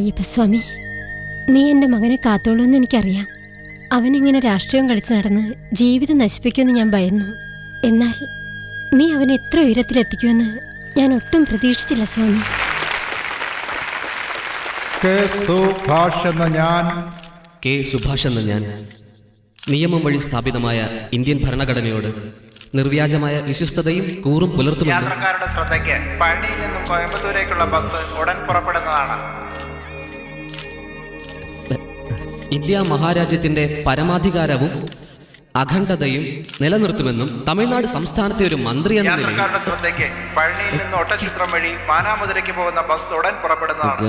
അയ്യപ്പസ്വാമി, നീ എൻ്റെ മകനെ കാത്തോളൂന്ന് എനിക്കറിയാം. അവനിങ്ങനെ രാഷ്ട്രീയം കളിച്ച് നടന്ന് ജീവിതം നശിപ്പിക്കുമെന്ന് ഞാൻ ഭയന്നു. എന്നാൽ നീ അവനെ ഇത്ര ഉയരത്തിലെത്തിക്കുമെന്ന് ഞാൻ ഒട്ടും പ്രതീക്ഷിച്ചില്ല സ്വാമി. കെ സുഭാഷ് എന്ന ഞാൻ നിയമം വഴി സ്ഥാപിതമായ ഇന്ത്യൻ ഭരണഘടനയോട് നിർവ്യാജമായ വിശ്വസ്തതയും കൂറും പുലർത്തുമെന്ന് യാത്രക്കാരുടെ ശ്രദ്ധയ്ക്ക് പഴനിയിൽ നിന്നും കോയമ്പത്തൂരേക്കുള്ള ബസ് ഉടൻ പുറപ്പെടുന്നതാണ്. ഇന്ത്യ മഹാരാജ്യത്തിന്റെ പരമാധികാരവും അഖണ്ഡതയും നിലനിർത്തുമെന്നും തമിഴ്നാട് സംസ്ഥാനത്തെ ഒരു മന്ത്രി എന്ന നിലയിൽ യാത്രക്കാരുടെ ശ്രദ്ധയ്ക്ക് പഴനിയിൽ നിന്ന് ഒട്ടച്ചിത്രം വഴി മാനാമധുരയ്ക്ക് പോകുന്ന ബസ് ഉടൻ പുറപ്പെടുന്നതാണ്.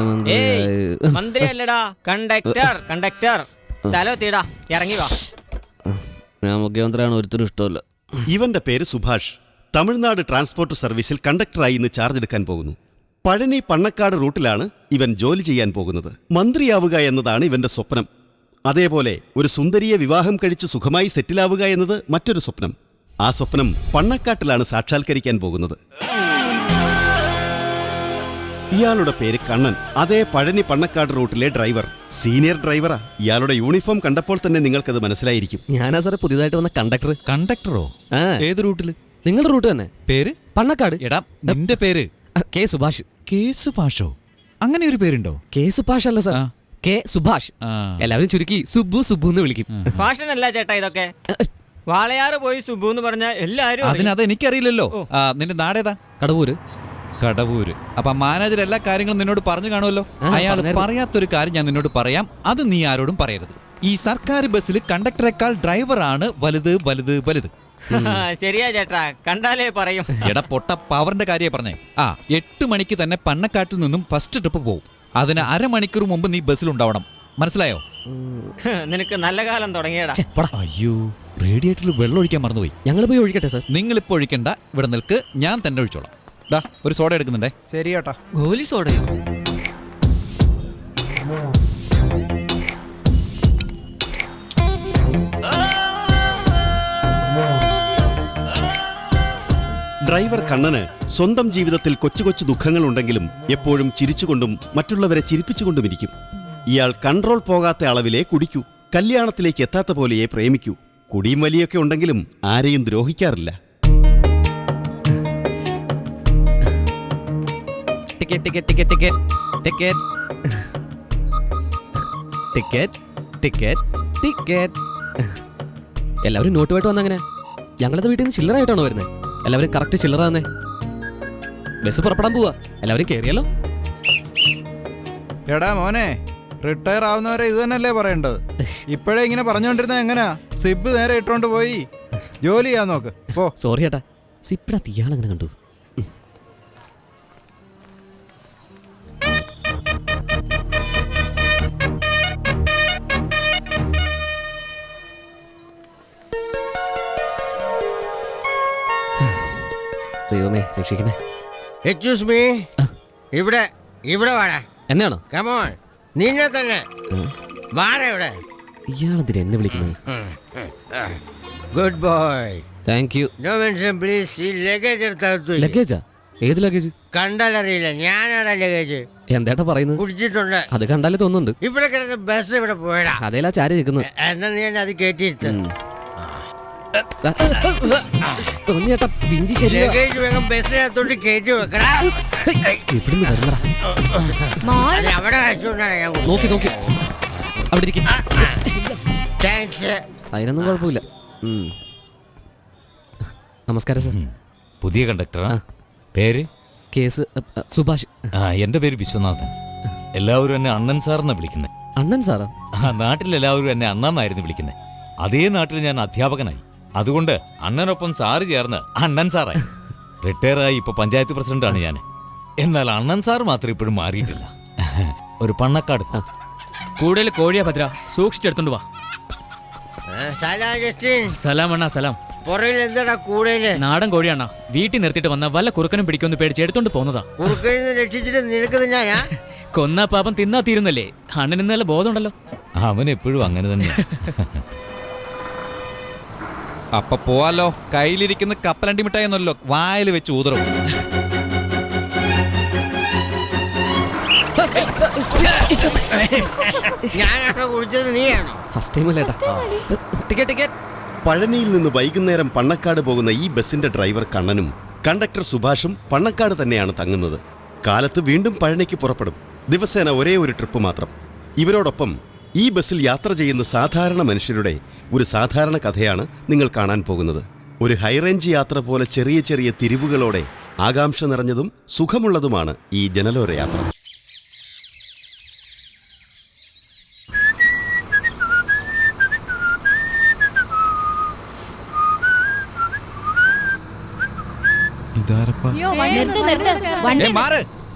മന്ത്രിയല്ലടാ, കണ്ടക്ടർ സ്ഥലത്തിടാ, ഇറങ്ങി വാ. ഞാൻ മുഖ്യമന്ത്രിയാണ്, ഒരുത്തരും ഇഷ്ടമല്ല. ഇവന്റെ പേര് സുഭാഷ്. തമിഴ്നാട് ട്രാൻസ്പോർട്ട് സർവീസിൽ കണ്ടക്ടറായി ഇന്ന് ചാർജ് എടുക്കാൻ പോകുന്നു. പഴനി പണ്ണക്കാട് റൂട്ടിലാണ് ഇവൻ ജോലി ചെയ്യാൻ പോകുന്നത്. മന്ത്രിയാവുക എന്നതാണ് ഇവന്റെ സ്വപ്നം. അതേപോലെ ഒരു സുന്ദരിയെ വിവാഹം കഴിച്ച് സുഖമായി സെറ്റിലാവുക എന്നത് മറ്റൊരു സ്വപ്നം. ആ സ്വപ്നം പണ്ണക്കാട്ടിലാണ് സാക്ഷാത്കരിക്കാൻ പോകുന്നത്. ഇയാളുടെ പേര് കണ്ണൻ. അതേ പഴനി പണ്ണക്കാട് റൂട്ടിലെ ഡ്രൈവർ, സീനിയർ ഡ്രൈവറാ. ഇയാളുടെ യൂണിഫോം കണ്ടപ്പോൾ തന്നെ നിങ്ങൾക്കത് മനസ്സിലായിരിക്കും. ഞാനാ സാറേ പുതിയതായിട്ട് വന്ന കണ്ടക്ടർ. കണ്ടക്ടറോ? ഏത് റൂട്ടില്? നിങ്ങളുടെ റൂട്ട് തന്നെ. പേര്? പണ്ണക്കാട്. എടാ, നിന്റെ പേര്? കെ സുഭാഷ്. കെ സുഭാഷോ? അങ്ങനെ ഒരു പേരുണ്ടോ? കെ സുഭാഷ് അല്ല സാർ, കെ സുഭാഷ്. എല്ലാവരും ചുരുക്കി സുബു സുബു എന്ന് വിളിക്കും. ഫാഷൻ അല്ല ചേട്ടാ ഇതൊക്കെ. വാളയാറ് പോയി സുബു എന്ന് പറഞ്ഞ എല്ലാരും അതിനത് എനിക്കറിയില്ലല്ലോ. നിന്റെ നാടേതാ? കടവൂര്. കടവൂര്. അപ്പൊ മാനേജർ എല്ലാ കാര്യങ്ങളും നിന്നോട് പറഞ്ഞു കാണുമല്ലോ. അയാൾ പറയാത്തൊരു കാര്യം ഞാൻ നിന്നോട് പറയാം, അത് നീ ആരോടും പറയരുത്. ഈ സർക്കാർ ബസ്സിൽ കണ്ടക്ടറേക്കാൾ ഡ്രൈവറാണ് വലുത് വലുത് വലുത്. ശരിയാ ചേട്ടാ, കണ്ടാലേ പറയും. എടാ പൊട്ട, പവറിന്റെ കാര്യം പറഞ്ഞേ. 8 മണിക്ക് തന്നെ പണ്ണക്കാട്ടിൽ നിന്നും ഫസ്റ്റ് ട്രിപ്പ് പോകും. അതിന് അരമണിക്കൂർ മുമ്പ് നീ ബസ്സിലുണ്ടാവണം. മനസ്സിലായോ? നിനക്ക് നല്ല കാലം തുടങ്ങിയടാ. അയ്യോ, റേഡിയേറ്ററിൽ വെള്ളം ഒഴിക്കാൻ മറന്നുപോയി. ഞങ്ങൾ പോയി ഒഴിക്കട്ടെ സാർ? നിങ്ങളിപ്പോ ഒഴിക്കണ്ട, ഇവിടെ നിൽക്ക്, ഞാൻ തന്നെ ഒഴിച്ചോളാം. ഡാ, ഒരു സോഡ എടുക്കുന്നുണ്ടേ. ശരി കേട്ടോ. ഗോലി സോഡയോ? ഡ്രൈവർ കണ്ണന് സ്വന്തം ജീവിതത്തിൽ കൊച്ചു കൊച്ചു ദുഃഖങ്ങളുണ്ടെങ്കിലും എപ്പോഴും ചിരിച്ചുകൊണ്ടും മറ്റുള്ളവരെ ചിരിപ്പിച്ചുകൊണ്ടുമിരിക്കും. ഇയാൾ കൺട്രോൾ പോകാത്ത അളവിലേ കുടിക്കൂ, കല്യാണത്തിലേക്ക് എത്താത്ത പോലെയേ പ്രേമിക്കൂ. കുടിയും വലിയൊക്കെ ഉണ്ടെങ്കിലും ആരെയും ദ്രോഹിക്കാറില്ല. Ticket ticket ticket ticket ticket ticket ticket. എല്ലാവരും നോട്ടുമായിട്ട് വന്നങ്ങനെ. ഞങ്ങളത് വീട്ടിൽ നിന്ന് ചില്ലറായിട്ടാണോ വരുന്നത്? എല്ലാവരും കറക്റ്റ് ചില്ലറ തന്നെ. ബസ് പുറപ്പെടാൻ പോവാ, എല്ലാവരും കയറിയല്ലോ. എടാ മോനെ, റിട്ടയർ ആവുന്നവരെ ഇത് തന്നെയല്ലേ പറയേണ്ടത്? ഇപ്പോഴേ ഇങ്ങനെ പറഞ്ഞുകൊണ്ടിരുന്ന എങ്ങനെയാ? സിബ് നേരെ ഇട്ടോണ്ട് പോയി ജോലി ചെയ്യാൻ നോക്ക്. പോ. സോറി ചേട്ടാ, സിപ്പിടാ ഇയാളെങ്ങനെ കണ്ടു? ദൈവമേ രക്ഷിക്കണേ. എക്സ്ക്യൂസ് മീ, ഇവിടെ ഇവിടെ വാടാ. എന്നാണോ? കമോൺ, നിന്നെ തന്നെ വാടാ ഇവിടെ. ഇയാളെന്തിനാ എന്നെ വിളിക്കുന്നത്? Good boy. Thank you. No mention please. ഈ ലഗേജ് എടുത്തു. ലഗേജാ? ഏത് ലഗേജ്? കണ്ടാലറിയില്ല, ഞാനാടാ ലഗേജ്. എന്താ പറയുന്നത്? കുടിച്ചിട്ടുണ്ട്. അത് കണ്ടാലേ തോന്നുന്നുണ്ട്. ഇവിടെ കിടന്ന് ബസ് ഇവിടെ പോയടാ. അതേലാ ചാരി നിൽക്കുന്നത്. എന്നാ നീ എന്നെ അത് കയറ്റിയിരുത്ത. ലഗേജ് വേഗം ബസ്സിനകത്തോട്ട് കയറ്റി വെക്കടാ. എവിടുന്ന് വരുന്നടാ? അവിടെ വെച്ചോണ്ടാണ് ഞാൻ. നോക്കി നോക്കി അവിടെ ഇരിക്കും. താങ്ക്സ്. അതിനൊന്നും കുഴപ്പമില്ല. നമസ്കാരം സാർ. പുതിയ കണ്ടക്ടറാ? പേര്? കേസ് സുഭാഷ്. എന്റെ പേര് വിശ്വനാഥൻ. എല്ലാവരും എന്നെ അണ്ണൻ സാറെന്നാ വിളിക്കുന്നത്. അണ്ണൻ സാറാ? നാട്ടിലെല്ലാവരും എന്നെ അണ്ണന്നായിരുന്നു വിളിക്കുന്നത്. അതേ നാട്ടിൽ ഞാൻ അധ്യാപകനായി. അതുകൊണ്ട് അണ്ണനൊപ്പം സാറ് ചേർന്ന് അണ്ണൻ സാറായി. റിട്ടയറായി ഇപ്പൊ പഞ്ചായത്ത് പ്രസിഡന്റാണ് ഞാൻ. എന്നാൽ അണ്ണൻ സാർ മാത്രം ഇപ്പോഴും മാറിയിട്ടില്ല. ഒരു പണ്ണക്കാട്. കൂടുതൽ കോഴിയാ ഭദ്ര, സൂക്ഷിച്ചെടുത്തോണ്ട് വാ. സലാം അണ്ണാ, സലാം. പുറകിൽ എന്താടാ കൂടുതല്? നാടൻ കോഴിയാണ. വീട്ടിൽ നിർത്തിയിട്ട് വന്ന വല്ല കുറുക്കനും പിടിക്കൊന്ന് പേടിച്ച് എടുത്തോണ്ട് പോന്നതാ. കുറുക്കനെ രക്ഷിച്ചിട്ട് നിനക്ക് ഞാനാ? കൊന്നാ പാപം തിന്നാ തീരുന്നല്ലേ? അണ്ണൻ ഇന്നലെ ബോധമുണ്ടല്ലോ. അവൻ എപ്പോഴും അങ്ങനെ തന്നെ. അപ്പൊ പോവാലോ. കയ്യിലിരിക്കുന്ന കപ്പലണ്ടി മിഠായി ഒന്നല്ലോ വായിൽ വെച്ച് ഊതറും. ഞാനാണോ കുടിച്ചത് നീയാണോ? ഫസ്റ്റ് ടൈം അല്ലേട്ടാ. Ticket ticket. പഴനിയിൽ നിന്ന് വൈകുന്നേരം പണ്ണക്കാട് പോകുന്ന ഈ ബസിന്റെ ഡ്രൈവർ കണ്ണനും കണ്ടക്ടർ സുഭാഷും പണ്ണക്കാട് തന്നെയാണ് തങ്ങുന്നത്. കാലത്ത് വീണ്ടും പഴനിക്ക് പുറപ്പെടും. ദിവസേന ഒരേ ഒരു ട്രിപ്പ് മാത്രം. ഇവരോടൊപ്പം ഈ ബസ്സിൽ യാത്ര ചെയ്യുന്ന സാധാരണ മനുഷ്യരുടെ ഒരു സാധാരണ കഥയാണ് നിങ്ങൾ കാണാൻ പോകുന്നത്. ഒരു ഹൈറേഞ്ച് യാത്ര പോലെ ചെറിയ ചെറിയ തിരിവുകളോടെ ആകാംക്ഷ നിറഞ്ഞതും സുഖമുള്ളതുമാണ് ഈ ജനലോര യാത്ര.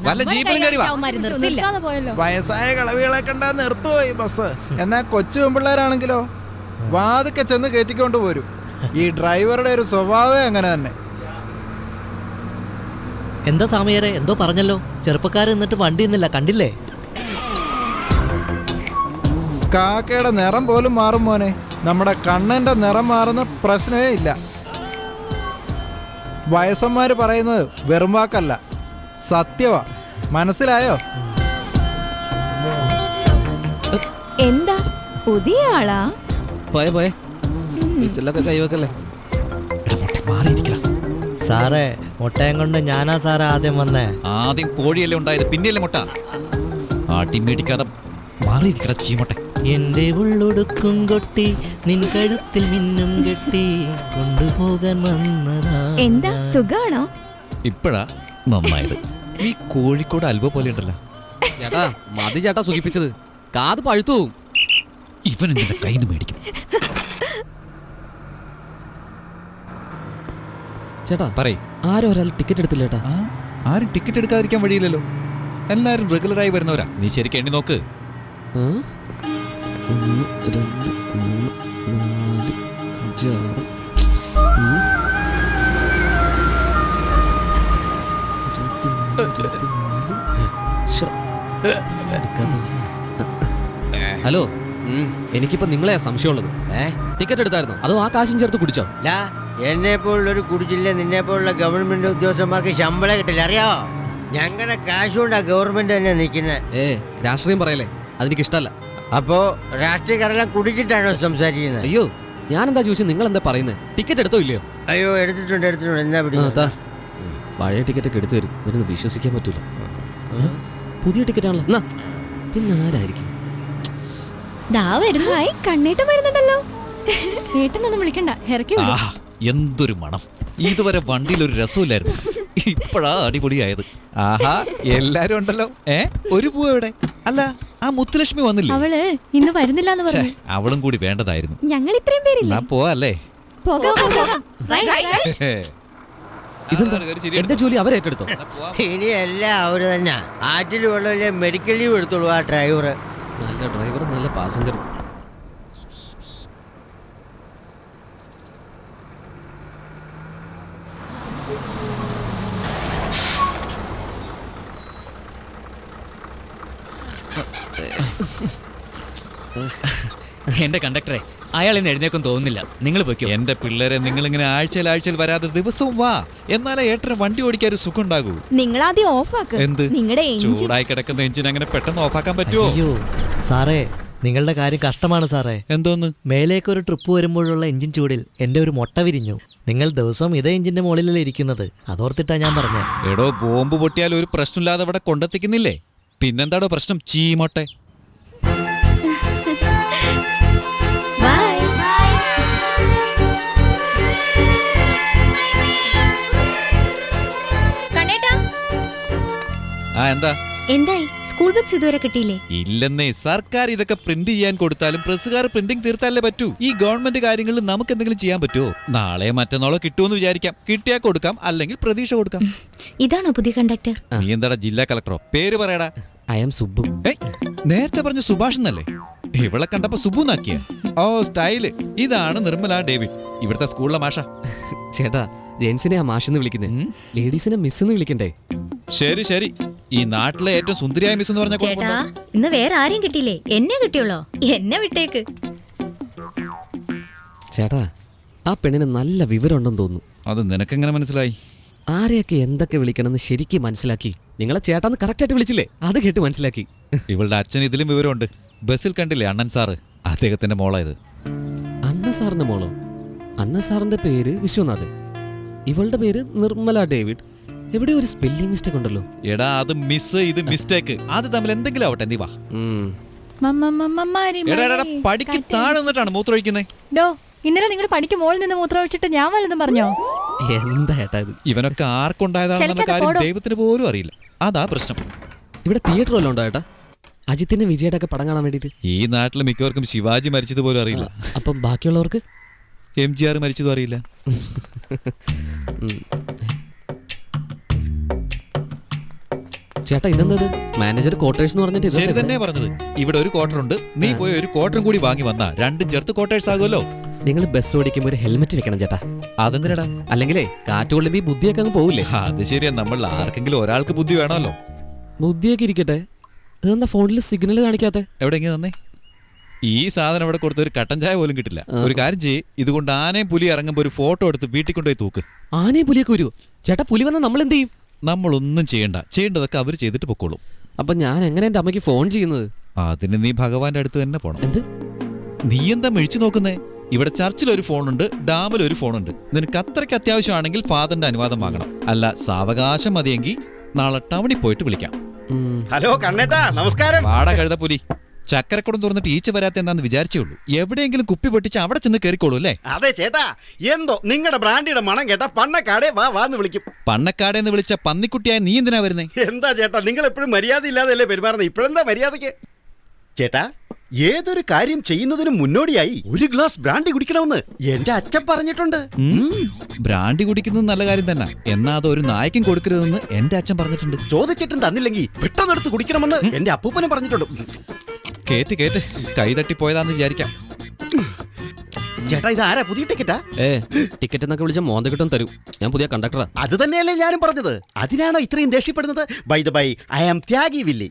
വല്ല ജീപ്പിലും കയറി വാ. വയസ്സായ കളവികളെ കണ്ടാ നിർത്തുപോയി ബസ്. എന്നാ കൊച്ചു പെൺപിള്ളേരാണെങ്കിലോ വാതൊക്കെ ചെന്ന് കയറ്റിക്കൊണ്ട് പോരും. ഈ ഡ്രൈവറുടെ ഒരു സ്വഭാവം അങ്ങനെ തന്നെ. എന്താ സാമിയാരെ, എന്തോ പറഞ്ഞല്ലോ? ചെറുപ്പക്കാർ എന്നിട്ട് വണ്ടി നിന്നില്ല, കണ്ടില്ലേ? കാക്കയുടെ നിറം പോലും മാറും മോനെ. നമ്മുടെ കണ്ണന്റെ നിറം മാറുന്ന പ്രശ്നമേ ഇല്ല. വയസ്സന്മാര് പറയുന്നത് വെറും വാക്കല്ല, സത്യവാ. മനസ്സിലായോ? എന്താ പുതിയ ആളാ? പോയെ പോയെ, വിസിലൊക്കെ കൈവെക്കല്ലേ. സാറേ, മുട്ടയും കൊണ്ട് ഞാനാ സാറേ ആദ്യം വന്നേ. ആദ്യം കോഴിയല്ലേ ഉണ്ടായത്, പിന്നെയല്ലേ മുട്ട. ആട്ടി മേടിക്കാതെ മാറിയിരിക്കട ചീമട്ടെ. എന്റെ ഉള്ളൊടുക്കും കൊട്ടി നിൻ കഴുത്തിൽ മിന്നും കെട്ടി കൊണ്ടുപോകാൻ വന്നതാ. എന്താ സുഖാണോ? ഇപ്പഴാ നന്നായത്. ഈ കോഴിക്കോട് അൽവ പോലെ ഉണ്ടല്ലോ. ചേട്ടാ മതി ചേട്ടാ സുഖിപ്പിച്ചത്, കാത് പഴുത്തു പോവും. ഇവൻ നിന്റെ കയ്യിൽ നിന്ന് മേടിക്കും. ചേട്ടാ പറയ്. ആരും ഒരാൾ ടിക്കറ്റ് എടുത്തില്ല ചേട്ടാ. ആരും ടിക്കറ്റ് എടുക്കാതിരിക്കാൻ വഴിയില്ലല്ലോ. എല്ലാരും റെഗുലറായി വരുന്നവരാ. നീ ശരിക്കും എണ്ണി നോക്ക്. 1 2 3 4 5 6 ഹലോ, എനിക്കിപ്പോ നിങ്ങളെ സംശയമുള്ളത്. ടിക്കറ്റ് എടുത്തായിരുന്നോ അതോ ആ കാശും ചേർത്ത് കുടിച്ചോ? എന്നെ പോലുള്ളൊരു കുടിച്ചില്ല, നിന്നെ പോലുള്ള ഗവൺമെന്റ് ഉദ്യോഗസ്ഥന്മാർക്ക് ശമ്പളം കിട്ടില്ല, അറിയാവോ? ഞങ്ങളുടെ കാശ് കൊണ്ടാ ഗവൺമെന്റ് തന്നെ നിൽക്കുന്നത്. രാഷ്ട്രീയം പറയല്ലേ, അതെനിക്ക് ഇഷ്ടമല്ല. അപ്പോ രാഷ്ട്രീയക്കാരെല്ലാം കുടിച്ചിട്ടാണോ സംസാരിക്കുന്നത്? അയ്യോ, ഞാനെന്താ ചോദിച്ചത്, നിങ്ങൾ എന്താ പറയുന്നത്? ടിക്കറ്റ് എടുത്തോ ഇല്ലയോ? അയ്യോ, എടുത്തിട്ടുണ്ട്. എന്താ പിടിക്കുക? പഴയ ടിക്കറ്റ് ഒക്കെ എടുത്തു തരും, ഇവരൊന്നും വിശ്വസിക്കാൻ പറ്റൂല. പുതിയ ടിക്കറ്റ് ആണല്ലോ. പിന്നെ ആരായിരിക്കും? കണ്ണേട്ടം വരുന്നുണ്ടല്ലോ. ഏട്ടനൊന്നും വിളിക്കണ്ട, ഇറക്കി വിടും. എന്തൊരു മണം! ഇതുവരെ വണ്ടിയിൽ ഒരു രസമില്ലായിരുന്നു, ഇപ്പഴാ അടിപൊളിയായത്. ആഹാ, എല്ലാരും ഉണ്ടല്ലോ. ഒരു പൂവ് എവിടെ? അല്ല, ആ മുത്തുലക്ഷ്മി വന്നില്ലേ? അവള് ഇന്ന് വരുന്നില്ലാന്ന് പറഞ്ഞു. അവളും കൂടി വേണ്ടതായിരുന്നു. ഞങ്ങൾ ഇത്രയും പേരില്ല. പോവല്ലേ? എന്റെ ജോലി അവരേറ്റെടുത്തോ? ഇനി എല്ലാം അവര് തന്നെ. ആറ്റിൽ വെള്ളമില്ല, മെഡിക്കൽ ലീവ് എടുത്തോളൂ ആ ഡ്രൈവർ. നല്ല ഡ്രൈവർ, നല്ല പാസഞ്ചറും. എന്റെ കണ്ടക്ടറെ, അയാൾ ഇന്ന് എഴുന്നേക്കും തോന്നുന്നില്ല. നിങ്ങൾ പോയിക്കോ. എന്റെ പിള്ളേരെ, നിങ്ങളിങ്ങനെ ആഴ്ചയിൽ വരാതെ ദിവസവും വാ. എന്നാലേ ഏട്ടന് വണ്ടി ഓടിക്കാൻ ഒരു സുഖം ഉണ്ടാകൂ. നിങ്ങൾ ആദ്യം ഓഫാക്ക്. എന്ത്? നിങ്ങളുടെ ചൂടായി കിടക്കുന്ന എഞ്ചിൻ അങ്ങനെ പെട്ടെന്ന് ഓഫാക്കാൻ പറ്റുമോ? അയ്യോ സാറേ, നിങ്ങളുടെ കാര്യം കഷ്ടമാണ് സാറേ. എന്തോന്ന്? മേലേക്കൊരു ട്രിപ്പ് വരുമ്പോഴുള്ള എഞ്ചിൻ ചൂടിൽ എന്റെ ഒരു മുട്ട വിരിഞ്ഞു. നിങ്ങൾ ദിവസവും ഇതേ എഞ്ചിന്റെ മുകളിലല്ലേ ഇരിക്കുന്നത്, അതോർത്തിട്ടാ ഞാൻ പറഞ്ഞത്. എടോ, ബോംബ് പൊട്ടിയാൽ ഒരു പ്രശ്നമില്ലാതെ അവിടെ കൊണ്ടെത്തിക്കുന്നില്ലേ? പിന്നെന്താടോ പ്രശ്നം? ചീമോട്ടെ. എന്തായി? സ്കൂൾ ബുക്സ് ഇതുവരെ കിട്ടിയില്ലേ? ഇല്ലെന്നേ. സർക്കാർ ഇതൊക്കെ പ്രിന്റ് ചെയ്യാൻ കൊടുത്താലും പ്രസ്സുകാർ പ്രിന്റിംഗ് തീർത്താലേ പറ്റൂ. ഈ ഗവൺമെന്റ് കാര്യങ്ങളിൽ നമുക്ക് എന്തെങ്കിലും ചെയ്യാൻ പറ്റുമോ? നാളെ മറ്റന്നാളോ കിട്ടുമെന്ന് വിചാരിക്കാം. കിട്ടിയാൽ കൊടുക്കാം, അല്ലെങ്കിൽ പ്രതീക്ഷ കൊടുക്കാം. ഇതാണോ പുതിയ കണ്ടക്ടർ? നീ എന്താടാ ജില്ലാ കളക്ടറോ? പേര് പറയടാ. I am Subbu. നേരത്തെ പറഞ്ഞ സുഭാഷ് എന്നല്ലേ? ഇവളെ കണ്ടപ്പോ സുബ്ബു നാക്കിയ. ഓ, സ്റ്റൈല്. ഇതാണ് നിർമ്മല ഡേവിഡ്, ഇവിടുത്തെ സ്കൂളിലെ മാഷ. ചേട്ടാ, ജെൻസിനെ ആ മാഷെന്ന് വിളിക്കുന്നേ, ലേഡീസിനെ മിസ് എന്ന് വിളിക്കണ്ടേ? ശരി ശരി. ഈ നാട്ടിലെ ഏറ്റവും സുന്ദരിയായ മിസ് എന്ന് പറഞ്ഞ ചേട്ടാ, ഇന്ന് വേറെ ആരെയും കിട്ടിയില്ലേ? എന്നെ കിട്ടിയുള്ളോ? എന്നെ വിട്ടേക്ക്. ചേട്ടാ, ആ പെണ്ണിന് നല്ല വിവരം ഉണ്ടെന്ന് തോന്നുന്നു. അത് നിനക്കെങ്ങനെ മനസ്സിലായി? ആരെയൊക്കെ എന്തൊക്കെ വിളിക്കണമെന്ന് ശരിക്കും മനസ്സിലാക്കി. നിങ്ങളെ ചേട്ടാന്ന് കറക്റ്റായിട്ട് വിളിച്ചില്ലേ, അത് കേട്ട് മനസ്സിലാക്കി. ഇവളുടെ അച്ഛൻ ഇതിലും വിവരമുണ്ട്. ബസ്സിൽ കണ്ടില്ലേ അണ്ണൻ സാറ്, അദ്ദേഹത്തിന്റെ മോളായത്. അണ്ണ സാറിന്റെ മോളോ? അണ്ണ സാറിന്റെ പേര് വിശ്വനാഥൻ, ഇവളുടെ പേര് നിർമ്മല ഡേവിഡ്. എവിടെ ഒരു സ്പെല്ലിംഗ് മിസ്റ്റേക്ക് ഉണ്ടല്ലോ. എടാ അത് മിസ്, ഇത് മിസ്റ്റേക്ക്, അത് തമ്മിൽ എന്തെങ്കിലും ആവട്ടെ. നീ വാ. പടിക്ക് താഴെ നിന്നിട്ടാണ് മൂത്രമൊഴിക്കുന്നേ. ഇന്നലെ നിങ്ങൾ പണിക്ക് മുകളിൽ നിന്ന് മൂത്രമൊഴിച്ചിട്ട് ഞാൻ വല്ലതും പറഞ്ഞോ? എന്താ ഏട്ടാ ഇത്? ഇവനൊക്കെ ആർക്കുണ്ടായതാണെന്ന കാര്യം ദൈവത്തിന് പോലും അറിയില്ല. അതാ പ്രശ്നം. ഇവിടെ തിയേറ്റർ വല്ലതും ഉണ്ടോ ഏട്ടാ? അജിത്തിന്റെ വിജയുടെ ഒക്കെ പടം കാണാൻ വേണ്ടിട്ട്. ഈ നാട്ടിൽ മിക്കവർക്കും ശിവാജി മരിച്ചത് പോലും അറിയില്ല. അപ്പം ബാക്കിയുള്ളവർക്ക് MGR മരിച്ചതും അറിയില്ല. ചേട്ടാ ഇതെന്തത്? മാനേജർ ക്വാർട്ടേഴ്സ് എന്ന് പറഞ്ഞിട്ട് ശരി തന്നെ പറഞ്ഞത്. ഇവിടെ ഒരു ക്വാർട്ടർ ഉണ്ട്, നീ പോയി ഒരു ക്വാർട്ടറും കൂടി വാങ്ങി വന്നാ രണ്ടും ചേർത്ത് ക്വാർട്ടേഴ്സ് ആകുമല്ലോ. നിങ്ങൾ ബസ് ഓടിക്കുമ്പോൾ ഒരു ഹെൽമെറ്റ് വെക്കണം ചേട്ടാ. അതെന്തിനാടാ? അല്ലെങ്കിലേ കാറ്റ് കൊള്ളുമ്പോ ഈ ബുദ്ധിയൊക്കെ അങ്ങ് പോവില്ലേ? അത് ശരിയാ, നമ്മൾ ആർക്കെങ്കിലും ഒരാൾക്ക് ബുദ്ധി വേണമല്ലോ. ബുദ്ധിയൊക്കെ ഇരിക്കട്ടെ, ഇതെന്താ ഫോണിൽ സിഗ്നൽ കാണിക്കാത്ത? എവിടെയെങ്കിലും തന്നെ ഈ സാധനം ഇവിടെ കൊടുത്ത ഒരു കട്ടൻ ചായ പോലും കിട്ടില്ല. ഒരു കാര്യം ചെയ്യ്, ഇതുകൊണ്ട് ആനയും പുലി ഇറങ്ങുമ്പോൾ ഒരു ഫോട്ടോ എടുത്ത് വീട്ടിൽ കൊണ്ടുപോയി തൂക്ക്. ആനയും പുലിയൊക്കെ വരുമോ ചേട്ടാ? പുലി വന്നാൽ നമ്മൾ എന്ത് ചെയ്യും? നമ്മളൊന്നും ചെയ്യണ്ട, ചെയ്യേണ്ടതൊക്കെ അവർ ചെയ്തിട്ട് പൊക്കോളും. അപ്പൊ ഞാൻ എങ്ങനെ എന്റെ അമ്മയ്ക്ക് ഫോൺ ചെയ്യുന്നത്? അതിന് നീ ഭഗവാന്റെ അടുത്ത് തന്നെ പോണം. എന്ത്? നീ എന്താ മിഴിച്ചു നോക്കുന്നേ? ഇവിടെ ചർച്ചിൽ ഒരു ഫോണുണ്ട്, ഡാമിൽ ഒരു ഫോണുണ്ട്. നിനക്ക് അത്രയ്ക്ക് അത്യാവശ്യമാണെങ്കിൽ ഫാദറിന്റെ അനുവാദം വാങ്ങണം. അല്ല സാവകാശം മതിയെങ്കിൽ നാളെ ടൗണിൽ പോയിട്ട് വിളിക്കാം. ഹലോ കണ്ണേട്ടാ, നമസ്കാരം. വാടാ കഴുത പുലി, ചക്കരക്കുടം തുറന്നിട്ട് ഈച്ച വരാത്ത എന്താന്ന് വിചാരിച്ചേ ഉള്ളൂ. എവിടെയെങ്കിലും കുപ്പി പൊട്ടിച്ച് അവിടെ ചെന്ന് കയറിക്കോളൂ അല്ലേ? അതെ ചേട്ടാ, എന്തോ നിങ്ങളുടെ ബ്രാൻഡിയുടെ മണം കേട്ടാ പണ്ണക്കാടെ വാന്ന് വിളിക്കും. പണ്ണക്കാടെന്ന് വിളിച്ച പന്നിക്കുട്ടിയായ നീ എന്തിനാ വരുന്നേ? എന്താ ചേട്ടാ, നിങ്ങൾ എപ്പോഴും മര്യാദ ഇല്ലാതല്ലേ പെരുമാറുന്നത്? ഇപ്പോഴെന്താ മര്യാദക്ക്? ചേട്ടാ, ഏതൊരു കാര്യം ചെയ്യുന്നതിനും മുന്നോടിയായി ഒരു ഗ്ലാസ് ബ്രാൻഡി കുടിക്കണമെന്ന് എന്റെ അച്ഛൻ പറഞ്ഞിട്ടുണ്ട്. ബ്രാൻഡി കുടിക്കുന്നത് നല്ല കാര്യം തന്നെ, എന്നാ അത് ഒരു നായ്ക്കും കൊടുക്കരുതെന്ന് എന്റെ അച്ഛൻ പറഞ്ഞിട്ടുണ്ട്. ചോദിച്ചിട്ടും തന്നില്ലെങ്കിൽ പെട്ടെന്നെടുത്ത് കുടിക്കണമെന്ന് എന്റെ അപ്പൂപ്പനും പറഞ്ഞിട്ടുണ്ട്. കേറ്റ് കേറ്റ്, കൈ തട്ടിപ്പോയതാന്ന് വിചാരിക്കാം. ചേട്ടാ, ഇത് ആരാ? പുതിയ ടിക്കറ്റാ? ടിക്കറ്റ് എന്നൊക്കെ വിളിച്ച മോന്ത കിട്ടും തരൂ. ഞാൻ പുതിയ കണ്ടക്ടറാ. അത് തന്നെയല്ലേ ഞാനും പറഞ്ഞത്. അതിനാണോ ഇത്രയും ദേഷ്യപ്പെടുന്നത്? By the by, I am Tyagi Willy.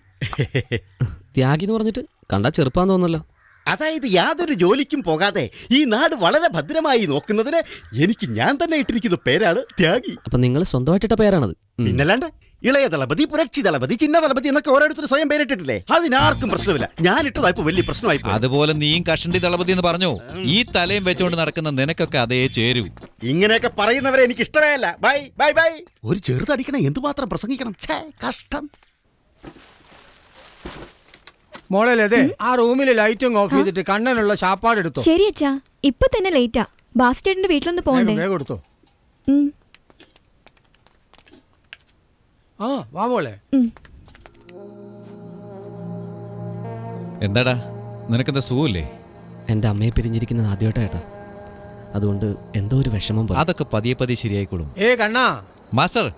Tyagi എന്ന് പറഞ്ഞിട്ട് കണ്ടാ ചെറുപ്പാന്ന് തോന്നല്ലോ. അതായത് യാതൊരു ജോലിക്കും പോകാതെ ഈ നാട് വളരെ ഭദ്രമായി നോക്കുന്നതിന് എനിക്ക് ഞാൻ തന്നെ ഇട്ടിരിക്കുന്ന പേരാണ് ത്യാഗി. അപ്പൊ നിങ്ങൾ സ്വന്തമായിട്ടിട്ട പേരാണത്? പിന്നല്ലാണ്ട് ഇളയ ദളപതി, പുരക്ഷി ദളപതി, ചിന്ന ദളപതി എന്നൊക്കെ ഓരോരുത്തർ സ്വയം പേരിട്ടിട്ടില്ലേ? അതിനാർക്കും പ്രശ്നമില്ല. ഞാൻ ഇട്ടതാ ഇപ്പൊ വലിയ പ്രശ്നമായി. അതുപോലെ നീയും കഷണ്ടി ദളപതി എന്ന് പറഞ്ഞു. ഈ തലയും വെച്ചുകൊണ്ട് നടക്കുന്ന നിനക്കൊക്കെ അതേ ചേരൂ. ഇങ്ങനെയൊക്കെ പറയുന്നവരെ എനിക്ക് ഇഷ്ടമേ അല്ല. Bye bye bye. ഒരു ചെറുതടിക്കണം, എന്തുമാത്രം പ്രസംഗിക്കണം. കഷ്ടം. മോളെ അതെ, ആ റൂമിലെ ലൈറ്റും ഓഫ് ചെയ്തിട്ട് കണ്ണനുള്ള ശാപ്പാട് എടുത്തോ. ശരി അച്ഛാ, ഇപ്പൊ തന്നെ ലേറ്റാ. ബാസ്റ്റേട്ടന്റെ വീട്ടിലൊന്ന് പോകണ്ടേ? വേഗം എടുത്തോ. ആ വാ മോളെ. എന്താടാ, നിനക്കെന്താ സുഖമില്ലേ? എന്റെ അമ്മയെ പിരിഞ്ഞിരിക്കുന്നത് ആദ്യമായിട്ടാ ഏട്ടാ, അതുകൊണ്ട് എന്തോ ഒരു വിഷമം പോലെ. അതൊക്കെ പതിയെ പതിയെ ശരിയായിക്കോളും. കണ്ണാ. മാസ്റ്റർ,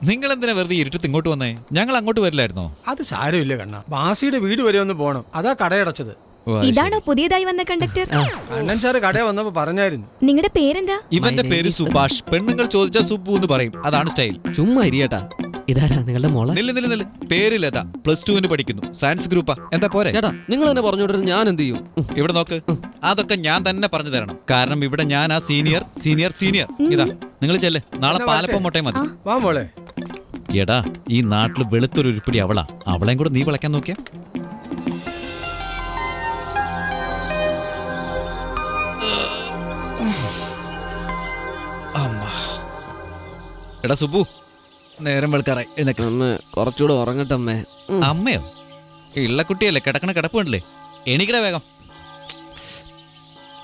നിങ്ങൾ എന്തിനാ വെറുതെ ഇരുട്ടത്ത് ഇങ്ങോട്ട് വന്നേ? ഞങ്ങൾ അങ്ങോട്ട് വരില്ലായിരുന്നോ? അത് സാരമില്ല കണ്ണാ, ബാസിയുടെ വീട് വരെ ഒന്ന് പോണം, അതാ കടയടച്ചത്. ഇതാണോ പുതിയതായി വന്ന കണ്ടക്ടർ? കണ്ണൻ സാറ് കടയിൽ വന്നപ്പോ പറഞ്ഞായിരുന്നു. നിങ്ങളുടെ പേരെന്താ? ഇവന്റെ പേര് സുഭാഷ്. പെണ്ണുങ്ങൾ ചോദിച്ചാ സുബു എന്ന് പറയും, അതാണ് സ്റ്റൈൽ. ചുമ്മാ ഇരിയേട്ടാ. ഇതാരാ നിങ്ങളുടെ മോളെ? നില്ല്, പേര് ലത, +2 പഠിക്കുന്നു, സയൻസ് ഗ്രൂപ്പാ. എന്താ പോരെ? ചേട്ടാ, നിങ്ങൾ തന്നെ പറഞ്ഞോട്ട് ഞാൻ എന്ത് ചെയ്യും? ഇവിടെ നോക്ക്, അതൊക്കെ ഞാൻ തന്നെ പറഞ്ഞു തരണം. കാരണം ഇവിടെ ഞാൻ ആ സീനിയർ. ഇതാ നിങ്ങൾ ചെല്ല്, നാളെ പാലപ്പം മുട്ടയും മതി. വാ മോളെ. എടാ, ഈ നാട്ടിൽ വെളുത്തൊരു ഉരുപ്പിടി അവളാ. അവളെയും കൂടെ നീ വിളക്കാൻ നോക്കിയാ? എടാ സുബു, നേരം വെളുക്കാറായി. കുറച്ചുകൂടെ ഉറങ്ങട്ടമ്മേ. അമ്മയോ? ഇള്ളക്കുട്ടിയല്ലേ, കിടക്കണ കിടപ്പ് കണ്ടില്ലേ? എണീക്കട വേഗം.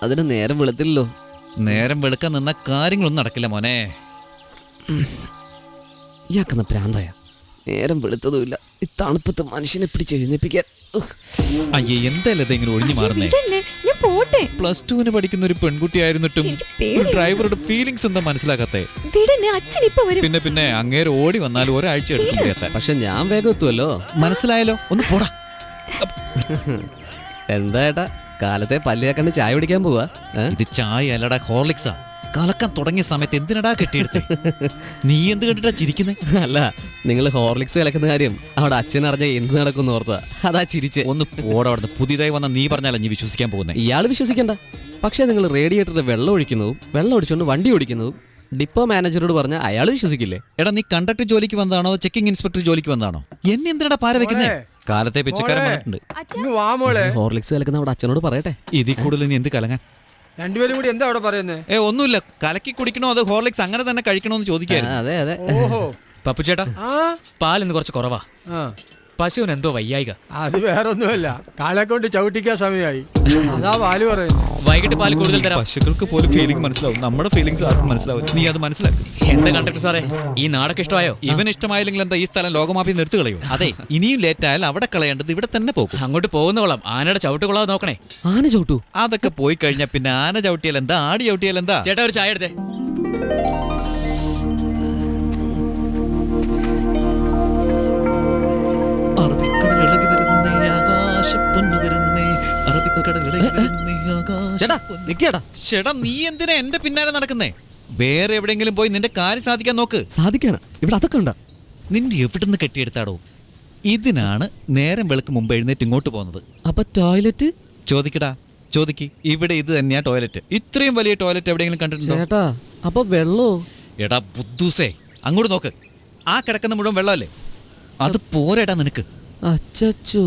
അതിന് നേരം വെളുത്തില്ലല്ലോ. നേരം വെളുക്കാൻ നിന്ന കാര്യങ്ങളൊന്നും നടക്കില്ല മോനെ. ഇയാക്കുന്ന പ്രാന്തായ. നേരം വെളുത്തതുമില്ല, ഈ തണുപ്പത്ത് മനുഷ്യനെ പിടിച്ച് എഴുന്നേപ്പിക്കാൻ. അയ്യേ, എന്തായാലും ഇതെങ്ങനെ ഒഴിഞ്ഞു മാറുന്നേ? +2 പഠിക്കുന്ന ഒരു പെൺകുട്ടിയായിരുന്നിട്ടും ഡ്രൈവറുടെ ഫീലിങ്സ് എന്താ മനസ്സിലാക്കാത്തെ? പിന്നെ അങ്ങേര് ഓടി വന്നാൽ ഒരാഴ്ച എടുക്കും. പക്ഷെ ഞാൻ വേഗം എത്തുമല്ലോ. മനസ്സിലായല്ലോ, ഒന്ന് പോടാ. എന്താ ഏട്ടാ, കാലത്തെ പല്ലിയാക്കണ്ട് ചായ കുടിക്കാൻ പോവാ? ഇത് ചായ അല്ലടാ, ഹോർലിക്സാ. കലക്കാൻ തുടങ്ങിയ സമയത്ത് എന്തിനടാ കെട്ടിയെടുത്ത്? നീ എന്ത് കണ്ടിട്ടാ ചിരിക്കുന്നേ? അല്ല, നിങ്ങൾ ഹോർലിക്സ് കലക്കുന്ന കാര്യം അവിടെ അച്ഛൻ അറിഞ്ഞ എന്ത് നടക്കുന്നു ഓർത്താ, അതാ ചിരിച്ച്. ഒന്ന് പോടാ. പുതിയതായി വന്ന നീ പറഞ്ഞാലേ നീ വിശ്വസിക്കാൻ പോകുന്നേ. ഇയാള് വിശ്വസിക്കണ്ട. പക്ഷെ നിങ്ങൾ റേഡിയേറ്ററിൽ വെള്ളം ഒഴിക്കുന്നതും വെള്ളം ഒഴിച്ചുകൊണ്ട് വണ്ടി ഓടിക്കുന്നതും ഡിപ്പോ മാനേജറോട് പറഞ്ഞ അയാൾ വിശ്വസിക്കില്ലേ? എടാ നീ കണ്ടക്ടർ ജോലിക്ക് വന്നതാണോ ചെക്കിംഗ് ഇൻസ്പെക്ടർ ജോലിക്ക് വന്നതാണോ? എന്നെ എന്തിനാ പാര വെക്കുന്നേ? കാലത്തെ പിച്ചക്കാരൻ വന്നിട്ടുണ്ട്. ഹോർലിക്സ് കലക്കുന്ന അവിടെ അച്ഛനോട് പറയട്ടെ. ഇതിൽ കൂടുതൽ ഇനി എന്ത് കലങ്ങാൻ? രണ്ടുപേരും കൂടി എന്താ അവിടെ പറയുന്നത്? ഒന്നുമില്ല, കലക്കി കുടിക്കണോ അത് ഹോർലിക്സ് അങ്ങനെ തന്നെ കഴിക്കണോന്ന് ചോദിക്കായിരുന്നു. അതെ അതെ. ഓഹോ പപ്പുചേട്ടാ, പാലിന്ന് കുറച്ച് കുറവാ. പശുവിന് എന്തോ വയ്യായിക. അത് വേറൊന്നുമല്ല, കാലെ കൊണ്ട് ചവിട്ടിക്കാൻ സമയമായി. അതാ പാല് പറയുന്നത്. വൈകിട്ട് പാല് കൂടുതൽ തരാം. പശുക്കൾക്ക് പോലും ഫീലിംഗ് മനസ്സിലാവും, നമ്മുടെ ഫീലിംഗ്സ് ആർക്കും മനസ്സിലാവും. നീ അത് മനസ്സിലാക്കും. എന്താ കണ്ടക്ടർ സാറേ, ഈ നാടൊക്കെ ഇഷ്ടമായോ? ഇവൻ ഇഷ്ടമായില്ലെങ്കിൽ എന്താ ഈ സ്ഥലം ലോകമാപ്പി നിർത്തി കളയോ? അതെ, ഇനിയും ലേറ്റ് ആയാൽ അവിടെ കളയേണ്ടത് ഇവിടെ തന്നെ പോകും. അങ്ങോട്ട് പോകുന്നോളാം, ആനയുടെ ചവിട്ട് കൊള്ളാതെ നോക്കണേ. ആന ചവിട്ടു? അതൊക്കെ പോയി കഴിഞ്ഞാൽ പിന്നെ ആന ചവിട്ടിയാൽ എന്താ, ആടി ചവിട്ടിയാൽ എന്താ? ചേട്ടാ ഒരു ചായ എടുത്തേ. ചേട്ടാ നീ എന്തിനാ എന്റെ പിന്നാലെ നടക്കുന്നേ? വേറെ എവിടെയെങ്കിലും പോയി നിന്റെ കാര്യം സാധിക്കാൻ നോക്ക്. സാധിക്കാനാ? ഇവിടെ അതൊക്കെ ഉണ്ടാ? നിന്റെ എവിടുന്ന് കെട്ടിയെടുത്താടോ? ഇതിനാണ് നേരം വെളുക്ക് മുമ്പ് എഴുന്നേറ്റ് ഇങ്ങോട്ട് പോകുന്നത്. അപ്പൊ ടോയ്ലറ്റ് ചോദിക്കടാ, ചോദിക്ക്. ഇവിടെ ഇത് തന്നെയാ ടോയ്ലറ്റ്. ഇത്രയും വലിയ ടോയ്ലറ്റ് എവിടെയെങ്കിലും കണ്ടിട്ടുണ്ടോ? ചേട്ടാ അപ്പൊ വെള്ളോ? എടാ ബുദ്ധൂസേ, അങ്ങോട്ട് നോക്ക്. ആ കിടക്കുന്ന മുഴുവൻ വെള്ളമല്ലേ? അത് പോരേടാ നിനക്ക്. അച്ചോ,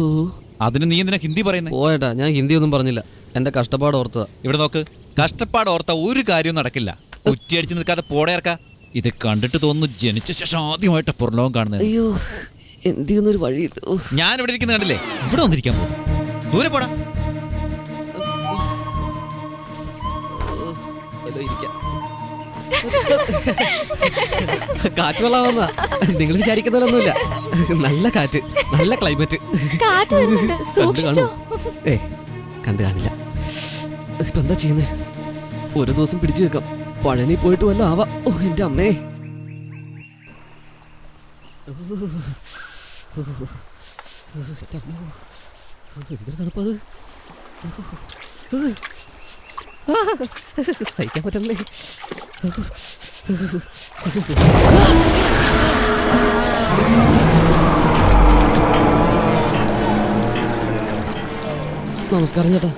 അതിന് നീ എന്തിനാ ഹിന്ദി പറയുന്നേ? പോയേട്ടാ, ഞാൻ ഹിന്ദി ഒന്നും പറഞ്ഞില്ല, എന്റെ കഷ്ടപ്പാട് ഓർത്തതാ. ഇവിടെ നോക്ക്, കഷ്ടപ്പാട് ഓർത്ത ഒരു കാര്യവും നടക്കില്ല. കുറ്റിയടിച്ച് നിൽക്കാതെ പോടേർക്ക. ഇത് കണ്ടിട്ട് തോന്നുന്നു ജനിച്ച ശേഷം ആദ്യമായിട്ട് പുറലോകം കാണുന്നത്. അയ്യോ, എന്തിയൊന്നൊരു വഴി. ഞാൻ ഇവിടെ ഇരിക്കുന്ന കണ്ടില്ലേ? ഇവിടെ വന്നിരിക്കാൻ പോകും. ദൂരെ പോടാ. കാറ്റ് വെള്ളാവുന്ന നിങ്ങൾ വിചാരിക്കുന്നതൊന്നുമില്ല. നല്ല കാറ്റ്, നല്ല ക്ലൈമറ്റ്. കണ്ടു കാണില്ല. ഇപ്പൊ എന്താ ചെയ്യുന്നേ? ഒരു ദിവസം പിടിച്ചു നിൽക്കാം, പഴനി പോയിട്ട് വല്ല ആവാ. ഓ എന്റെ അമ്മേ, എന്തൊരു തണുപ്പത്, സഹിക്കാൻ പറ്റണല്ലേ. നമസ്കാരം ചേട്ടാ.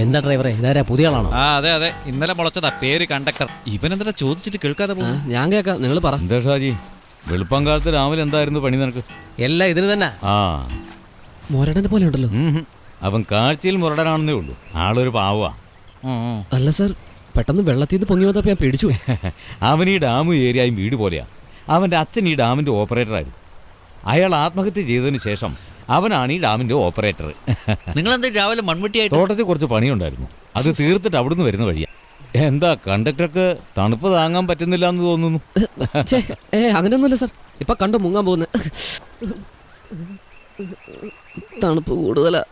എന്താ ഡ്രൈവറെ, ഇതാരാ പുതിയ ആളാണോ? അതെ അതെ, ഇന്നലെ മുളച്ചതാ പേര് കണ്ടക്ടർ. ഇവൻ എന്താ ചോദിച്ചിട്ട് കേൾക്കാതെ പോകും? ഞാൻ കേൾക്കാം, നിങ്ങൾ പറ. എന്താ ഷാജി, വെളുപ്പം കാലത്ത് രാവിലെ എന്തായിരുന്നു പണി നിനക്ക്? എല്ലാം ഇതിന് തന്നെ. മോരടനെ പോലെ ഉണ്ടല്ലോ. അവൻ കാഴ്ചയിൽ മുരടനാണെന്നേ ഉള്ളൂ, ആളൊരു പാവാ. അല്ല സാർ, പെട്ടെന്ന് വെള്ളത്തിൽ നിന്ന് പൊങ്ങി വന്നപ്പോൾ ഞാൻ പേടിച്ചു. അവൻ ഈ ഡാം ഏരിയയും വീട് പോലെയാ. അവൻ്റെ അച്ഛൻ ഈ ഡാമിൻ്റെ ഓപ്പറേറ്ററായിരുന്നു. അയാൾ ആത്മഹത്യ ചെയ്തതിന് ശേഷം അവനാണ് ഈ ഡാമിൻ്റെ ഓപ്പറേറ്റർ. നിങ്ങളെന്താ രാവിലെ മൺവെട്ടിയായിട്ട്? തോട്ടത്തിൽ കുറച്ച് പണിയുണ്ടായിരുന്നു, അത് തീർത്തിട്ട് അവിടുന്ന് വരുന്ന വഴിയാ. എന്താ കണ്ടക്ടർക്ക് തണുപ്പ് താങ്ങാൻ പറ്റുന്നില്ല എന്ന് തോന്നുന്നു. അങ്ങനെയൊന്നുമില്ല സാർ, ഇപ്പൊ കണ്ടു മുങ്ങാൻ പോകുന്ന തണുപ്പ് കൂടുതലാ.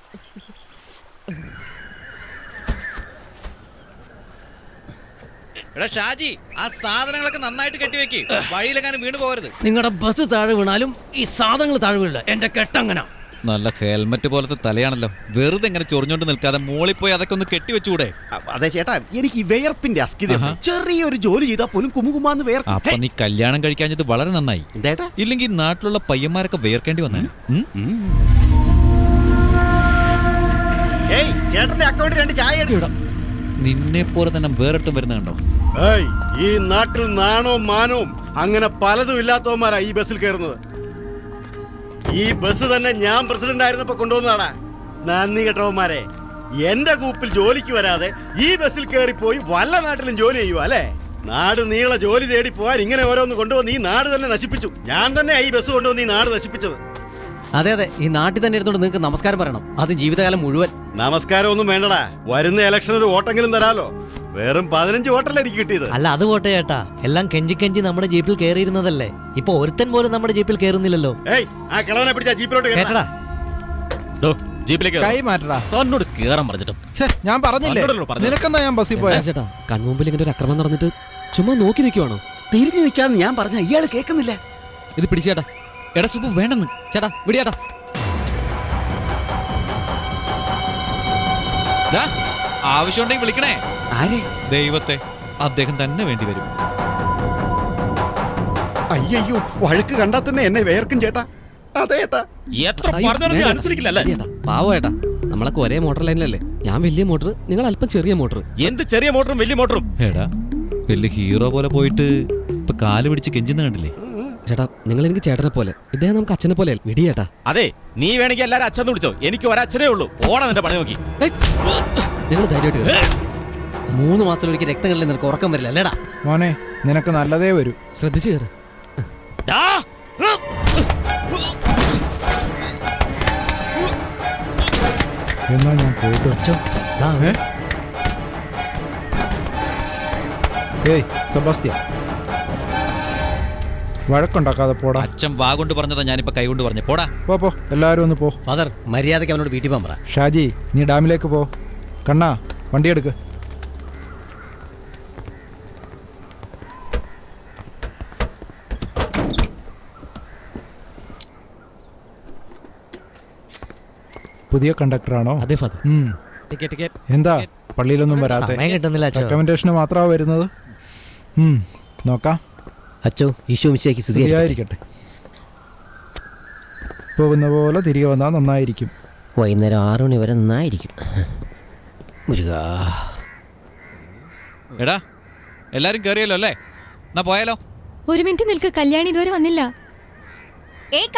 എടാ ഷാജി, ആ സാധനങ്ങളൊക്കെ നന്നായിട്ട് കെട്ടിവെക്ക്, വഴിയിലെങ്ങാനും വീണ് പോകരുത്. നിങ്ങളുടെ ബസ് താഴെ വീണാലും ഈ സാധനങ്ങൾ താഴെ വീഴില്ല. എന്റെ കെട്ടങ്ങനെ. നല്ല ഹെൽമെറ്റ് പോലത്തെ തലയാണല്ലോ. വെറുതെ ഇങ്ങനെ ചൊറിഞ്ഞോണ്ട് നിൽക്കാതെ മോളിൽ പോയി അതൊക്കെ ഒന്ന് കെട്ടിവെച്ചൂടെ? അതെ ചേട്ടാ, എനിക്ക് ഈ വിയർപ്പിന്റെ അസ്ഥിത. ചെറിയൊരു ജോലി ചെയ്താൽ പോലും കുമുകുമാന്ന് വേർക്കും. അപ്പൊ നീ കല്യാണം കഴിക്കാഞ്ഞത് വളരെ നന്നായി. ഇല്ലെങ്കിൽ നാട്ടിലുള്ള പയ്യന്മാരൊക്കെ വേർക്കേണ്ടി വന്നേനെ. ചേട്ടന്റെ അക്കൗണ്ടിൽ 2 ചായ ഇടാം. നിന്നെ പോലെ തന്നെ വേറെടുത്തും വരുന്ന കണ്ടോ? ഈ നാട്ടിൽ നാണവും മാനവും അങ്ങനെ പലതും ഇല്ലാത്തവന്മാരാ ഈ ബസ്സിൽ കയറുന്നത്. ഈ ബസ് തന്നെ ഞാൻ പ്രസിഡന്റ് ആയിരുന്നപ്പോ കൊണ്ടുവന്നതാടാ. നന്ദി കേട്ടവന്മാരെ, എന്റെ കൂപ്പിൽ ജോലിക്ക് വരാതെ ഈ ബസ്സിൽ കയറിപ്പോയി വല്ല നാട്ടിലും ജോലി ചെയ്യുക അല്ലേ? നാട് നീളെ ജോലി തേടി പോവാൻ ഇങ്ങനെ ഓരോന്ന് കൊണ്ടുവന്ന് ഈ നാട് തന്നെ നശിപ്പിച്ചു. ഞാൻ തന്നെ ഈ ബസ് കൊണ്ടുവന്ന് ഈ നാട് നശിപ്പിച്ചത്. അതെ അതെ, ഈ നാട്ടിൽ തന്നെ ഇരുന്നോണ്ട് നിങ്ങൾക്ക് നമസ്കാരം പറയണം, അത് ജീവിതകാലം മുഴുവൻ. നമസ്കാരം ഒന്നും വേണ്ടടാ, വരുന്ന ഇലക്ഷന് ഒരു വോട്ടെങ്കിലും തരാലോ. വെറും 15 വോട്ടല്ലേ എനിക്ക് കിട്ടിയത്. അല്ല അത് പോട്ടെ ചേട്ടാ, എല്ലാം കെഞ്ചി കെഞ്ചി നമ്മുടെ ജീപ്പിൽ കയറിയിരുന്നതല്ലേ. ഇപ്പൊ ഒരുത്തൻ പോലും നമ്മുടെ ജീപ്പിൽ കയറുന്നില്ലല്ലോ. ആ കിളവനെ പിടിച്ച ജീപ്പിലോട്ട് കേട്ടടാ. കൈ മാറ്റടാ. തന്നോട് കേറാൻ പറഞ്ഞിട്ടും ഞാൻ പറഞ്ഞില്ലേ നിനക്കെന്താ ഞാൻ ബസ്സിൽ പോയാ? ചേട്ടാ, കൺമുമ്പിൽ ഇങ്ങനെ ഒരു അക്രമം നടന്നിട്ട് ചുമ്മാ നോക്കി നിൽക്കുവാണോ? തിരിഞ്ഞു നിൽക്കാന്ന് ഞാൻ പറഞ്ഞ ഇയാൾ കേൾക്കുന്നില്ല. ഇത് പിടിച്ചേട്ടാ. എടാ സുബു, വേണ്ടെന്ന്. ചേട്ടാ വിടിയേട്ടാ. ആവശ്യമുണ്ടെങ്കിൽ വിളിക്കണേ. ആരെ? ദൈവത്തെ. അദ്ദേഹം തന്നെ വേണ്ടി വരും. അയ്യോ, വഴക്ക് കണ്ടാ തന്നെ എന്നെ വേർക്കും ചേട്ടാ. അതെ ചേട്ടാ. പാവോ ഏട്ടാ, നമ്മളൊക്കെ ഒരേ മോട്ടോർ ലൈനിലല്ലേ. ഞാൻ വലിയ മോട്ടർ, നിങ്ങൾ അല്പം ചെറിയ മോട്ടർ. എന്ത് ചെറിയ മോട്ടറും വലിയ മോട്ടറും? എടാ വലിയ ഹീറോ പോലെ പോയിട്ട് ഇപ്പൊ കാല് പിടിച്ച് കെഞ്ചുന്ന കണ്ടില്ലേ? ചേട്ടാ നിങ്ങൾ എനിക്ക് ചേട്ടനെ പോലെ, ഇദ്ദേഹം നമുക്ക് അച്ഛനെ പോലെ വിടി ചേട്ടാ. അതെ, നീ വേണമെങ്കിൽ എല്ലാരും അച്ഛൻ വിളിച്ചോ, എനിക്ക് ഒരച്ഛനേ ഉള്ളൂ. ഓണം എന്റെ പണി നോക്കി. നിങ്ങൾ ധൈര്യമായിട്ട് 3 മാസത്തിലൊരിക്കൽ രക്തം കളി നിനക്ക് ഉറക്കം വരില്ല അല്ലേടാ? മോനെ നിനക്ക് നല്ലതേ വരൂ. ശ്രദ്ധിച്ചു കയറ്. എന്നാ ഞാൻ പോയിട്ട് ഏയ് സെബാസ്റ്റ്യൻ, വഴക്കുണ്ടാക്കാതെ പോടാ. അച്ഛൻ വാ കൊണ്ട് പറഞ്ഞതാ, ഞാനിപ്പോ കൈ കൊണ്ട് പറഞ്ഞു. പോടാ പോ എല്ലാരും ഒന്ന് പോ. ഫാദർ മര്യാദയ്ക്ക് അവനോട് വീട്ടിൽ പോകാൻ പറ. ഷാജി നീ ഡാമിലേക്ക് പോ. കണ്ണാ വണ്ടി എടുക്ക്. പുതിയ കണ്ടക്ടറാണോ? അതെ ഫാദർ. എന്താ പള്ളിയിലൊന്നും വരാത്തെ? സമയം കിട്ടുന്നില്ല അച്ഛോ. റെക്കമെൻഡേഷന് മാത്രമാണ് വരുന്നത്. നോക്കാം അച്ഛോ. ഈശോ മിശിഹായ്ക്ക് സ്തുതിയായിരിക്കട്ടെ. പോകുന്ന പോലെ തിരികെ വന്നാൽ നന്നായിരിക്കും. വൈകുന്നേരം 6 മണി വരെ നന്നായിരിക്കും. മുരുകാ. എടാ എല്ലാരും കേറിയല്ലോ അല്ലേ? എന്നാ പോയാലോ? ഒരു മിനിറ്റ് നിൽക്ക്, കല്യാണി ഇതുവരെ വന്നില്ല.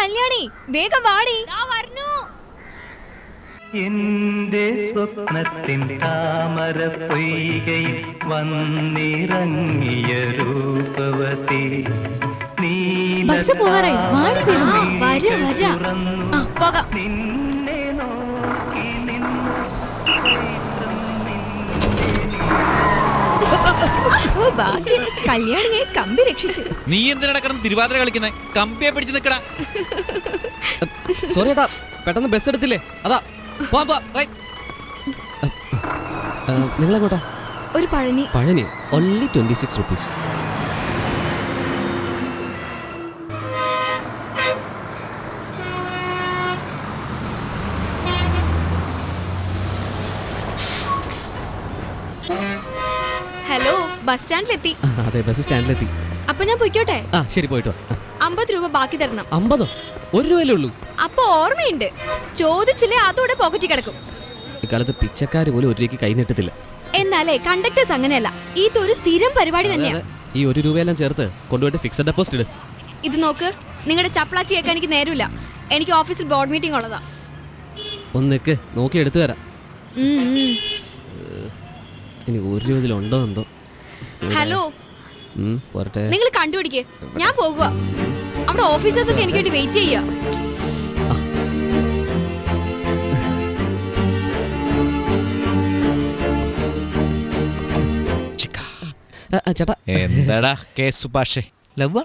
കല്യാണി വേഗം വാടി. എന്റെ സ്വപ്നത്തിൻ താമര പൊയ്കയിൽ വന്നിറങ്ങിയ രൂപവതി ബസ് പോകാറായി, വാടി വേഗം. പോകാം. കല്യാണിയെ കമ്പി രക്ഷിച്ചു. നീ എന്തിനാ കിടന്ന് തിരുവാതിര കളിക്കുന്നേ? കമ്പിയെ പിടിച്ച് നിക്കടാ. സോറി ഏട്ടാ, പെട്ടെന്ന് ബസ് എടുത്തില്ലേ, അതാ. നിങ്ങളെങ്ങോട്ടാ? ഒരു Palani. Palani only 26 rupees. Hello, bus സ്റ്റാൻഡിലെത്തി. അതെ, ബസ് സ്റ്റാൻഡിലെത്തി. അപ്പൊ ഞാൻ പൊയ്ക്കോട്ടെ? ശരി, പോയിട്ടോ. 50 രൂപ ബാക്കി തരണം. 50? 1 രൂപയല്ലേ ഉള്ളൂ. അപ്പൊ ഓർമ്മയുണ്ട്, ചോദിച്ചില്ലേ അതോടെ പോക്കറ്റിൽ കിടക്കും. ഇക്കാലത്ത് പിച്ചക്കാര് പോലും 1 രൂപയ്ക്ക് കൈ നീട്ടത്തില്ല. എന്നാലേ കണ്ടക്ടേഴ്സ് അങ്ങനെയല്ല, ഇതൊരു സ്ഥിരം പരിപാടി തന്നെയാണ്. ഈ 1 രൂപയെല്ലാം ചേർത്ത് കൊണ്ടുപോയിട്ട് ഫിക്സഡ് ഡെപ്പോസിറ്റ് ഇട്. ഇത് നോക്ക്, നിങ്ങളുടെ ചപ്പളാച്ചി കേൾക്കാൻ എനിക്ക് നേരമില്ല. എനിക്ക് ഓഫീസിൽ ബോർഡ് മീറ്റിംഗ് ഉള്ളതാ. ഒന്ന് നിക്ക്, നോക്കി എടുത്തു തരാം. ഇനി 1 രൂപ ഇതിലുണ്ടോ എന്തോ. ഹലോ, പോരട്ടെ. നിങ്ങൾ കണ്ടുപിടിക്കേ, ഞാൻ പോകുക. അവിടെ ഓഫീസേഴ്സ് ഒക്കെ എനിക്ക് വേണ്ടി വെയിറ്റ് ചെയ്യാ. ചേട്ടാ എന്താടാ സുഭാഷേ, ലവ്വ?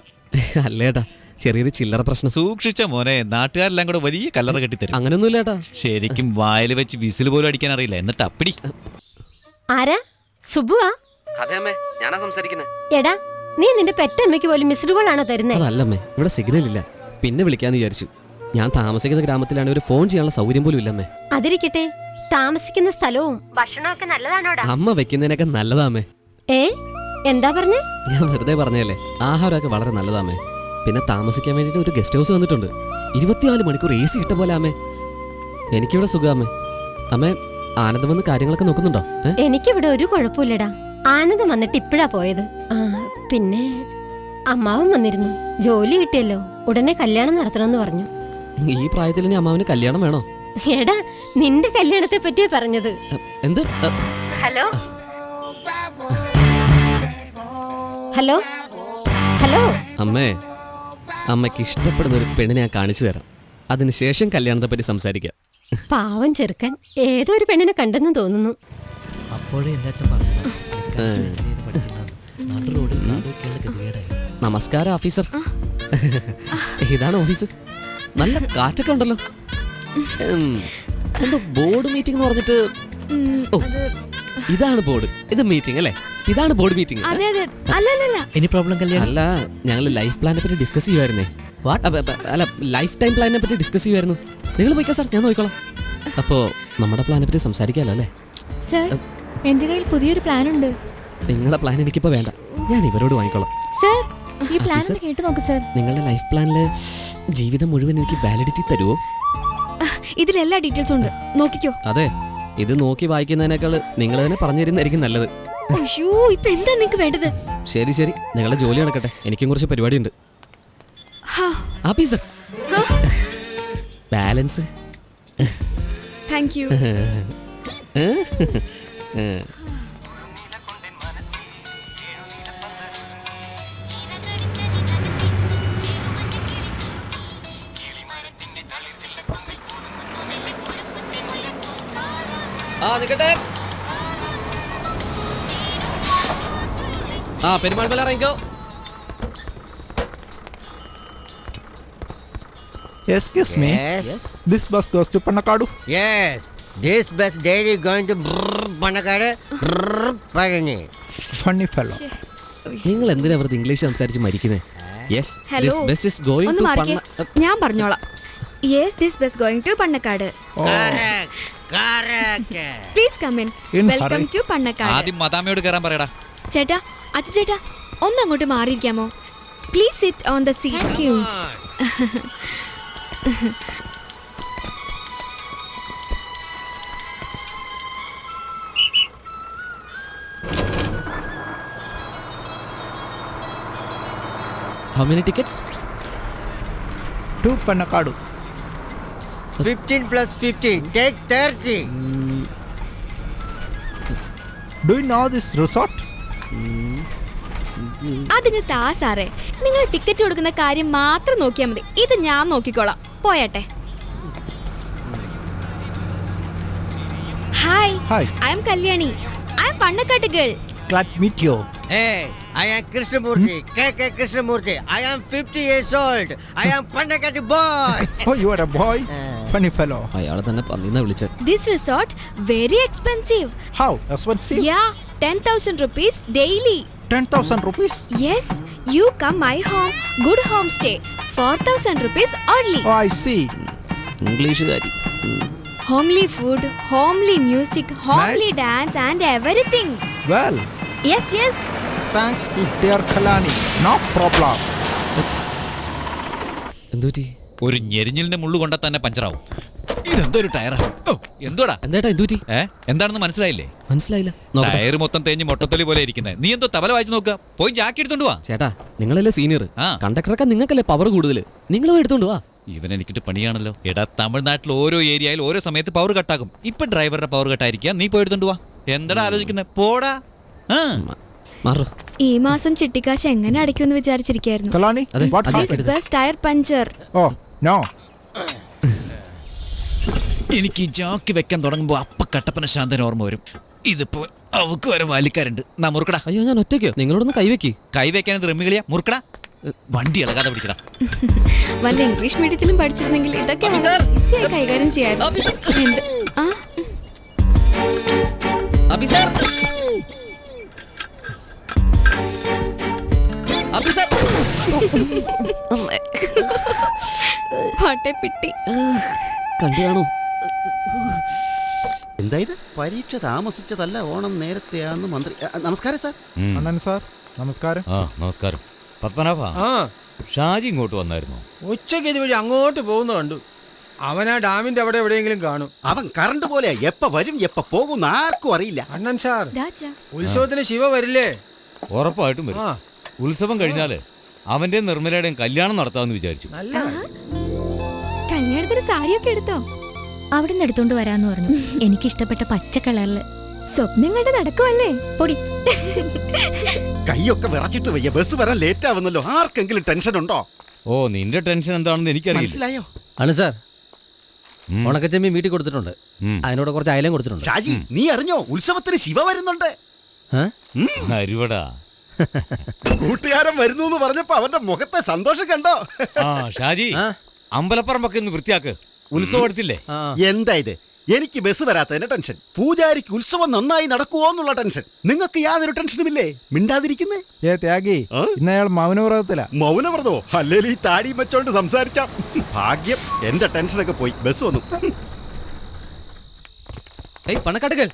അല്ലേട്ടാ, ചെറിയൊരു ചില്ലറ പ്രശ്നം. സൂക്ഷിച്ച മോനെ, നാട്ടുകാരെല്ലാം കൂടെ വലിയ കല്ലറ കെട്ടിത്തരും. അങ്ങനെയൊന്നുമില്ല ഏട്ടാ. ശരിക്കും വായിൽ വെച്ച് വിസിൽ പോലും അടിക്കാൻ അറിയില്ല, എന്നിട്ട് അപ്പിടി. ആരാ? സുബുവാ? അതെ അമ്മേ, ഞാനാ സംസാരിക്കുന്നത്. എടാ, നീ നിന്റെ പെറ്റമ്മയ്ക്ക് പോലും മിസ്ഡ് കോൾ ആണോ തരുന്നത്? അതല്ലമ്മേ, ഇവിടെ സിഗ്നൽ ഇല്ല. പിന്നെ വിളിക്കാന്ന് വിചാരിച്ചു. ഞാൻ താമസിക്കുന്ന ഗ്രാമത്തിലാണ്, ഒരു ഫോൺ ചെയ്യാനുള്ള സൗകര്യം പോലും ഇല്ലമ്മേ. അതിരിക്കട്ടെ, താമസിക്കുന്ന സ്ഥലവും ഭക്ഷണമൊക്കെ നല്ലതാണോടാ? അമ്മ വെക്കുന്നതിനൊക്കെ നല്ലതാമേ. എന്താ പറഞ്ഞേ? ഞാൻ വെറുതെ പറഞ്ഞല്ലേ. ആഹാരമൊക്കെ വളരെ നല്ലതാമേ. പിന്നെ താമസിക്കാൻ വേണ്ടിട്ട് ഒരു ഗസ്റ്റ് ഹൗസ് വന്നിട്ടുണ്ട്. 24 മണിക്കൂർ AC ഇട്ട പോലെ അമ്മേ. എനിക്കിവിടെ സുഖാമേ. അമ്മേ, ആനന്ദം വന്ന് കാര്യങ്ങളൊക്കെ നോക്കുന്നുണ്ടോ? എനിക്കിവിടെ ഒരു കുഴപ്പമില്ലടാ. ആനന്ദം വന്നിട്ട് ഇപ്പഴാ പോയത്. പിന്നെ അമ്മാവൻ വന്നിരുന്നു. ജോലി കിട്ടിയല്ലോ, ഉടനെ കല്യാണം നടത്തണമെന്ന് പറഞ്ഞു. ഈ പ്രായത്തിൽ ഇനി അമ്മാവന് കല്യാണം വേണോ? എടാ, നിന്റെ കല്യാണത്തെ പറ്റിയാ പറഞ്ഞത്. എന്ത്? Hello hello hello. അമ്മേ, അമ്മയ്ക്ക് ഇഷ്ടപ്പെടുന്ന ഒരു പെണ്ണിനെ ഞാൻ കാണിച്ചു തരാം. അതിനുശേഷം കല്യാണത്തെ പറ്റി സംസാരിക്കാം. പാവം ചെറുക്കൻ ഏതോ ഒരു പെണ്ണിനെ കണ്ടെന്ന് തോന്നുന്നു. നമസ്കാരം ഓഫീസർ. ഇതാണ് ഓഫീസ്. നല്ല കാറ്റൊക്കെ ഉണ്ടല്ലോ. എന്തോ ബോർഡ് മീറ്റിംഗ് എന്ന് പറഞ്ഞിട്ട്. ഓ, ഇതാണ് ബോർഡ്, ഇത് മീറ്റിംഗ് അല്ലേ? ഇതാണ് ബോർഡ് മീറ്റിംഗ്. അല്ല, ഞങ്ങൾ ലൈഫ് പ്ലാനെ പറ്റി ഡിസ്കസ് ചെയ്യുമായിരുന്നേ. അല്ല, ലൈഫ് ടൈം പ്ലാനെ പറ്റി ഡിസ്കസ് ചെയ്യുമായിരുന്നു. നിങ്ങൾ പോയിക്കോ സാർ, ഞാൻ നോക്കിക്കോളാം. അപ്പോ നമ്മുടെ പ്ലാനെ പറ്റി സംസാരിക്കാമല്ലോ അല്ലേ? സർ, എന്റെ കയ്യിൽ പുതിയൊരു പ്ലാൻ ഉണ്ട്. നിങ്ങളുടെ പ്ലാൻ എനിക്കിപ്പോ വേണ്ട, ഞാൻ ഇവരോട് വാങ്ങിക്കോളാം. സർ, ഈ പ്ലാൻ കേട്ട് നോക്ക് സർ. നിങ്ങളുടെ ലൈഫ് പ്ലാനില് ജീവിതം മുഴുവൻ എനിക്ക് വാലിഡിറ്റി തരുമോ? ഇതിലെല്ലാ ഡീറ്റെയിൽസും ഉണ്ട്, നോക്കിക്കോ. അതെ, ഇത് നോക്കി വായിക്കുന്നതിനേക്കാൾ നിങ്ങൾ തന്നെ പറഞ്ഞു തരുന്നതായിരിക്കും നല്ലത്. അയ്യോ ഇപ്പൊ എന്താ നിങ്ങക്ക് വേണ്ടത്? ശരി ശരി, നിങ്ങളുടെ ജോലി നടക്കട്ടെ, എനിക്കും കുറച്ച് പരിപാടിയുണ്ട്. Officer balance. Thank you. നിക്കട്ടെ. പെരുമാൾ ബല ഇറങ്ങിക്കോ. Excuse me. Yes. This bus goes to Pannakadu. Yes. This bus daily going to Pannakadu. Palani. Funny fellow. നിങ്ങൾ എന്തിനാ വെറുതെ ഇംഗ്ലീഷ് സംസാരിച്ച് മരിക്കുന്നത്? Yes, hello, this bus is going ഒന്ന് ടു മാറിക്കേ. ഞാൻ പറഞ്ഞോളാം. Yes, this bus going to Pannakkad. Correct. Correct. Please come in. In welcome hurry. To Pannakkad. ആദ്യം മദാമയോട് കയറാൻ പറയടാ. ചേട്ടാ, അച്ചു ചേട്ടാ, ഒന്ന് അങ്ങോട്ട് മാറിയിരിക്കാമോ? Please sit on the seat. Thank you. How many tickets? To Pannakadu. 15 plus 15. Take 30. Do you know this resort? അതിന് താ സാറേ, നിങ്ങൾ ടിക്കറ്റ് കൊടുക്കുന്ന കാര്യം മാത്രം നോക്കിയാൽ മതി. ഇത് ഞാൻ നോക്കിക്കോളാം. പോയട്ടെ. Hi. Hi. I am Kalyani. I am Pannakkad girl. Glad to meet you. Hey, I am Krishnamurti. KK Krishnamurti. I am 50 years old. I am Pannakadu boy. Oh, you are a boy? Funny fellow. അയാളെ തന്നെ പന്നിന്നാ വിളിച്ചത്. This resort very expensive. How expensive? Yeah, 10,000 rupees daily. 10,000 rupees? Yes, you come my home, good homestay. 4,000 rupees only. Oh, I see. ഇംഗ്ലീഷുകാരി. Homely food, homely music, homely Nice. dance and everything. Well, Yes, yes. thanks to dear Kalani. No problem. എന്തുപറ്റി? ഒരു ഞെരിഞ്ഞിലിന്റെ മുള്ളു കൊണ്ടാ തന്നെ പഞ്ചറാവും. ഇതെന്തൊരു ടയറാ? ഓ, എന്തുവാടാ? എന്താ എന്തുപറ്റി? എന്താണെന്ന് മനസ്സിലായില്ലേ? മനസ്സിലായില്ല. ടയർ മൊത്തം തേഞ്ഞ് മൊട്ടത്തൊലി പോലെ ഇരിക്കുന്നത്. നീ എന്തോ തബല വായിച്ചു നോക്കുക. പോയി ജാക്കി എടുത്തോണ്ട് വാ. ചേട്ടാ, നിങ്ങളല്ലേ സീനിയർ. കണ്ടക്ടറൊക്കെ നിങ്ങൾക്കല്ലേ പവർ കൂടുതൽ. നിങ്ങൾ പോയി എടുത്തോണ്ട് വാ. ഇവൻ എനിക്കിട്ട് പണിയാണല്ലോ. എടാ, തമിഴ്നാട്ടിൽ ഓരോ ഏരിയയിൽ ഓരോ സമയത്ത് പവർ കട്ടാകും. ഇപ്പൊ ഡ്രൈവറുടെ പവർ കട്ടായിരിക്കാം. നീ പോയി എടുത്തോണ്ട് വാ. എന്താടാ ആലോചിക്കുന്നത്? പോടാ. ഈ മാസം ചിട്ടിക്കാശ് എങ്ങനെ അടയ്ക്കുമെന്ന് വിചാരിച്ചിരിക്കായിരുന്നു. Kalani, what happened? Bus tyre puncture. Oh, no. എനിക്ക് ജാക്കി വെക്കാൻ തുടങ്ങുമ്പോ അപ്പ കട്ടപ്പന ശാന്തന ഓർമ്മ വരും. ഇതിപ്പോ അവക്ക് വരെ വാലിക്കാരുണ്ട്. നാ മുറുക്കടാ. അയ്യോ, ഞാൻ ഒറ്റയ്ക്കോ? നിങ്ങളോടൊന്ന് കൈവെക്കി. കൈവെക്കാൻ റിമ്മികളിയാ. മുറുക്കടാ. വണ്ടി ഇളകാതെ പിടിക്കടാ. വല്ല ഇംഗ്ലീഷ് മീഡിയത്തിലും പഠിച്ചിരുന്നെങ്കിൽ ഇതൊക്കെ ഈസിയായി കൈകാര്യം ചെയ്യായിരുന്നു. ആ കണ്ടാണോ? എന്തായത്? പരീക്ഷ താമസിച്ചതല്ല, ഓണം നേരത്തെയാന്ന് മന്ത്രി. നമസ്കാരം സാർ. അണ്ണൻ സാർ, നമസ്കാരം. നമസ്കാരം. പത്മനാഭ, ഷാജി ഇങ്ങോട്ട് വന്നായിരുന്നു. ഉച്ചയ്ക്ക് ഇതുവഴി അങ്ങോട്ട് പോകുന്ന കണ്ടു. അവനാ ഡാമിന്റെ അവിടെ എവിടെയെങ്കിലും കാണും. അവൻ കറണ്ട് പോലെ എപ്പ വരും എപ്പ പോകും ആർക്കും അറിയില്ല. അണ്ണൻ സാർ, ഉത്സവത്തിന് ശിവ വരില്ലേ? ഉറപ്പായിട്ടും വരും. ഉത്സവം കഴിഞ്ഞാല് അവന്റെ നിർമ്മലയുടെയും കല്യാണം നടത്താമെന്ന് വിചാരിച്ചു. കല്യാണത്തിന് സാരിയൊക്കെ എടുത്തോ? അവിടുന്ന് എടുത്തോണ്ട് വരാന്ന് പറഞ്ഞു. എനിക്ക് ഇഷ്ടപ്പെട്ട പച്ച കളറില്. സ്വപ്നം കണ്ട് നടക്കുവല്ലേ? പൊടി. കൈയൊക്കെ വിറച്ചിട്ട് വയ്യ. ബസ് വരാൻ ലേറ്റ് ആവുന്നല്ലോ. ആർക്കെങ്കിലും ടെൻഷൻ ഉണ്ടോ? ഓ, നിന്റെ ടെൻഷൻ എന്താണെന്ന് എനിക്കറിയില്ല. മനസ്സിലായോ? ആണ് സാർ. ഉണക്കച്ചമ്മി വീട്ടിൽ കൊടുത്തിട്ടുണ്ട്. അതിനോട് കുറച്ച് അയലം കൊടുത്തിട്ടുണ്ട്. ഷാജി, നീ അറിഞ്ഞോ? ഉത്സവത്തിന് ശിവ വരുന്നുണ്ട്. അരുവടാ. കൂട്ടുകാരൻ വരുന്നു എന്ന് പറഞ്ഞപ്പോ അവന്റെ മുഖത്തെ സന്തോഷം കണ്ടോ? ഷാജി, അമ്പലപ്പറമ്പൊക്കെ ഒന്ന് വൃത്തിയാക്ക്. ഉത്സവം എടുത്തില്ലേ? എന്താ ഇത്? എനിക്ക് ബസ് വരാത്തതിന്റെ ടെൻഷൻ, പൂജാരിക്ക് ഉത്സവം നന്നായി നടക്കുവോ എന്നുള്ള ടെൻഷൻ. നിങ്ങൾക്ക് യാതൊരു ടെൻഷനുമില്ലേ? മിണ്ടാതിരിക്കുന്നേ. ത്യാഗി, ഇന്ന് അയാൾ മൗനവ്രതത്തിലാ. മൗനവ്രതോ? അല്ലെങ്കിൽ ഈ താടി വെച്ചോണ്ട് സംസാരിച്ച ഭാഗ്യം. എന്റെ ടെൻഷനൊക്കെ പോയി. ബസ് വന്നു. പണക്കാട്ടുകൾ,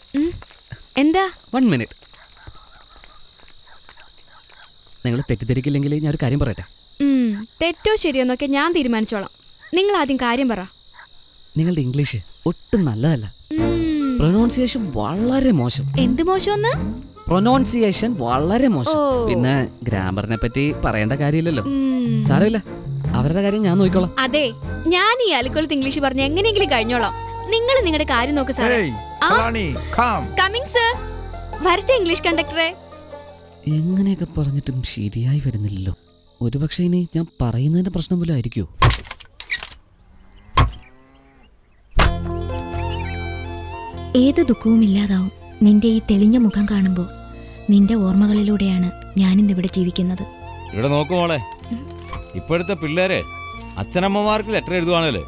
എന്താ? 1 minute. നിങ്ങൾ തെറ്റിദ്ധരിക്കില്ലെങ്കിൽ ഞാൻ ഒരു കാര്യം പറയട്ടെ. തെറ്റോ ശരിയോ എന്നൊക്കെ ഞാൻ തീരുമാനിച്ചോളാം. നിങ്ങൾ ആദ്യം കാര്യം പറ. നിങ്ങളുടെ ഇംഗ്ലീഷ് ഒട്ടും നല്ലതല്ല. പ്രൊനൗൺസിയേഷൻ വളരെ മോശം. എന്ത് മോശമെന്ന്? പ്രൊനൗൺസിയേഷൻ വളരെ മോശം. ഓ. പിന്നെ ഗ്രാമറിനെ പറ്റി പറയേണ്ട കാര്യമില്ലല്ലോ. സാരമില്ല, അവരുടെ കാര്യം ഞാൻ നോക്കിക്കോളാം. അതെ, ഞാൻ ഈ അലക്കൊലത്ത് ഇംഗ്ലീഷ് പറഞ്ഞ് എങ്ങനെയെങ്കിലും കഴിഞ്ഞോളാം. നിങ്ങൾ നിങ്ങളുടെ കാര്യം നോക്ക് സാറേ. Coming sir. വരട്ടെ ഇംഗ്ലീഷ് കണ്ടക്ടറെ. എങ്ങനെയൊക്കെ പറഞ്ഞിട്ടും ശരിയായി വരുന്നില്ലല്ലോ. ഒരുപക്ഷെ ഇനി ഞാൻ പറയുന്നതിന്റെ പ്രശ്നം പോലും ആയിരിക്കുമോ? ഏത് ദുഃഖവും ഇല്ലാതാവും നിന്റെ ഈ തെളിഞ്ഞ മുഖം കാണുമ്പോൾ. നിന്റെ ഓർമ്മകളിലൂടെയാണ് ഞാനിന്നിവിടെ ജീവിക്കുന്നത്. ഇവിടെ നോക്കു മോളെ, ഇപ്പോഴത്തെ പിള്ളേര് അച്ഛനമ്മമാർക്ക് ലെറ്റർ എഴുതുവാണല്ലോ,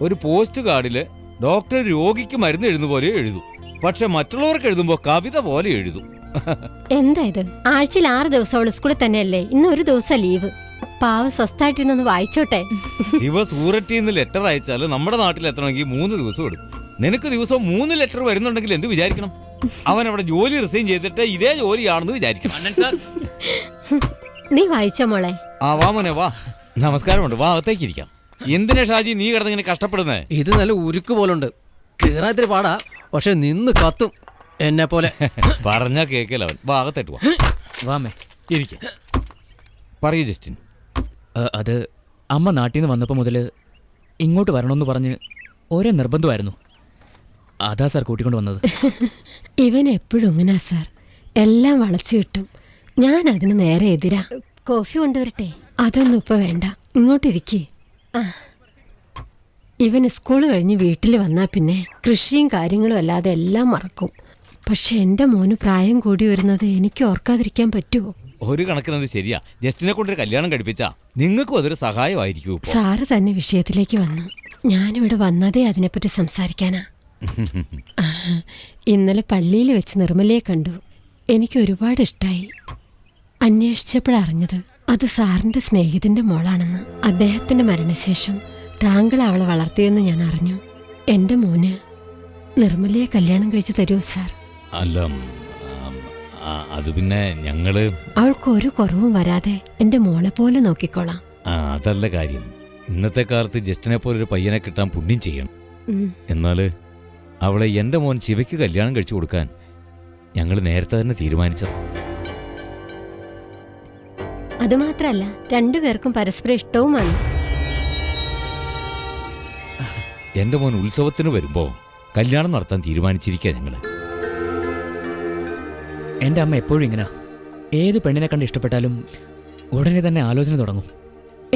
ഒരു പോസ്റ്റ് കാർഡില് ഡോക്ടർ രോഗിക്ക് മരുന്ന് എഴുതുന്ന പോലെ എഴുതും. പക്ഷെ മറ്റുള്ളവർക്ക് എഴുതുമ്പോൾ കവിത പോലെ എഴുതും. എന്താ ഇത്? ആഴ്ചയിൽ 6 ദിവസം അവള് സ്കൂളിൽ തന്നെയല്ലേ, ഇന്ന് ഒരു ദിവസം ലീവ്. പാവം സ്വസ്ഥായിട്ടിരുന്നൊന്ന് വായിച്ചോട്ടെ. ശിവ സൂററ്റിന്ന് ലെറ്റർ അയച്ചാൽ നമ്മുടെ നാട്ടിൽ എത്തണമെങ്കിൽ 3 ദിവസം എടുക്കും. നിനക്ക് ദിവസം 3 ലെറ്റർ വരുന്നുണ്ടെങ്കിൽ എന്ത് വിചാരിക്കണം? അവൻ അവിടെ ജോലി റിസൈൻ ചെയ്തിട്ട് ഇതേ ജോലിയാണെന്ന് വിചാരിക്കണം. നീ വായിച്ചോ മോളെ? ആ വാ മോനെ വാ. നമസ്കാരമുണ്ട്, വാ അകത്തേക്ക് ഇരിക്കാം. എന്തിനാ ഷാജി നീ കിടന്നിങ്ങനെ കഷ്ടപ്പെടുന്നേ? ഇത് നല്ല ഉരുക്ക് പോലുണ്ട്. കീറാത്തിരി പാടാ, പക്ഷെ നിന്ന് കത്തും എന്നെ പോലെ. പറഞ്ഞാ കേക്കല അവൻ. വാ അകത്തേട്ട് വാ. വാമേ ഇരിക്ക. പറയൂ ജസ്റ്റിൻ. അത് അമ്മ നാട്ടിൽ നിന്ന് വന്നപ്പോൾ മുതൽ ഇങ്ങോട്ട് വരണമെന്ന് പറഞ്ഞ് ഒരേ നിർബന്ധമായിരുന്നു. അതാ സാർ കൂട്ടിക്കൊണ്ട് വന്നത്. ഇവൻ എപ്പോഴും ഇങ്ങനെ സാർ, എല്ലാം വളച്ചു കിട്ടും. ഞാൻ അതിന് നേരെ എതിരാ. കോഫി കൊണ്ടുവരട്ടെ? അതൊന്നും ഇപ്പൊ വേണ്ട, ഇങ്ങോട്ടിരിക്കേ. ഇവന് സ്കൂൾ കഴിഞ്ഞ് വീട്ടിൽ വന്നാ പിന്നെ കൃഷിയും കാര്യങ്ങളും അല്ലാതെ എല്ലാം മറക്കും. പക്ഷെ എൻ്റെ മോന് പ്രായം കൂടി വരുന്നത് എനിക്ക് ഓർക്കാതിരിക്കാൻ പറ്റുമോ? ഒരു കണക്കിനത് ശരിയാ. ജസ്റ്റിനെ കൊണ്ടൊരു കല്യാണം കഴിപ്പിച്ചാ നിങ്ങൾക്കും അതൊരു സഹായമായിരിക്കും. സാറ് തന്നെ വിഷയത്തിലേക്ക് വന്നു. ഞാനിവിടെ വന്നതേ അതിനെപ്പറ്റി സംസാരിക്കാനാ. ഇന്നലെ പള്ളിയിൽ വെച്ച് നിർമ്മലയെ കണ്ടു. എനിക്ക് ഒരുപാട് ഇഷ്ടമായി. അന്വേഷിച്ചപ്പോഴറിഞ്ഞത് അത് സാറിൻ്റെ സ്നേഹിതൻ്റെ മോളാണെന്ന്. അദ്ദേഹത്തിൻ്റെ മരണശേഷം താങ്കൾ അവളെ വളർത്തിയെന്ന് ഞാൻ അറിഞ്ഞു. എൻ്റെ മോന് നിർമ്മലയെ കല്യാണം കഴിച്ച് തരുമോ സാർ? അല്ല, അത് പിന്നെ ഞങ്ങള് അവൾക്ക് ഒരു കുറവും വരാതെ എൻ്റെ മോളെ പോലെ നോക്കിക്കോളാം. അതല്ല കാര്യം. ഇന്നത്തെ കാലത്ത് ജസ്റ്റിനെ പോലെ ഒരു പയ്യനെ കിട്ടാൻ പുണ്യം ചെയ്യണം. എന്നാല് അവളെ എൻ്റെ മോൻ ശിവയ്ക്ക് കല്യാണം കഴിച്ചു കൊടുക്കാൻ ഞങ്ങൾ നേരത്തെ തന്നെ തീരുമാനിച്ചത്. അതുമാത്രല്ല, രണ്ടുപേർക്കും പരസ്പരം ഇഷ്ടവുമാണ്. എൻ്റെ മോൻ ഉത്സവത്തിന് വരുമ്പോ കല്യാണം നടത്താൻ തീരുമാനിച്ചിരിക്കുക ഞങ്ങള്. എൻ്റെ അമ്മ എപ്പോഴും ഇങ്ങനെ, ഏത് പെണ്ണിനെ കണ്ട് ഇഷ്ടപ്പെട്ടാലും ഉടനെ തന്നെ ആലോചന തുടങ്ങും.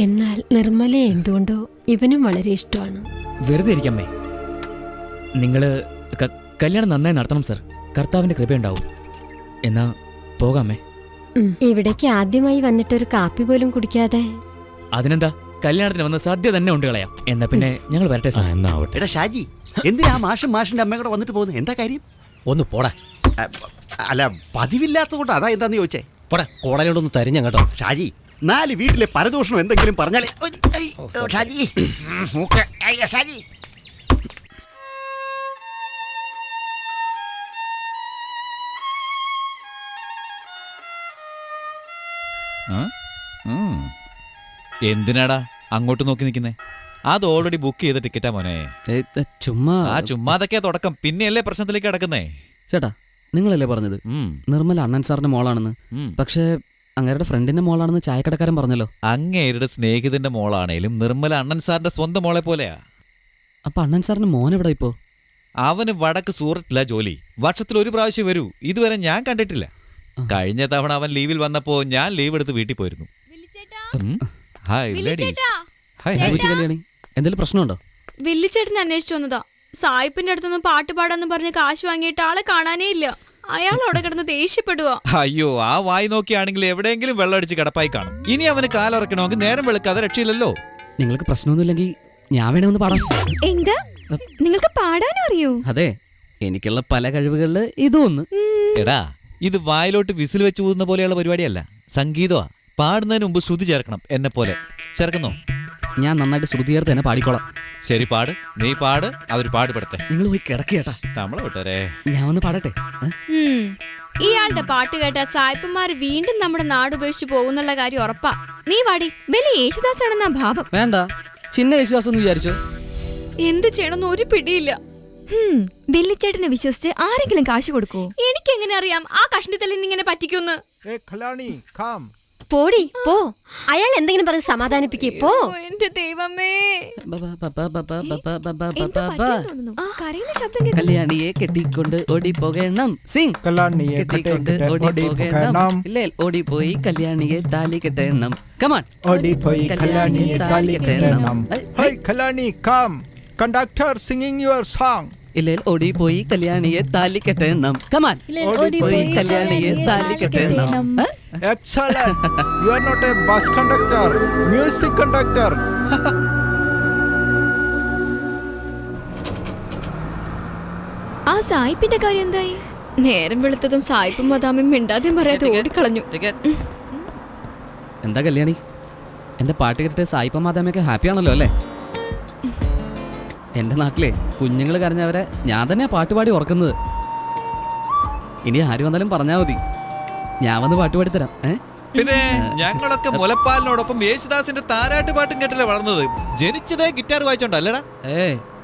എന്നാൽ നിർമ്മലയെ എന്തുകൊണ്ടോ ഇവനും വളരെ ഇഷ്ടമാണ്. വെറുതെ ഇരിക്കമ്മേ. നിങ്ങൾ കല്യാണം നന്നായി നടത്തണം സർ. കർത്താവിൻ്റെ കൃപയുണ്ടാവും. എന്നാ പോകാമേ. ഇവിടേക്ക് ആദ്യമായി വന്നിട്ടൊരു കാപ്പി പോലും കുടിക്കാതെ. അതിനെന്താ, കല്യാണത്തിന് വന്ന സദ്യ തന്നെ ഉണ്ട് കളയാം. എന്നാ പിന്നെ ഞങ്ങൾ വരട്ടെ സാർ. എന്നാവട്ടെ. എടാ ഷാജി, എന്തിനാ മാഷിന്റെ അമ്മയും കൂടെ വന്നിട്ട് പോകുന്നത്? എന്താ കാര്യം? ഒന്ന് പോടാ. അല്ല, പതിവില്ലാത്തതുകൊണ്ട് അതാ എന്താന്ന് ചോദിച്ചേ. പോടാ, കോടലോടൊന്ന് തരിഞ്ഞ കേട്ടോ. ഷാജി, 4 വീട്ടിലെ പരദോഷണം എന്തെങ്കിലും പറഞ്ഞാലേ. ഷാജി, ഷാജി. എന്തിനാടാ അങ്ങോട്ട് നോക്കി നിൽക്കുന്നേ? അത് ഓൾറെഡി ബുക്ക് ചെയ്ത ടിക്കറ്റാ മോനെ. ചുമ്മാ ചുമ്മാതൊക്കെ തുടക്കം, പിന്നെയല്ലേ പ്രശ്നത്തിലേക്ക് കിടക്കുന്നേ. ചേട്ടാ, നിങ്ങളല്ലേ പറഞ്ഞത് നിർമ്മല അണ്ണൻ സാറിന്റെ മോളാണെന്ന്? പക്ഷേ അങ്ങേരുടെ ഫ്രണ്ടിന്റെ മോളാണെന്ന് ചായക്കടക്കാരൻ പറഞ്ഞല്ലോ. അങ്ങേരുടെ സ്നേഹിതന്റെ മോളാണേലും നിർമ്മല അണ്ണൻ സാറിന്റെ സ്വന്തം മോളെ പോലെയാ. അപ്പൊ അണ്ണൻ സാറിന്റെ മോൻ എവിടെ ഇപ്പോ? അവന് വടക്ക് സൂററ്റില്ല ജോലി. വർഷത്തിൽ 1 പ്രാവശ്യം വരൂ. ഇതുവരെ ഞാൻ കണ്ടിട്ടില്ല. കഴിഞ്ഞ തവണ അവൻ ലീവിൽ വന്നപ്പോ ഞാൻ ലീവ് എടുത്ത് വീട്ടിൽ പോയിരുന്നു. എന്തെങ്കിലും പ്രശ്നമുണ്ടോ? വില്ലിച്ചേട്ടനെ അന്വേഷിച്ചു വന്നതാ. സായിപ്പിന്റെ അടുത്തൊന്നും പാട്ട് പാടാന്ന് പറഞ്ഞ് കാശ് വാങ്ങിയിട്ട് ആളെ കാണാനേ ഇല്ല. അയാൾ അവിടെ കിടന്ന് ദേഷ്യപ്പെടുവാ. അയ്യോ, ആ വായി നോക്കിയാണെങ്കിൽ എവിടെയെങ്കിലും വെള്ളമടിച്ച് കിടപ്പായി കാണും. ഇനി അവന് കാലിറക്കണമെങ്കിൽ നേരം വെളുക്കാതെ രക്ഷയില്ലല്ലോ. നിങ്ങൾക്ക് പ്രശ്നമൊന്നുമില്ലെങ്കിൽ ഞാൻ വേണേ ഒന്ന് പാടാം. എന്താ, നിങ്ങൾക്ക് പാടാനും അറിയോ? അതെ, എനിക്കുള്ള പല കഴിവുകളില് ഇതും ഒന്ന്. എടാ, ഇത് വായിലോട്ട് വിസിൽ വെച്ച് ഊതുന്ന പോലെയുള്ള പരിപാടിയല്ല, സംഗീതമാ. പാടുന്നതിന് മുമ്പ് ശ്രുതി ചേർക്കണം. എന്നെ പോലെ ചേർക്കുന്നോ? ഞാൻ നന്നായിട്ട് ശ്രുതി ചേർത്ത് തന്നെ പാടിക്കോളാം. ശരി, പാട്. നീ പാട്, അവർ പാടുപെടട്ടെ. നിങ്ങൾ പോയി കിടക്കേട്ടാ, നമ്മളെ വിട്ടരേ. ഞാൻ ഒന്ന് പാടട്ടെ. ഇയാളുടെ പാട്ട് കേട്ടാ സായിപ്പന്മാർ വീണ്ടും നമ്മുടെ നാട് ഉപേക്ഷിച്ച് പോകുന്നുള്ള കാര്യം ഉറപ്പാ. നീ വാടി, വലിയ യേശുദാസാണെന്നാ ഭാവം. വേണ്ട, ചിന്ന യേശുദാസ് എന്ന് വിചാരിച്ചോ? എന്ത് ചെയ്യണമെന്ന് ഒരു പിടിയില്ല. ബില്ലിച്ചേട്ടനെ വിശ്വസിച്ച് ആരെങ്കിലും കാശ് കൊടുക്കോ? എനിക്ക് എങ്ങനെ അറിയാം ആ കഷ്ണത്തല്ലിന് ഇങ്ങനെ പറ്റിക്കുന്ന്? പോടി പോ. അയാൾ എന്തെങ്കിലും പറഞ്ഞ് സമാധാനിപ്പിക്കേ പോ. എന്റെ ദൈവമേ, കരയുന്ന ശബ്ദം കല്യാണിയെ കെട്ടിക്കൊണ്ട് ഓടിപ്പോകണം. സിംഗ് കെട്ടിക്കൊണ്ട് ഓടിപ്പോകണം. ഇല്ലേ ഓടിപ്പോയി കല്യാണിയെ താലി കെട്ടണം. കമാൺ ഓടിപ്പോയി കല്യാണിയെ താലി കെട്ടണം. Hey Kalyani come, conductor singing your song. ഇല്ലേ ഓടിപ്പോയി കല്യാണിയെ താലി കെട്ടണം. കമാൺ ഓടിപ്പോയി കല്യാണിയെ താലി കെട്ടണം. Excellent. You are not a bus conductor, music conductor. ആ സായിപ്പിന്റെ കാര്യം എന്തായി? നേരം വെളുത്തതും സായിപ്പും മദാമും മിണ്ടാതെയും പറയാതെ ഓടിക്കളഞ്ഞു. എന്താ കല്യാണി, എന്റെ പാട്ട് കേട്ടിട്ട് സായിപ്പ മാതാമയൊക്കെ ഹാപ്പി ആണല്ലോ അല്ലേ? എൻ്റെ നാട്ടിലെ കുഞ്ഞുങ്ങൾ കരഞ്ഞവരെ ഞാൻ തന്നെയാ പാട്ടുപാടി ഉറക്കുന്നത്. ഇനി ആര് വന്നാലും പറഞ്ഞാൽ മതി, ഞാൻ വന്ന് പാട്ടുപാടി തരാം. പിന്നെ ഞങ്ങളൊക്കെ മുലപ്പാലിനോടൊപ്പം യേശുദാസിന്റെ താരാട്ട് പാട്ടും കേട്ടല്ലേ വളർന്നത്. ജനിച്ചതേ ഗിറ്റാർ വായിച്ചോണ്ടല്ലേടാ?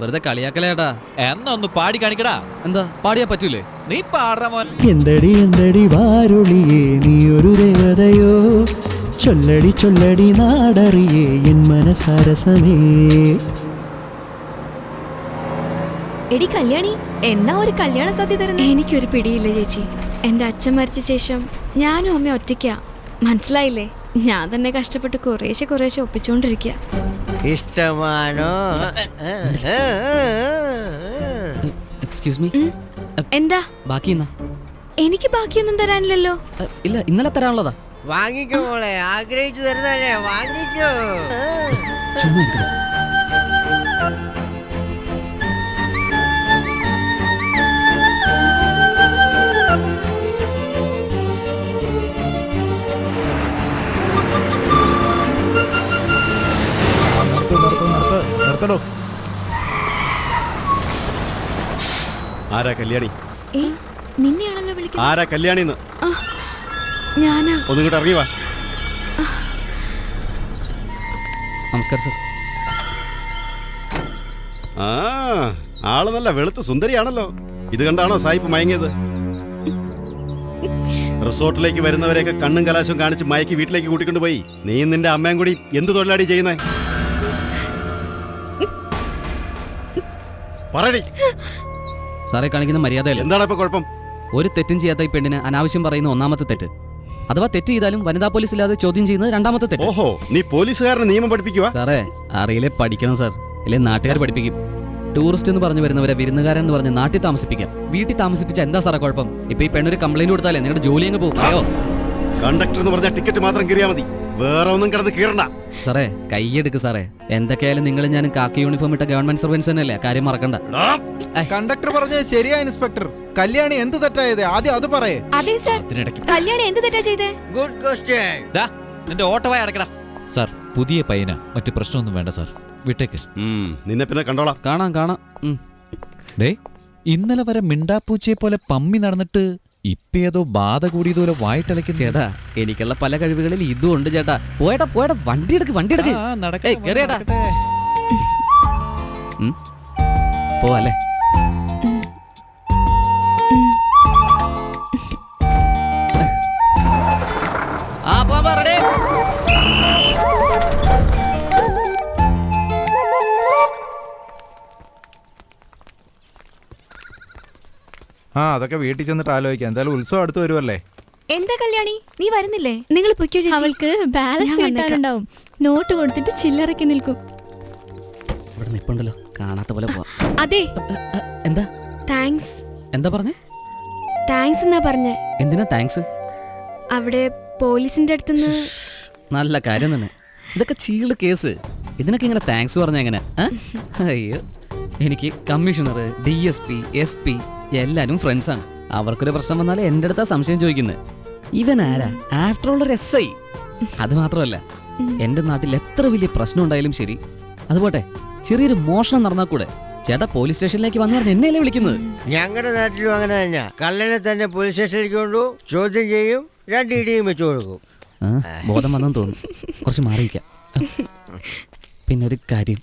വെറുതെ കളിയാക്കലേടാ. എന്നാ ഒന്ന് പാടി കാണിക്കടാ. എന്താ പാടിയാ പറ്റൂലേ? നീ പാടാ മോൻ. എന്തടി എന്തടി വാരുളിയേ നീ ഒരു ദേവതയോ, ചൊല്ലടി ചൊല്ലടി നാടറിയേ എൻ മനസാരസമേ. എടി കല്യാണി, എന്നാ ഒരു കല്യാണ സദ്യ തരുന്നു? എനിക്കൊരു പിടിയില്ല ചേച്ചി. എന്റെ അച്ഛൻ മരിച്ച ശേഷം ഞാനും അമ്മ ഒറ്റയ്ക്കാ. മനസ്സിലായില്ലേ? ഞാൻ തന്നെ കഷ്ടപ്പെട്ട് കുറേശ്ശെ ഒപ്പിച്ചോണ്ടിരിക്കുക. ഇഷ്ടമാണോ? എക്സ്ക്യൂസ് മീ, എന്താ ബാക്കി എനിക്ക് ബാക്കിയൊന്നും തരാനില്ലല്ലോ. ഇല്ല, ഇന്നലെ തരാനുള്ളതാ. വാങ്ങിക്കോ മോളെ, ആഗ്രഹിച്ചു തരുന്നല്ലേ, വാങ്ങിക്കോ. ചുമ്മാ ഇരിക്കണം. നിർത്തടോ. ആരാ കല്യാണി? നിന്നെയാണല്ലോ വിളിക്കുന്നത്. ആരാ കല്യാണിന്ന്? ഞാനാ. ഒന്നിങ്ങോട്ട് ഇറങ്ങി വാ. നമസ്കാരം സർ. ആ, ആള് നല്ല വെളുത്ത് സുന്ദരിയാണല്ലോ. ഇത് കണ്ടാണോ സായിപ്പ് മയങ്ങിയത്? റിസോർട്ടിലേക്ക് വരുന്നവരെയൊക്കെ കണ്ണും കലാശവും കാണിച്ച് മയക്കി വീട്ടിലേക്ക് കൂട്ടിക്കൊണ്ട് പോയി. നീയും നിന്റെ അമ്മയും കൂടി എന്ത് തൊഴിലാടി ചെയ്യുന്നേ? പറയടി. സാറേ കാണിക്കുന്ന മര്യാദയല്ല. എന്താണ് ഇപ്പൊ കുഴപ്പം? ഒരു തെറ്റും ചെയ്യാത്ത ഈ പെണ്ണിന് അനാവശ്യം പറയുന്ന ഒന്നാമത്തെ തെറ്റ്. അഥവാ തെറ്റ് ചെയ്താലും വനിതാ പോലീസ് ഇല്ലാതെ ചോദ്യം ചെയ്യുന്നത് രണ്ടാമത്തെ തെറ്റ്. ഓഹോ, നീ പോലീസുകാരനെ നിയമം പഠിപ്പിക്കുക? സാറേ അറിയില്ലേ പഠിക്കണം സാർ, ഇല്ലേ നാട്ടുകാർ പഠിപ്പിക്കും. ടൂറിസ്റ്റ് എന്ന് പറഞ്ഞു വരുന്നവരെ വിരുന്നുകാരൻ എന്ന് പറഞ്ഞ് നാട്ടിൽ താമസിപ്പിക്കാം. വീട്ടിൽ താമസിപ്പിച്ച എന്താ സാറേ കുഴപ്പം? ഇപ്പൊ ഈ പെണ്ണൊരു കംപ്ലൈന്റ് കൊടുത്താലേ നിങ്ങളുടെ ജോലി അങ്ങ് പോകും. അയ്യോ, കണ്ടക്ടർ എന്ന് പറഞ്ഞ ടിക്കറ്റ് മാത്രം കീറിയാ മതി, വേറെ ഒന്നും കിടന്ന് കീറണ്ട. സാറേ കൈയെടുക്ക് സാറേ. എന്തൊക്കെയായാലും നിങ്ങൾ ഞാനും കാക്കി യൂണിഫോം ഇട്ട ഗവൺമെന്റ് സർവൻസ് തന്നെയല്ലേ, കാര്യം മറക്കണ്ട. കണ്ടക്ടർ പറഞ്ഞത് ശരിയാ ഇൻസ്പെക്ടർ. കല്യാണി എന്ത് തെറ്റായത് ആദ്യം അത് പറയേ. അതെ സർ, കല്യാണി എന്ത് തെറ്റാ ചെയ്തേ? Good question. നിന്റെ ഓട്ടവായി അടക്കടാ. സാർ പുതിയ പയ്യനാ, മറ്റു പ്രശ്നമൊന്നും വേണ്ട സാർ, വിട്ടേക്ക്. നിന്നെ പിന്നെ കണ്ടോളാം. കാണാം. ഡേ, ഇന്നലെ വരെ മിണ്ടാപ്പൂച്ചയെ പോലെ പമ്മി നടന്നിട്ട് ഇപ്പൊ ഏതോ ബാധ കൂടിയതുപോലെ വായിട്ടലയ്ക്കുന്നു. ചേട്ടാ എനിക്കുള്ള പല കഴിവുകളിൽ ഇതും ഉണ്ട് ചേട്ടാ. പോയടാ വണ്ടി എടുക്ക്. പോവാല്ലേ? അതൊക്കെ വീട്ടിൽ ചെന്നിട്ട് ആലോചിക്കാം. എന്തായാലും ഉത്സവം അടുത്ത് വരുമല്ലേ. എന്താ കല്യാണി, നീ വരുന്നില്ലേ? നിങ്ങൾ പൊയ്ക്കോ ചേച്ചി. അവൾക്ക് ബാലൻസ് കിട്ടാനുണ്ടാവും. നോട്ട് കൊടുത്തിട്ട് ചില്ലറക്കി നിൽക്കും. ഇവിടെ നിപ്പുണ്ടല്ലോ, കാണാത്ത പോലെ പോവാം. അതെ. എന്താ താങ്ക്സ്. എന്താ പറഞ്ഞേ? താങ്ക്സ് എന്നാ പറഞ്ഞേ. എന്തിനാ താങ്ക്സ്? അവിടെ പോലീസിന്റെ അടുത്തുനിന്ന്. നല്ല കാര്യം തന്നെ. ഇതൊക്കെ ചീള് കേസ്. ഇതിനൊക്കെ ഇങ്ങനെ താങ്ക്സ് പറഞ്ഞ എങ്ങനെ? അയ്യോ, എനിക്ക് കമ്മീഷണർ, DSP, SP എല്ലാരും ഫ്രണ്ട്സാണ്. അവർക്കൊരു പ്രശ്നം വന്നാലേ എൻ്റെ അടുത്താ സംശയം ചോദിക്കുന്നത്. ഇവൻ ആരാ? ആഫ്റ്റർ ഓൾ ഒരു SI. അത് മാത്രമല്ല, എൻ്റെ നാട്ടിൽ എത്ര വലിയ പ്രശ്നം ഉണ്ടായാലും ശരി, അതുപോട്ടെ ചെറിയൊരു മോഷണം നടന്നാൽ കൂടെ ചേട്ടാ പോലീസ് സ്റ്റേഷനിലേക്ക് വന്നു പറഞ്ഞ് എന്നെയല്ലേ വിളിക്കുന്നത്. ഞങ്ങളുടെ നാട്ടിലും അങ്ങനെ തന്നെ. കള്ളനെ തന്നെ പോലീസ് സ്റ്റേഷനിലേക്ക് കൊണ്ടു ചോദ്യം ചെയ്യും, 2 ഇടിയും വെച്ചു കൊടുക്കും. ബോധം വന്നെന്ന് തോന്നുന്നു, കുറച്ച് മാറിയിരിക്കാം. പിന്നെ ഒരു കാര്യം,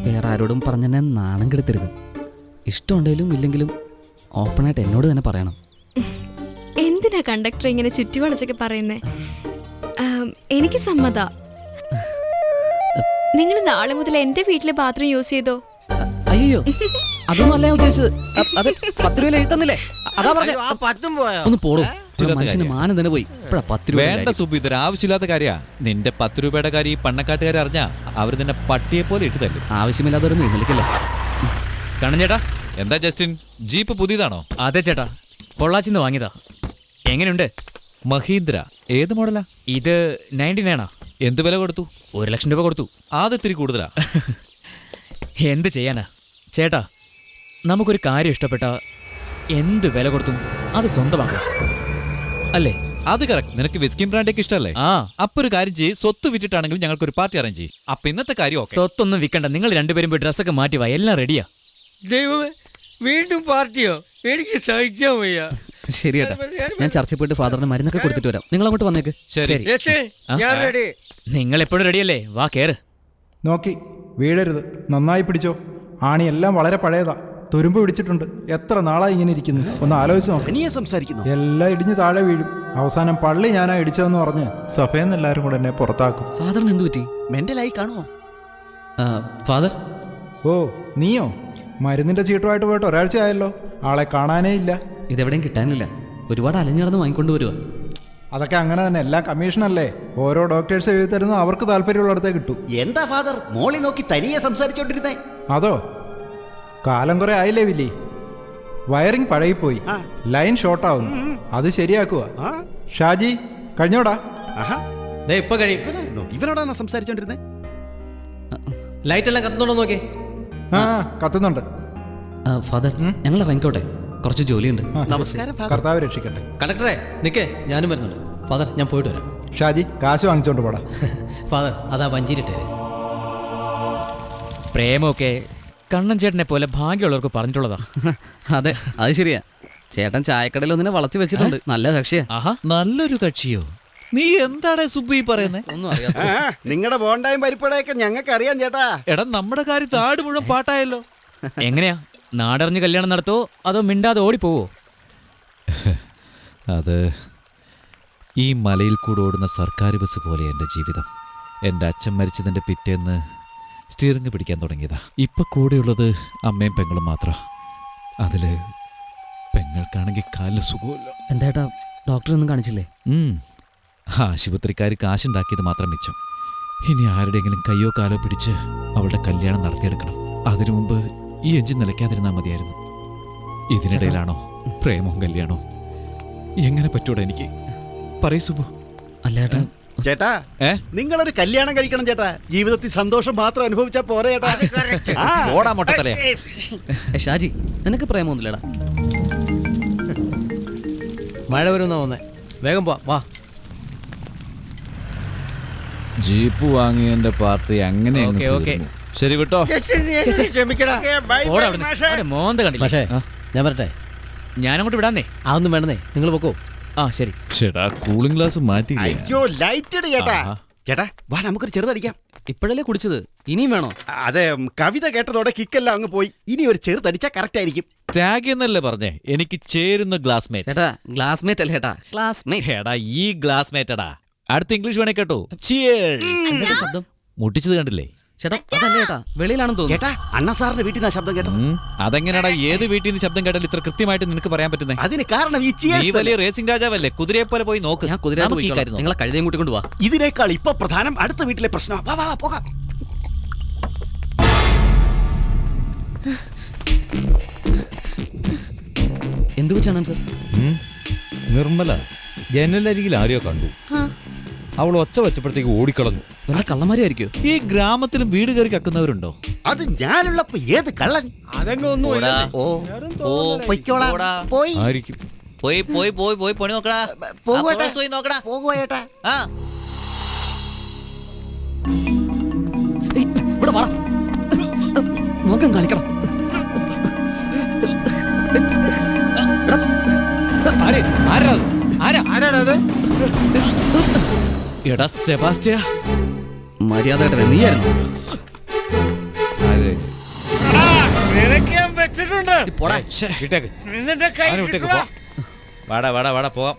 വേറെ ആരോടും പറഞ്ഞെന്നെ നാണം കെടുത്തരുത്. ഇഷ്ടമുണ്ടെങ്കിലും ഇല്ലെങ്കിലും ഓപ്പണായിട്ട് എന്നോട് തന്നെ പറയണം. എന്തിനാ കണ്ടക്ടർ ഇങ്ങനെ ചുറ്റുവളച്ചൊക്കെ പറയുന്നേ? എനിക്ക് സമ്മത. നിങ്ങൾ നാളെ മുതൽ എന്റെ വീട്ടിലെ ബാത്റൂം യൂസ് ചെയ്തോ? അയ്യോ, അതൊന്നും അല്ല ഞാൻ ഉദ്ദേശിച്ചത്. അത് 10 രൂപ എഴുത്തുന്നില്ലേ? അതാ പറഞ്ഞ ഒന്ന് പോടും. മനുഷ്യന് മാനം തന്നെ പോയി. ഇപ്പഴാ 10 രൂപ. വേണ്ട സുബി, ഇതൊരു ആവശ്യമില്ലാത്ത കാര്യാ. നിന്റെ 10 രൂപയുടെ കാര്യം ഈ പണ്ണക്കാട്ടുകാരെ അറിഞ്ഞാ അവർ നിന്നെ പട്ടിയെ പോലെ ഇട്ട് തല്ലും. ആവശ്യമില്ലാത്തവരൊന്നും ഇന്നലിക്കല്ലേ. കണ്ണൻ ചേട്ടാ, എന്താ ജസ്റ്റിൻ, ജീപ്പ് പുതിയതാണോ? അതെ ചേട്ടാ, പൊള്ളാച്ചിന്ന് വാങ്ങിയതാ. എങ്ങനെയുണ്ട്? മഹീന്ദ്ര. ഏത് മോഡലാ? ഇത് 99 എന്ത് വില കൊടുത്തു? 1 ലക്ഷം രൂപ കൊടുത്തു. ആദ്യത്തിരി കൂടുതലാ. എന്ത് ചെയ്യാനാ ചേട്ടാ, നമുക്കൊരു കാര്യം ഇഷ്ടപ്പെട്ട എന്ത് വില കൊടുത്തും അത് സ്വന്തമാക്കാം അല്ലേ? അത് കറക്റ്റ്. നിനക്ക് വിസ്കിൻ ബ്രാൻഡൊക്കെ ഇഷ്ടമല്ലേ? അപ്പൊ ഒരു കാര്യം ചെയ്യ്, സ്വത്ത് വിറ്റിട്ടാണെങ്കിൽ ഞങ്ങൾക്ക് ഒരു പാർട്ടി അറേഞ്ച് ചെയ്യും. അപ്പൊ ഇന്നത്തെ കാര്യം സ്വത്തൊന്നും വിൽക്കണ്ട. നിങ്ങൾ രണ്ടുപേരും പോയി ഡ്രസ്സൊക്കെ മാറ്റി വാ, എല്ലാം റെഡിയാ. ദൈവമേ, വീണ്ടും പാർട്ടിയോ? എനിക്ക് സഹിക്കാൻ വയ്യ. ശരി ഏട്ടാ, ഞാൻ ചർച്ചയിൽ പോയിട്ട് ഫാദറിന് മരുന്നൊക്കെ കൊടുത്തിട്ട് വരാം. നിങ്ങൾ അങ്ങോട്ട് വന്നേക്ക്. നിങ്ങൾ എപ്പോഴും റെഡിയല്ലേ? വാ, കേറ്. നോക്കി വീഴരുത്, നന്നായി പിടിച്ചോ. ആണിയെല്ലാം വളരെ പഴയതാ, തുരുമ്പ് പിടിച്ചിട്ടുണ്ട്. എത്ര നാളായി ഇങ്ങനെ ഇരിക്കുന്നു, ഒന്ന് ആലോചിച്ച് നോക്ക്. എല്ലാം ഇടിഞ്ഞ് താഴെ വീഴും. അവസാനം പള്ളി ഞാനാ ഇടിച്ചതെന്ന് പറഞ്ഞ് സഭയെന്ന് എല്ലാവരും കൂടെ എന്നെ പുറത്താക്കും. ഫാദറിന് എന്ത് പറ്റി? മെന്റലായി കാണുമോ ഫാദർ? ഓ, നീയോ? മരുന്നിന്റെ ചീട്ടുമായിട്ട് പോയിട്ട് ഒരാഴ്ച ആയല്ലോ, ആളെ കാണാനേ ഇല്ല. ഇതെവിടെയും കിട്ടാനില്ല, ഒരുപാട് അലഞ്ഞു നടന്ന് വാങ്ങിക്കൊണ്ട് വരുവാ. അതൊക്കെ അങ്ങനെ തന്നെ, എല്ലാം കമ്മീഷനല്ലേ. ഓരോ ഡോക്ടേഴ്സ് എഴുതി തരുന്ന അവർക്ക് താല്പര്യമുള്ളിടത്തേ കിട്ടൂ. എന്താ ഫാദർ മോളി നോക്കി തനിയെ സംസാരിച്ചോണ്ടിരുന്നേ? അതോ, കാലം കുറെ ആയില്ലേ വില്ലി. വയറിംഗ് പഴകിപ്പോയി, ലൈൻ ഷോർട്ടാവുന്നു, അത് ശരിയാക്കുക. ഷാജി കഴിഞ്ഞോടാ? ഇപ്പൊ കഴിയും. ഇവനോടാണ് സംസാരിച്ചോണ്ടിരുന്നേ. ലൈറ്റ് എല്ലാം കത്തുന്നുണ്ടോ നോക്കേ? ആ, കത്തുന്നുണ്ട്. ഫാദർ, ഞങ്ങൾ ഇറങ്ങിക്കോട്ടെ, കുറച്ച് ജോലിയുണ്ട്. നമസ്കാരം. കർത്താവ് രക്ഷിക്കട്ടെ. കണ്ടക്ടറെ നിക്കേ, ഞാനും വരുന്നുണ്ട്. ഫാദർ, ഞാൻ പോയിട്ട് വരാം. ഷാജി, കാശ് വാങ്ങിച്ചോണ്ട് പോടാ. ഫാദർ, അതാ വഞ്ചിരിട്ടേ. പ്രേമമൊക്കെ കണ്ണൻ ചേട്ടനെ പോലെ ഭാഗ്യമുള്ളവർക്ക് പറഞ്ഞിട്ടുള്ളതാ. അതെ, അത് ശരിയാ. ചേട്ടൻ ചായക്കടയിൽ ഒന്നിനെ വളച്ചു വെച്ചിട്ടുണ്ട്. നല്ല കക്ഷിയാ. നല്ലൊരു കക്ഷിയോ? നീ എന്താടാ സുബ്ബി പറയുന്നേ? ഒന്നും അറിയാം. നിങ്ങളുടെ ബോണ്ടായും പരിപ്പടയൊക്കെ ഞങ്ങൾക്ക് അറിയാം ചേട്ടാ. എടാ, നമ്മുടെ കാര്യം താട് മുഴുവൻ പാട്ടായല്ലോ. എങ്ങനെയാ, നാടറിഞ്ഞ് കല്യാണം നടത്തോ അതോ മിണ്ടാതെ ഓടിപ്പോവോ? അത് ഈ മലയിൽ കൂടെ ഓടുന്ന സർക്കാർ ബസ് പോലെ എൻ്റെ ജീവിതം. എൻ്റെ അച്ഛൻ മരിച്ചതിൻ്റെ പിറ്റേന്ന് സ്റ്റിയറിംഗ് പിടിക്കാൻ തുടങ്ങിയതാ. ഇപ്പൊ കൂടെയുള്ളത് അമ്മയും പെങ്ങളും മാത്രം. അതില് പെങ്ങൾക്കാണെങ്കിൽ കാലിന് സുഖമില്ല. എന്താ ഡോക്ടറൊന്നും കാണിച്ചില്ലേ? ആശുപത്രിക്കാർ കാശുണ്ടാക്കിയത് മാത്രം മിച്ചം. ഇനി ആരുടെയെങ്കിലും കയ്യോ കാലോ പിടിച്ച് അവളുടെ കല്യാണം നടത്തിയെടുക്കണം. അതിനു മുമ്പ് ഈ എഞ്ചിൻ നിലയ്ക്കാതിരുന്നാൽ മതിയായിരുന്നു. ഇതിനിടയിലാണോ പ്രേമവും കല്യാണോ? എങ്ങനെ പറ്റൂടാ എനിക്ക്? പറയൂ സുബു. അല്ലേട്ടാ ചേട്ടാ, നിങ്ങളൊരു കല്യാണം കഴിക്കണം ചേട്ടാ. ജീവിതത്തിൽ സന്തോഷം മാത്രം അനുഭവിച്ചാ പോരെ ചേട്ടാ. ഓടാ മൊട്ടത്തലേ. ഷാജി, നിനക്ക് പ്രേമൊന്നുമില്ലടാ. മഴ വരുന്ന വന്നേ, വേഗം പോ. വാ. ജീപ്പ് വാങ്ങിയതിന്റെ പാർട്ടി അങ്ങനെ ശരി വിട്ടോ. പക്ഷേ ഞാൻ വരട്ടെ. ഞാനങ്ങോട്ട് വിടാന്നേ. അതൊന്നും വേണ്ടേ, നിങ്ങൾ പൊക്കോ. ആ ശരി. ചേട്ടാ, കൂളിംഗ് ഗ്ലാസ് മാറ്റി. അയ്യോ, ലൈറ്റ് ചേട്ടാ. ചേട്ടാ, വാ, നമുക്കൊരു ചെറുതടിക്കാം. ഇപ്പോഴല്ലേ കുടിച്ചത്, ഇനിയും വേണോ? അതെ, കവിത കേട്ടതോടെ കിക്കെല്ലാം അങ്ങ് പോയി. ഇനി ഒരു ചെറുതടിച്ചാ കറക്റ്റ് ആയിരിക്കും. ത്യാഗി എന്നല്ലേ പറഞ്ഞേ? എനിക്ക് ചേരുന്ന ഗ്ലാസ്മേറ്റ്. ചേട്ടാ, ഗ്ലാസ്മേറ്റ് അല്ലേ ചേട്ടാ? ക്ലാസ്മേറ്റ്. എടാ, ഈ ഗ്ലാസ്മേറ്റടാ. അടുത്ത ഇംഗ്ലീഷ് വേണേ കേട്ടോ. ശബ്ദം മുട്ടിച്ചത് കണ്ടില്ലേ? ചേട്ടാ, അതല്ലേ ചേട്ടാ, വെളിയിലാണെന്ന് തോന്നുന്നു. ചേട്ടാ, അണ്ണ സാറിന്റെ വീട്ടിൽ നിന്ന് ശബ്ദം കേട്ടത്. അതെങ്ങനെയാടാ ഏത് വീട്ടിൽ നിന്ന് ശബ്ദം കേട്ടാൽ ഇത്ര കൃത്യമായിട്ട് നിനക്ക് പറയാൻ പറ്റുന്നേ? അതിന് കാരണം ഈ നീ വലിയ റേസിംഗ് രാജാവല്ലേ, കുതിരയെ പോലെ പോയി നോക്ക്. ഞാൻ കുതിര നിങ്ങളെ കഴുതയും കൂട്ടിക്കൊണ്ട് പോവാ. ഇതിനേക്കാൾ ഇപ്പൊ പ്രധാനം അടുത്ത വീട്ടിലെ പ്രശ്നം. വാ വാ പോകാം. എന്ത് വെച്ചാണ് സർ? നിർമ്മല ജനലരികിൽ ആരെയോ കണ്ടു. അവൾ ഒച്ച വെച്ചപ്പോഴത്തേക്ക് ഓടിക്കളഞ്ഞു. വല്ല കള്ളന്മാരായിരിക്കോ? ഈ ഗ്രാമത്തിലും വീട് കയറി കക്കുന്നവരുണ്ടോ? അത് ഞാനുള്ളപ്പോ ഏത് കള്ളൻ? ആയിരിക്കും. പോയി പോയി പോയി പോയി പണി നോക്കടാ. പോയി നോക്കടാ. പോകുവാ. ഇവിടെ വാ, നോക്കാൻ കാണിക്കണം. എടാ സെബാസ്റ്റ്യ, മര്യാദ നീയായിരുന്നു. നിനക്ക് ഞാൻ വെച്ചിട്ടുണ്ട്. വിട്ടേക്ക്. നിന്റെ കൈ അവനെ വിട്ടേക്ക്, കിട്ടുവാ. പോ. വാടാ വാടാ വാടാ പോവാം.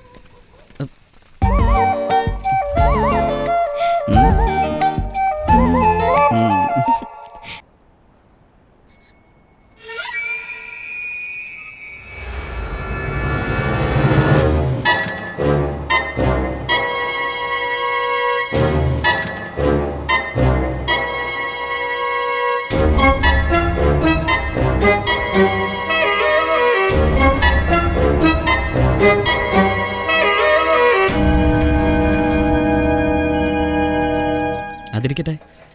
അതിരിക്കട്ടെ,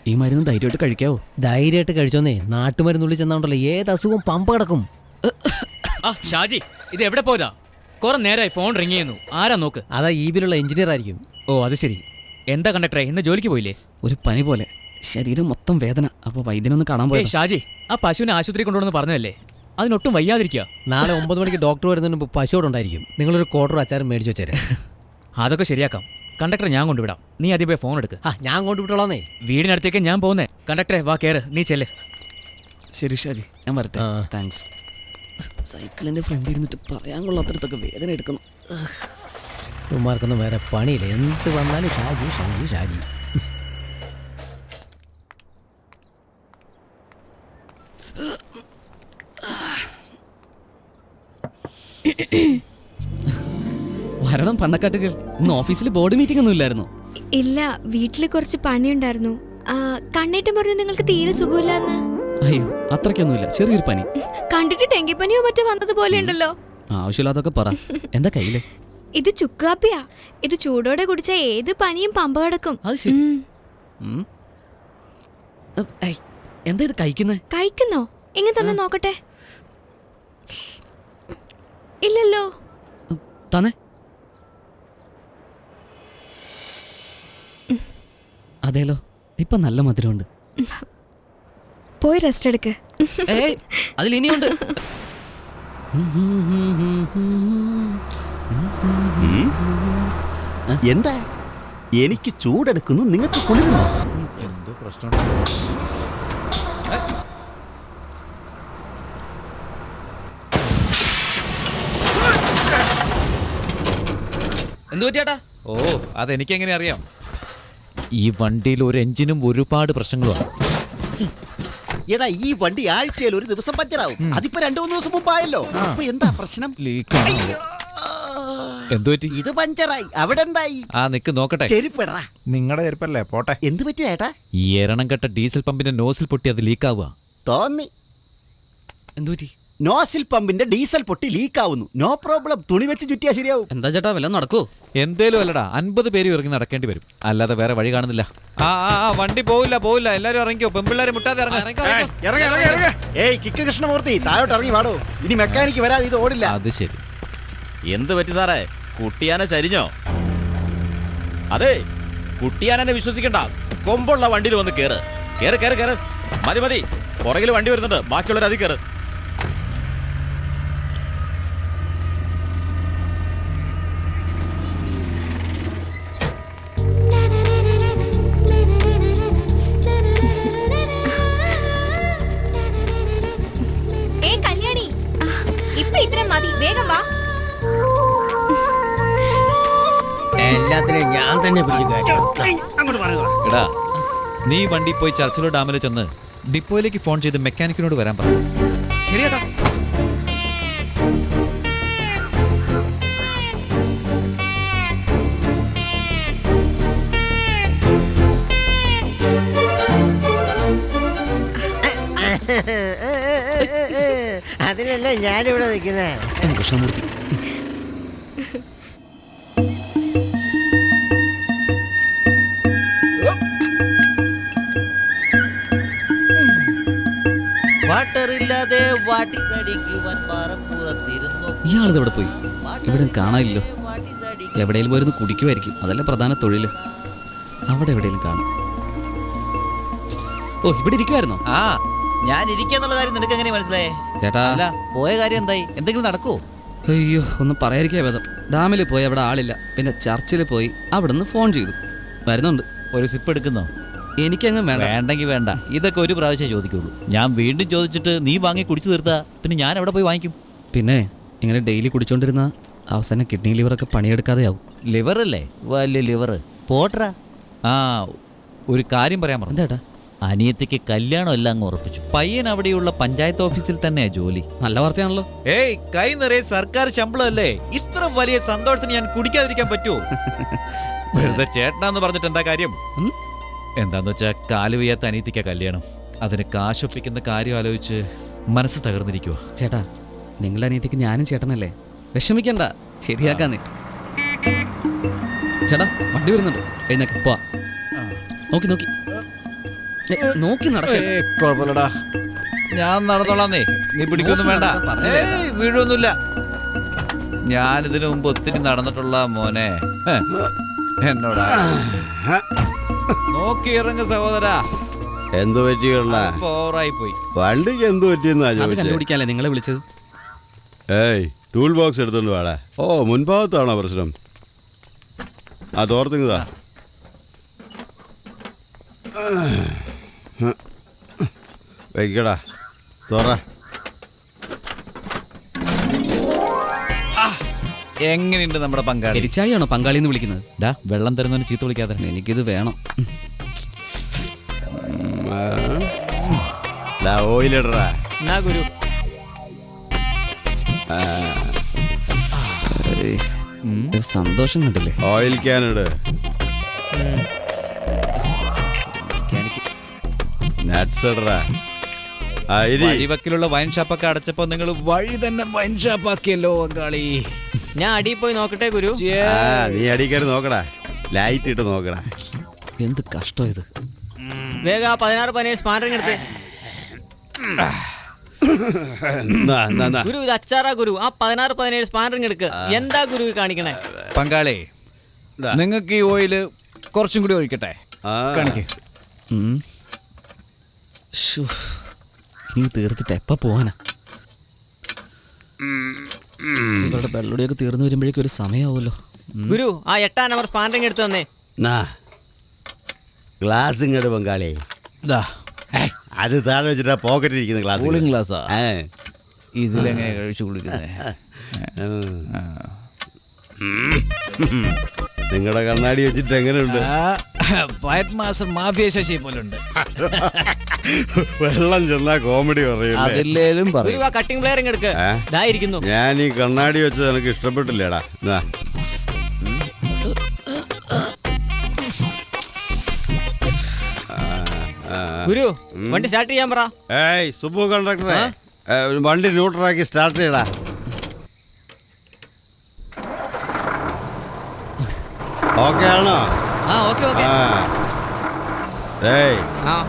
ഈ മരുന്ന് ധൈര്യമായിട്ട് കഴിക്കാവോ? ധൈര്യമായിട്ട് കഴിച്ചോന്നേ, നാട്ടുമരുന്നുള്ളിൽ ചെന്നാണ്ടല്ലോ ഏത് അസുഖവും പമ്പ കിടക്കും. ആ ഷാജി, ഇത് എവിടെ പോയതാ? കുറെ നേരമായി ഫോൺ റിങ് ചെയ്യുന്നു. ആരാ നോക്ക്. അതാ ഈ ബിലുള്ള എഞ്ചിനീയർ ആയിരിക്കും. ഓ അത് ശരി. എന്താ കണ്ടക്ടറെ, ഇന്ന് ജോലിക്ക് പോയില്ലേ? ഒരു പനി പോലെ, ശരീരം മൊത്തം വേദന. അപ്പോൾ വൈദ്യനൊന്ന് കാണാൻ പോയി. ഷാജി, ആ പശുവിനെ ആശുപത്രി കൊണ്ടുവന്ന് പറഞ്ഞതല്ലേ, അതിനൊട്ടും വയ്യാതിരിക്കുക. നാളെ 9 മണിക്ക് ഡോക്ടർ വരുന്നതിന് മുമ്പ് പശുവോടുണ്ടായിരിക്കും. നിങ്ങളൊരു ക്വാർട്ടർ അച്ചാരം മേടിച്ചു വെച്ചേരെ. അതൊക്കെ ശരിയാക്കാം. കണ്ടക്ടറെ ഞാൻ കൊണ്ടുവിടാം, നീ ആദ്യം പോയി ഫോൺ എടുക്ക്. ഞാൻ കൊണ്ടുവിട്ടോളാന്നേ. വീടിനടുത്തേക്ക് ഞാൻ പോകുന്നേ. കണ്ടക്ടറെ വാ, കയറ്, നീ ചെല്ല്. ശരി ഷാജി, ഞാൻ വരട്ടെ. താങ്ക്സ്. സൈക്കിളിന്റെ ഫ്രണ്ടിൽ ഇരുന്നിട്ട് പറയാൻ കൊള്ളാത്തടത്തൊക്കെ വേദന എടുക്കുന്നു. ഉമ്മാർക്കൊന്നും വേറെ പണിയില്ല, എന്ത് വന്നാലും ഷാജി ഷാജി ഷാജി. വരണം പണ്ണക്കാട്ടുകൾ. ഇന്ന് ഓഫീസിൽ ബോർഡ് മീറ്റിംഗ് ഒന്നും ഇല്ലായിരുന്നു? ഇല്ല, വീട്ടില് കുറച്ച് പണിയുണ്ടായിരുന്നു. കണ്ണേറ്റം പറഞ്ഞു നിങ്ങൾക്ക് തീരെ സുഖമില്ലാന്ന്. അയ്യോ, അത്രയ്ക്കൊന്നുമില്ല, ചെറിയൊരു പനി. കണ്ടിട്ട് ഡെങ്കിപ്പനിയോ മറ്റോ വന്നതുപോലെ ഉണ്ടല്ലോ. ആവശ്യമില്ലാതൊക്കെ പറ. എന്താ കയ്യില്? ഇത് ചുക്കാപ്പിയാ. ഇത് ചൂടോടെ കുടിച്ച ഏത് പനിയും പമ്പ കിടക്കും. എന്താ ഇത് കഴിക്കുന്നേ? കഴിക്കുന്നോ? എങ്ങനെ തന്നെ നോക്കട്ടെ. ഇല്ലല്ലോ. തന്നെ അതേലോ, ഇപ്പൊ നല്ല മധുരമുണ്ട്. പോയി റെസ്റ്റ് എടുക്ക്. അതിലിനിയുണ്ട്. എന്താ എനിക്ക് ചൂടെടുക്കുന്നു, നിങ്ങൾക്ക് കുളിരുന്നു? എന്തോ പ്രശ്നം. എന്തു പറ്റിയാട്ടാ? ഓ, അതെനിക്കെങ്ങനെ അറിയാം. ഈ വണ്ടിയിൽ ഒരു എഞ്ചിനും ഒരുപാട് പ്രശ്നങ്ങളുമാണ്. എടാ, ഈ വണ്ടി ആഴ്ചയിൽ ഒരു ദിവസം പഞ്ചറാവും. അതിപ്പോ 2-3 ദിവസം മുമ്പായല്ലോ. അപ്പൊ എന്താ പ്രശ്നം? എന്തുപറ്റി? ഇത് പഞ്ചറായി. അവിടെ എന്തായി? നിക്ക് നോക്കട്ടെ. ചെരുപ്പെടാ. നിങ്ങളുടെ ചെരുപ്പല്ലേ, പോട്ടെ. എന്ത് പറ്റി ചേട്ടാ? ഈ എരണം കെട്ട ഡീസൽ പമ്പിന്റെ നോസിൽ പൊട്ടി അത് ലീക്കാവുക. തോന്നി. എന്തുപറ്റി? നോസിൽ പമ്പിന്റെ ഡീസൽ പൊട്ടി ലീക്കാവുന്നു. നോ പ്രോബ്ലം, തുണി വെച്ച് ചുറ്റിയാ ശരിയാവും. എന്താ ചേട്ടാ, വല്ല നടക്കൂ? എന്തേലും അല്ലടാ, 50 പേര് ഇറങ്ങി നടക്കേണ്ടി വരും, അല്ലാതെ വേറെ വഴി കാണുന്നില്ല. വണ്ടി പോവില്ല, എല്ലാരും ഇറങ്ങിയോ, പെമ്പിള്ളേരെ മുട്ടാതെ ഏയ് കിക്ക് കൃഷ്ണമൂർത്തി, താഴോട്ട് ഇറങ്ങി വാടോ. ഇനി മെക്കാനിക്ക് വരാതെ ഇത് ഓടില്ല. അത് ശരി. എന്ത് പറ്റി സാറേ? കുട്ടിയാനെ ചരിഞ്ഞോ? അതെ, കുട്ടിയാനെ വിശ്വസിക്കണ്ട. കൊമ്പുള്ള വണ്ടിയിൽ വന്ന് കേറ്. മതി. പുറകിൽ വണ്ടി വരുന്നുണ്ട്, ബാക്കിയുള്ളവർ അതി കയറ്. കല്യാണി, ഇപ്പൊ ഇത്ര മതി, വേഗം വാ. എല്ലാത്തിനും ഞാൻ തന്നെ എടാ, നീ വണ്ടി പോയി ചർച്ചിലോ ഡാമിലോ ചെന്ന് ഡിപ്പോയിലേക്ക് ഫോൺ ചെയ്ത് മെക്കാനിക്കിനോട് വരാൻ പറഞ്ഞു. ശരിയേട്ടാ. അതിനല്ല ഞാനിവിടെ നിൽക്കുന്നേ. കൃഷ്ണമൂർത്തി, ഇയാളിത് എവിടെ പോയി? ഇവിടെ കാണാനില്ലോ. എവിടെയെങ്കിലും പോയിരുന്നു കുടിക്കുമായിരിക്കും, അതല്ലേ പ്രധാന തൊഴിൽ. അവിടെ എവിടെയെങ്കിലും കാണും. ഓ, ഇവിടെ ഇരിക്കുമായിരുന്നോ? ഞാൻ ഇരിക്കാന്നുള്ള കാര്യം നിനക്ക് എങ്ങനെ മനസ്സിലായേ? ചേട്ടാ, അല്ല, പോയ കാര്യം എന്തായി? എന്തെങ്കിലും നടക്കൂ? അയ്യോ, ഒന്നും പറയാതിരിക്കാ ഭേദം. ഡാമിൽ പോയി അവിടെ ആളില്ല. പിന്നെ ചർച്ചിൽ പോയി അവിടുന്ന് ഫോൺ ചെയ്തു, വരുന്നുണ്ട്. ഒരു സിപ്പ് എടുക്കുന്നോ? എനിക്കങ്ങ് വേണ്ട. വേണ്ടെങ്കിൽ വേണ്ട, ഇതൊക്കെ ഒരു പ്രാവശ്യം ചോദിക്കുള്ളൂ. ഞാൻ വീണ്ടും ചോദിച്ചിട്ട് നീ വാങ്ങി കുടിച്ചു തീർത്താ പിന്നെ ഞാൻ എവിടെ പോയി വാങ്ങിക്കും? പിന്നെ ഇങ്ങനെ ഡെയിലി കുടിച്ചോണ്ടിരുന്ന അവസാനം കിഡ്നി ലിവറൊക്കെ പണിയെടുക്കാതെ ആവും. ലിവറല്ലേ? വലിയ ലിവർ പോട്ടറാ. ആ, ഒരു കാര്യം പറയാൻ പറഞ്ഞു. എന്താ? അനിയത്തിക്ക് കല്യാണം എല്ലാം അങ്ങ് ഉറപ്പിച്ചു. പയ്യൻ അവിടെയുള്ള പഞ്ചായത്ത് ഓഫീസിൽ തന്നെയാ ജോലി. നല്ല വാർത്തയാണല്ലോ. ഏയ്, കൈ നിറയെ സർക്കാർ ശമ്പളം അല്ലേ? ഇത്ര വലിയ സന്തോഷത്തിന് ഞാൻ കുടിക്കാതിരിക്കാൻ പറ്റുമോ? വെറുതെ ചേട്ടനാന്ന് പറഞ്ഞിട്ട് എന്താ കാര്യം? എന്താന്ന് വെച്ചാ കാല് വയ്യാത്ത അനിയത്തിക്കാ കല്യാണം. അതിന് കാശൊപ്പിക്കുന്ന കാര്യം ആലോചിച്ച് മനസ്സ് തകർന്നിരിക്കുക. ചേട്ടാ, നിങ്ങളുടെ അനിയത്തിക്ക് ഞാനും ചേട്ടനല്ലേ, വിഷമിക്കണ്ട, ശരിയാക്കാന്നേ. ചേട്ടാ, വണ്ടി വരുന്നുണ്ട്, എഴുന്നേക്ക് പോവാ. നോക്കി നോക്കി നോക്കി കുഴപ്പമില്ലടാ, ഞാൻ നടന്നോളാന്നേ. നീ പിടിക്കൊന്നും വേണ്ട, വീഴൊന്നുമില്ല. ഞാനിതിനു മുമ്പ് ഒത്തിരി നടന്നിട്ടുള്ള മോനെ. എന്നോടാ നോക്കി ഇറങ്ങ സഹോദരാ. എന്ത് പറ്റിയുള്ള ഓവറായി പോയി. വണ്ടിക്ക് എന്ത് പറ്റിയെന്നാ കണ്ടുപിടിക്കാല്ലേ നിങ്ങളെ വിളിച്ചത്? ഏയ്, ടൂൾ ബോക്സ് എടുത്തോണ്ട് വേടാ. ഓ, മുൻഭാഗത്താണോ പ്രശ്നം? ആ, തോർത്തിങ്ങതാ. വയ്ക്കടാ, തോറ. എങ്ങനെയുണ്ട് നമ്മുടെ പങ്കാളി? എരിച്ചാഴിയാണോ പങ്കാളി എന്ന് വിളിക്കുന്നത്? വെള്ളം തരുന്നതിന് ചീത്ത വിളിക്കാതെ. എനിക്കിത് വേണം. ഓയിലിടറാ ഗുരു. സന്തോഷം കണ്ടില്ലേ? ഓയിൽ ക്യാനിട്. വഴിവക്കിലുള്ള വൈൻ ഷാപ്പൊക്കെ അടച്ചപ്പോ നിങ്ങൾ വഴി തന്നെ വൈൻ ഷാപ്പാക്കിയല്ലോ പങ്കാളി. ഞാൻ അടിയിൽ പോയി നോക്കട്ടെ ഗുരു. നീ അടിക്കാറ് നോക്കടാ, ലൈറ്റ് ഇട്ട് നോക്കടാ. എന്ത് കഷ്ടം ഇത്. വേഗം 16-17 സ്പാനറിങ് എടുത്ത്. ഗുരു, ഇത് അച്ചാറാ ഗുരു. ആ 16-17 സ്പാനറിങ് എടുക്ക്. എന്താ ഗുരു കാണിക്കണേ? പങ്കാളി, നിങ്ങൾക്ക് ഈ ഓയില് കുറച്ചും കൂടി ഒഴിക്കട്ടെ? കാണിക്കേ. ഇനി തീർത്തിട്ട് എപ്പ പോവാനാ? ഇവരുടെ വെള്ളടിയൊക്കെ തീർന്നു വരുമ്പോഴേക്കും ഒരു സമയമാവുമല്ലോ. ഗുരു, ആ 8 നമ്പർ സ്പാനറിങ് എടുത്ത് തന്നെ. ഗ്ലാസ് ഇങ്ങോട്ട് പങ്കാളി. അത് താഴെ വെച്ചിട്ടാ പോക്കറ്റിൽ ഇരിക്കുന്ന ഗ്ലാസ്. കൂളിംഗ് ഗ്ലാസ്സാ? ഇതിലെങ്ങനെ കഴിച്ചു കുളിക്കുന്നേ? നിങ്ങളുടെ കണ്ണാടി വെച്ചിട്ട് എങ്ങനെയുണ്ട്? ഫയറ്റ് മാസ്റ്റർ മാഫിയ ശശി പോലുണ്ട്. വെള്ളം ചെന്നാ കോമഡി പറയും. കട്ടിംഗ് പ്ലെയർ എടുക്ക്. ഞാൻ ഈ കണ്ണാടി വെച്ചത് എനിക്ക് ഇഷ്ടപ്പെട്ടില്ലേടാ. ഗുരു, വണ്ടി സ്റ്റാർട്ട് ചെയ്യാൻ പറ. ഏയ് സുബു കണ്ടക്ടറെ, വണ്ടി ന്യൂട്രലാക്കി സ്റ്റാർട്ട് ചെയ്യടാ. ഓക്കെ ആണോ?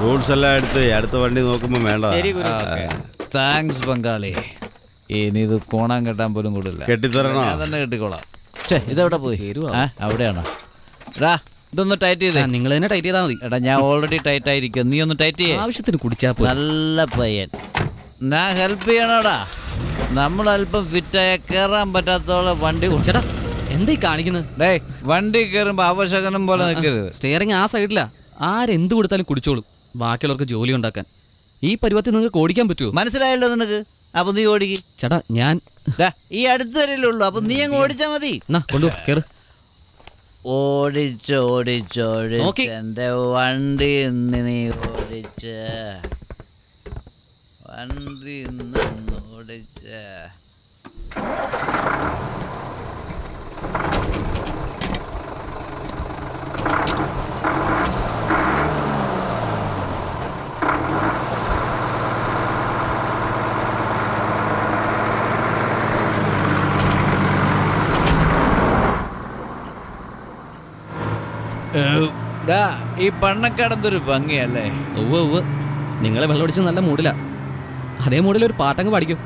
റൂൾസ് എല്ലാം എടുത്ത് അടുത്ത വണ്ടി നോക്കുമ്പോ വേണ്ട. താങ്ക്സ് പങ്കാളി. ഇനി ഇത് കോണാൻ കെട്ടാൻ പോലും കൂടില്ല. കെട്ടിത്തരണോ? തന്നെ കെട്ടിക്കോളാം. ഇതെവിടെ പോയി? അവിടെയാണോ? ഇതൊന്ന് ടൈറ്റ് ചെയ്തേ. നിങ്ങൾ തന്നെ ടൈറ്റ് ചെയ്താൽ മതി. എടാ, ഞാൻ ഓൾറെഡി ടൈറ്റ് ആയിരിക്കും. നീ ഒന്ന് ടൈറ്റ് ചെയ്യേ. ആവശ്യത്തിന് കുടിച്ചാ നല്ല പയ്യൻ. ഞാൻ ഹെൽപ്പ് ചെയ്യണോടാ. നമ്മൾ അല്പം ഫിറ്റായ കയറാൻ പറ്റാത്തോളം വണ്ടി ചേട്ടാ എന്തീ കാണിക്കുന്നത്? വണ്ടി കയറുമ്പോ അവശകനം പോലെ നിൽക്കരുത്. സ്റ്റിയറിംഗ് ആ സൈഡിലാ. ആരെന്ത് കൊടുത്താലും കുടിച്ചോളും. ബാക്കിയുള്ളവർക്ക് ജോലി ഉണ്ടാക്കാൻ. ഈ പരുവത്തിൽ നിങ്ങൾക്ക് ഓടിക്കാൻ പറ്റുമോ? മനസ്സിലായല്ലോ നിനക്ക്. അപ്പൊ നീ ഓടിക്ക്. ചേട്ടാ, ഞാൻ ഈ അടുത്ത് വരല്ലേ ഉള്ളൂ. അപ്പൊ നീ അങ്ങ് ഓടിച്ചാ മതി. കൊണ്ടുപോ, കേറ്. ഓടിച്ചോടിച്ചോടിച്ച് എന്റെ വണ്ടി നീ ഓടിച്ച് വണ്ടി ഓടിച്ച്. ഈ പണ്ണക്കടന്തൊരു ഭംഗിയല്ലേ? നിങ്ങളെ വെള്ളമടിച്ച് നല്ല മൂടില. അതേ മൂടിലൊരു പാട്ടങ്ങ് പാടിക്കും.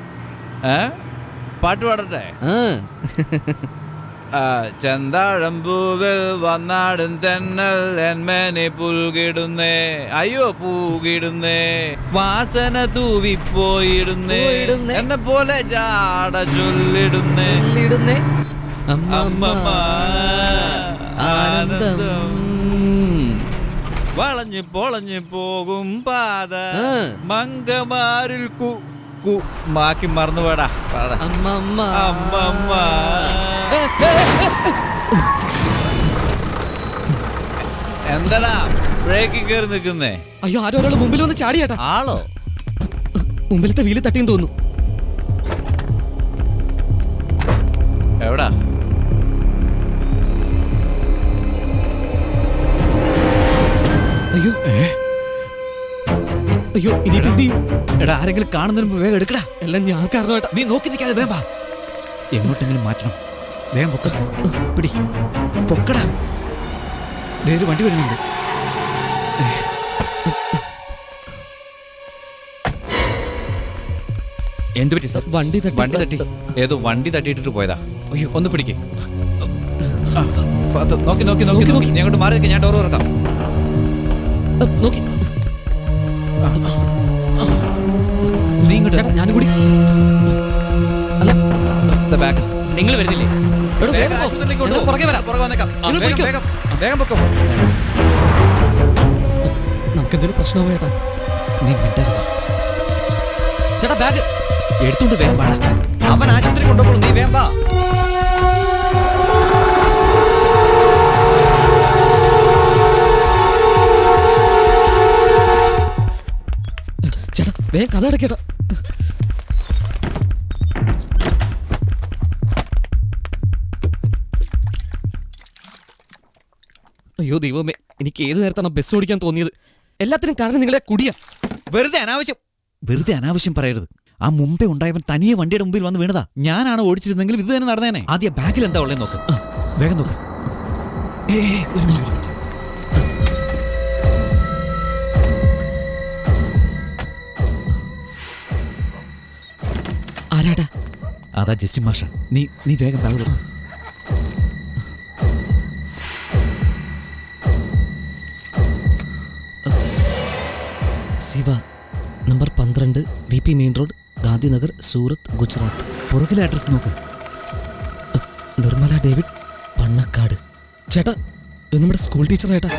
പാട്ട് പാടട്ടെ? ചന്താഴമ്പൂവിൽ വന്നാടും തെന്നൽ എന്മേനെ പുൽകിടുന്നേ. അയ്യോ പൂകിടുന്നേ, വാസന തൂവിപ്പോയിടുന്നേ. എന്നെ പോലെ ജാട ചൊല്ലിടുന്നേ. അമ്മമ്മ ആനന്ദം. വളഞ്ഞു പൊളഞ്ഞു പോകും പാത മങ്കമാരിൽ മാക്കി മറന്നുപോടാ. അമ്മമ്മ എന്താടാ ബ്രേക്കിൽ കയറി നിൽക്കുന്നേ? അയ്യോ, ആരോ ഒരാൾ മുമ്പിൽ വന്ന് ചാടിയേട്ടാ. ആളോ? മുമ്പിലത്തെ വീല് തട്ടിയെന്ന് തോന്നുന്നു. എവിടാ? അയ്യോ അയ്യോ, ഇനി എടാ, ആരെങ്കിലും കാണുന്നതിന് മുമ്പ് വേഗം എടുക്കടാ. എല്ലാം ഞാൻ കാരണമായിട്ടാ. നീ നോക്കി നിൽക്കാതെ വേഗം വാ. എങ്ങോട്ടെങ്കിലും മാറ്റണം. വേഗം പൊക്ക. പിടി, പൊക്കടാ. ഒരു വണ്ടി വരുന്നുണ്ട്. എന്ത് പറ്റി സാർ? വണ്ടി തട്ടി. ഏതോ വണ്ടി തട്ടിയിട്ടിട്ട് പോയതാ. അയ്യോ, ഒന്ന് പിടിക്ക്. നോക്കി ഞാൻ അങ്ങോട്ട് മാറി നിൽക്കാം. ഞാൻ ഡോർ തുറക്കാം. നോക്കി നീ ഇങ്ങോട്ട്. ഞാനും കൂടി. അല്ല, ബാഗ്. നിങ്ങൾ വരുന്നില്ലേ? നമുക്കെന്തെങ്കിലും പ്രശ്നമാവോ ചേട്ടാ? നീ മിണ്ടാതെ വാ. ചേട്ടാ, ബാഗ് എടുത്തോണ്ട് വേഗം പാടാ. അവൻ ആശുപത്രി കൊണ്ടുപോകും. നീ വേഗം വാ. ചേട്ടാ, വേഗം കഥ അടയ്ക്കേട്ടാ. അയ്യോ ദൈവമേ, എനിക്ക് ഏത് നേരത്താണ് ബസ് ഓടിക്കാൻ തോന്നിയത്? എല്ലാത്തിനും കാരണം നിങ്ങളെ കുടിയാ. വെറുതെ അനാവശ്യം പറയരുത്. ആ മുമ്പേ ഉണ്ടായവൻ തനിയെ വണ്ടിയുടെ മുമ്പിൽ വന്ന് വീണതാ. ഞാനാണ് ഓടിച്ചിരുന്നെങ്കിൽ ഇത് തന്നെ നടന്നേനെ. ആദ്യം ബാഗിൽ എന്താ ഉള്ളത് നോക്ക്. വേഗം നോക്ക്. ഒരു മിനിറ്റ്. ആരാടാ? അതാ ജസ്റ്റിൻ മാഷ. നീ വേഗം ബാഗ് തുറന്നു. Shiva, number 12, VP main road, Gandhinagar, Surat, Gujarat. പുറകിലെ അഡ്രസ് നോക്ക്. നിർമ്മല ഡേവിഡ്, പണ്ണക്കാട്. ചേട്ടാ, ഇത് നമ്മുടെ സ്കൂൾ ടീച്ചറായിട്ടാ.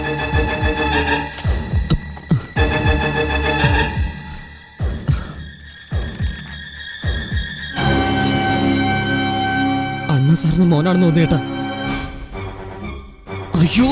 അണ്ണ സാറിന് മോനാണെന്ന് തോന്നി ചേട്ടാ. അയ്യോ,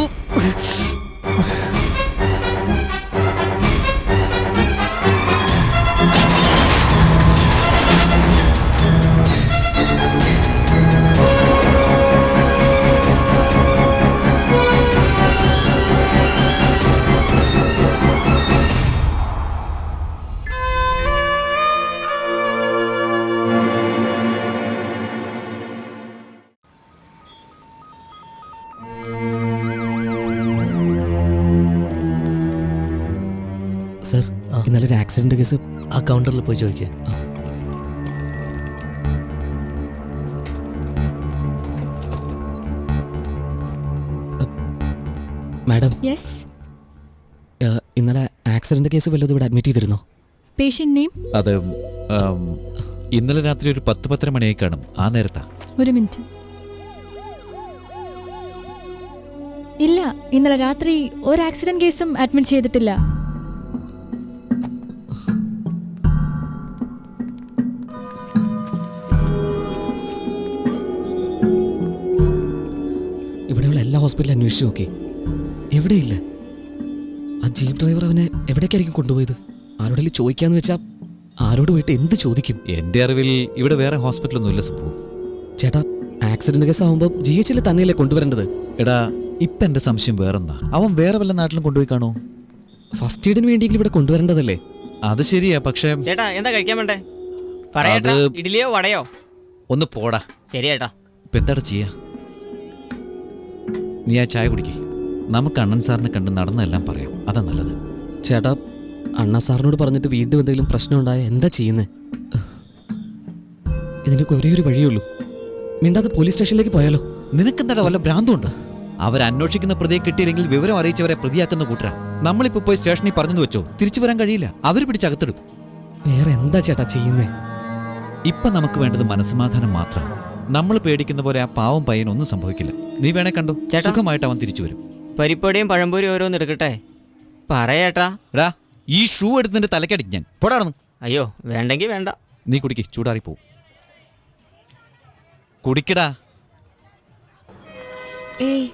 സർ, ഇന്നലെ ഒരു ആക്സിഡന്റ് കേസ്. ആ കൗണ്ടറിൽ പോയി ചോദിക്കുക. മാഡം, യെസ്, ഇന്നലെ ആക്സിഡന്റ് കേസ് വല്ലതും ഇവിടെ അഡ്മിറ്റ് ചെയ്തിരുന്നോ? Patient name? അത് ഇന്നലെ രാത്രി ഒരു 10-10:30 മണിയായി കാണും. ആ നേരത്താ. ഒരു മിനിറ്റ്. ഇല്ല, ഇന്നലെ രാത്രി ഒരു ആക്സിഡന്റ് കേസും അഡ്മിറ്റ് ചെയ്തിട്ടില്ല. ഇവിടെയുള്ള എല്ലാ ഹോസ്പിറ്റലും അന്വേഷിച്ചു നോക്കി, എവിടെയില്ല. ആ ജീപ്പ് ഡ്രൈവർ അവനെ എവിടേക്കായിരിക്കും കൊണ്ടുപോയത്? ആരോടെങ്കിലും ചോദിക്കാന്ന് വെച്ചാ ആരോട് പോയിട്ട് എന്ത് ചോദിക്കും? എന്റെ അറിവിൽ ഇവിടെ വേറെ ഹോസ്പിറ്റലൊന്നും ഇല്ല സുപ്പു. ചേട്ടാ, ആക്സിഡന്റ് കേസ് ആവുമ്പോൾ GH തന്നെയല്ലേ കൊണ്ടുവരേണ്ടത്? എടാ, ഇപ്പൊ എന്റെ സംശയം വേറെന്താ. അവൻ വേറെ വല്ല നാട്ടിലും കൊണ്ടുപോയി കാണോ? ഫസ്റ്റ് എയ്ഡിന് വേണ്ടിയെങ്കിലും ഇവിടെ കൊണ്ടുവരേണ്ടതല്ലേ? അത് ശരിയാ, പക്ഷേ ചേട്ടാ, എന്താ കഴിക്കാൻ വേണ്ടേ? പറയട്ടാ, ഇഡ്ഡലിയോ വടയോ? ഒന്ന് പോടാ. ശരി ചേട്ടാ. ഇപ്പൊ എന്താ ചെയ്യാ? നീ ആ ചായ കുടിക്കേ. നമുക്ക് അണ്ണൻ സാറിനെ കണ്ട് നടന്നെല്ലാം പറയാം. അതാ നല്ലത്. ചേട്ടാ, അണ്ണ സാറിനോട് പറഞ്ഞിട്ട് വീണ്ടും എന്തെങ്കിലും പ്രശ്നം ഉണ്ടായ എന്താ ചെയ്യുന്നേ? ഇതിനൊക്കെ ഒരേ ഒരു വഴിയുള്ളൂ. മിണ്ടാതെ പോലീസ് സ്റ്റേഷനിലേക്ക് പോയാലോ? നിനക്കെന്താ വല്ല ഭ്രാന്തുണ്ട്? അവരന്വേഷിക്കുന്ന പ്രതിയെ കിട്ടിയില്ലെങ്കിൽ വിവരം അറിയിച്ചവരെ പ്രതിയാക്കുന്ന കൂട്ടരാ. നമ്മളിപ്പോ പോയി സ്റ്റേഷനിൽ പറഞ്ഞെന്ന് വെച്ചോ, തിരിച്ചു വരാൻ കഴിയില്ല. അവര് പിടിച്ചകത്തിടും. വേറെ എന്താ ചേട്ടാ ചെയ്യുന്നേ? ഇപ്പൊ നമുക്ക് വേണ്ടത് മനസ്സമാധാനം മാത്രം. നമ്മൾ പേടിക്കുന്ന പോലെ ആ പാവം പയ്യനൊന്നും സംഭവിക്കില്ല. നീ വേണേ കണ്ടോ, സുഖമായിട്ട് അവൻ തിരിച്ചു വരും. പരിപ്പടിയും പഴംപൊരിയും ഓരോന്ന് എടുക്കട്ടെ. പറയേട്ടാ. എടാ ഈ ഷൂ എടുത്ത് നിന്റെ തലക്കടിക്ക് ഞാൻ. പോടാർന്ന്. അയ്യോ വേണ്ടെങ്കി വേണ്ട. നീ കുടിക്ക്, ചൂടാറിപ്പോവും. കുടിക്കടാ. ഏയ്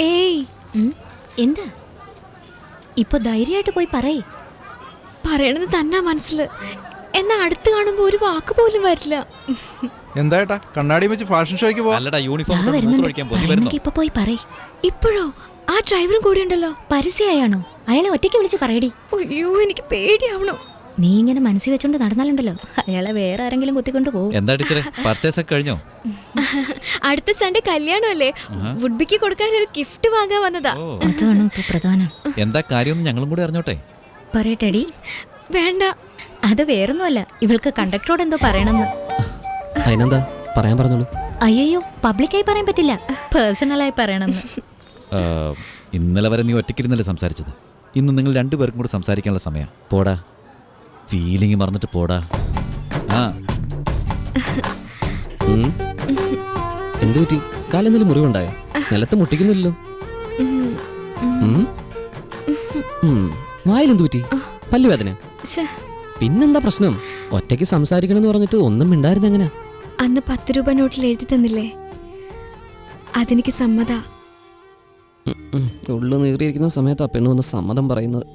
ഏയ് എന്താ ഇപ്പൊ ധൈര്യമായിട്ട് പോയി പറയേ. പറയണത് തന്നെ മനസ്സിൽ, എന്നാ അടുത്ത് കാണുമ്പോ ഒരു വാക്ക് പോലും വരില്ല. എന്താ ഏട്ടാ കണ്ണാടി വെച്ച് ഫാഷൻ ഷോയ്ക്ക് പോവാ? അല്ലടാ യൂണിഫോം ഇപ്പൊ പോയി പറയ്. ഇപ്പോഴോ? ആ ഡ്രൈവറും കൂടി ഉണ്ടല്ലോ. പരസ്യമായാണോ? അയാളെ ഒറ്റയ്ക്ക് വിളിച്ച് പറയടി. അയ്യോ എനിക്ക് പേടിയാവണോ. നീ ഇങ്ങനെ മനസ്സിൽ വെച്ചോണ്ട് നടന്നാലുണ്ടല്ലോ അയാളെ വേറെ ആരെങ്കിലും കുത്തിക്കൊണ്ട് പോകും. എന്താ ടീച്ചറെ പർച്ചേസ് ഒക്കെ കഴിഞ്ഞോ? അടുത്ത സൺഡേ കല്യാണമല്ലേ, വുഡ്ബിക്ക് കൊടുക്കാൻ ഒരു ഗിഫ്റ്റ് വാങ്ങാൻ വന്നതാ. അതാണ് ഇപ്പൊ പ്രധാനം. എന്താ കാര്യമൊന്നും ഞങ്ങളും കൂടി അറിഞ്ഞോട്ടെ? പറയട്ടെടി. വേണ്ട. അത് വേറൊന്നുമല്ല, ഇവൾക്ക് കണ്ടക്ടറോട് എന്തോ പറയണമെന്ന്. അതിനെന്താ പറയാൻ പറഞ്ഞോളൂ. അയ്യോ പബ്ലിക്കായി പറയാൻ പറ്റില്ല, പേഴ്സണലായി പറയണമെന്ന്. ഇന്നലെ വരെ നീ ഒറ്റയ്ക്കിരുന്നല്ലേ സംസാരിച്ചത്? ഇന്ന് നിങ്ങൾ രണ്ടുപേർക്കും കൂടെ സംസാരിക്കാനുള്ള സമയം. പോടാ, ഫീലിംഗ് മറന്നിട്ട് പോടാ. ആ എന്തു പറ്റി? കാലെന്തെങ്കിലും മുറിവുണ്ടായോ? നിലത്ത് മുട്ടിക്കുന്നില്ലല്ലോ. വായിലെന്തു പറ്റി? പല്ലുവേദന? പിന്നെന്താ പ്രശ്നം? ഒറ്റയ്ക്ക് സംസാരിക്കണമെന്ന് പറഞ്ഞിട്ട് ഒന്നും മിണ്ടായിരുന്നു. എങ്ങനെ? അന്ന് 10 രൂപ നോട്ടിൽ എഴുതി തന്നില്ലേ, അതെനിക്ക് സമ്മത. ഉള്ളു നീറിയിരിക്കുന്ന സമയത്താ പെണ്ണു വന്ന് സമ്മതം പറയുന്നത്.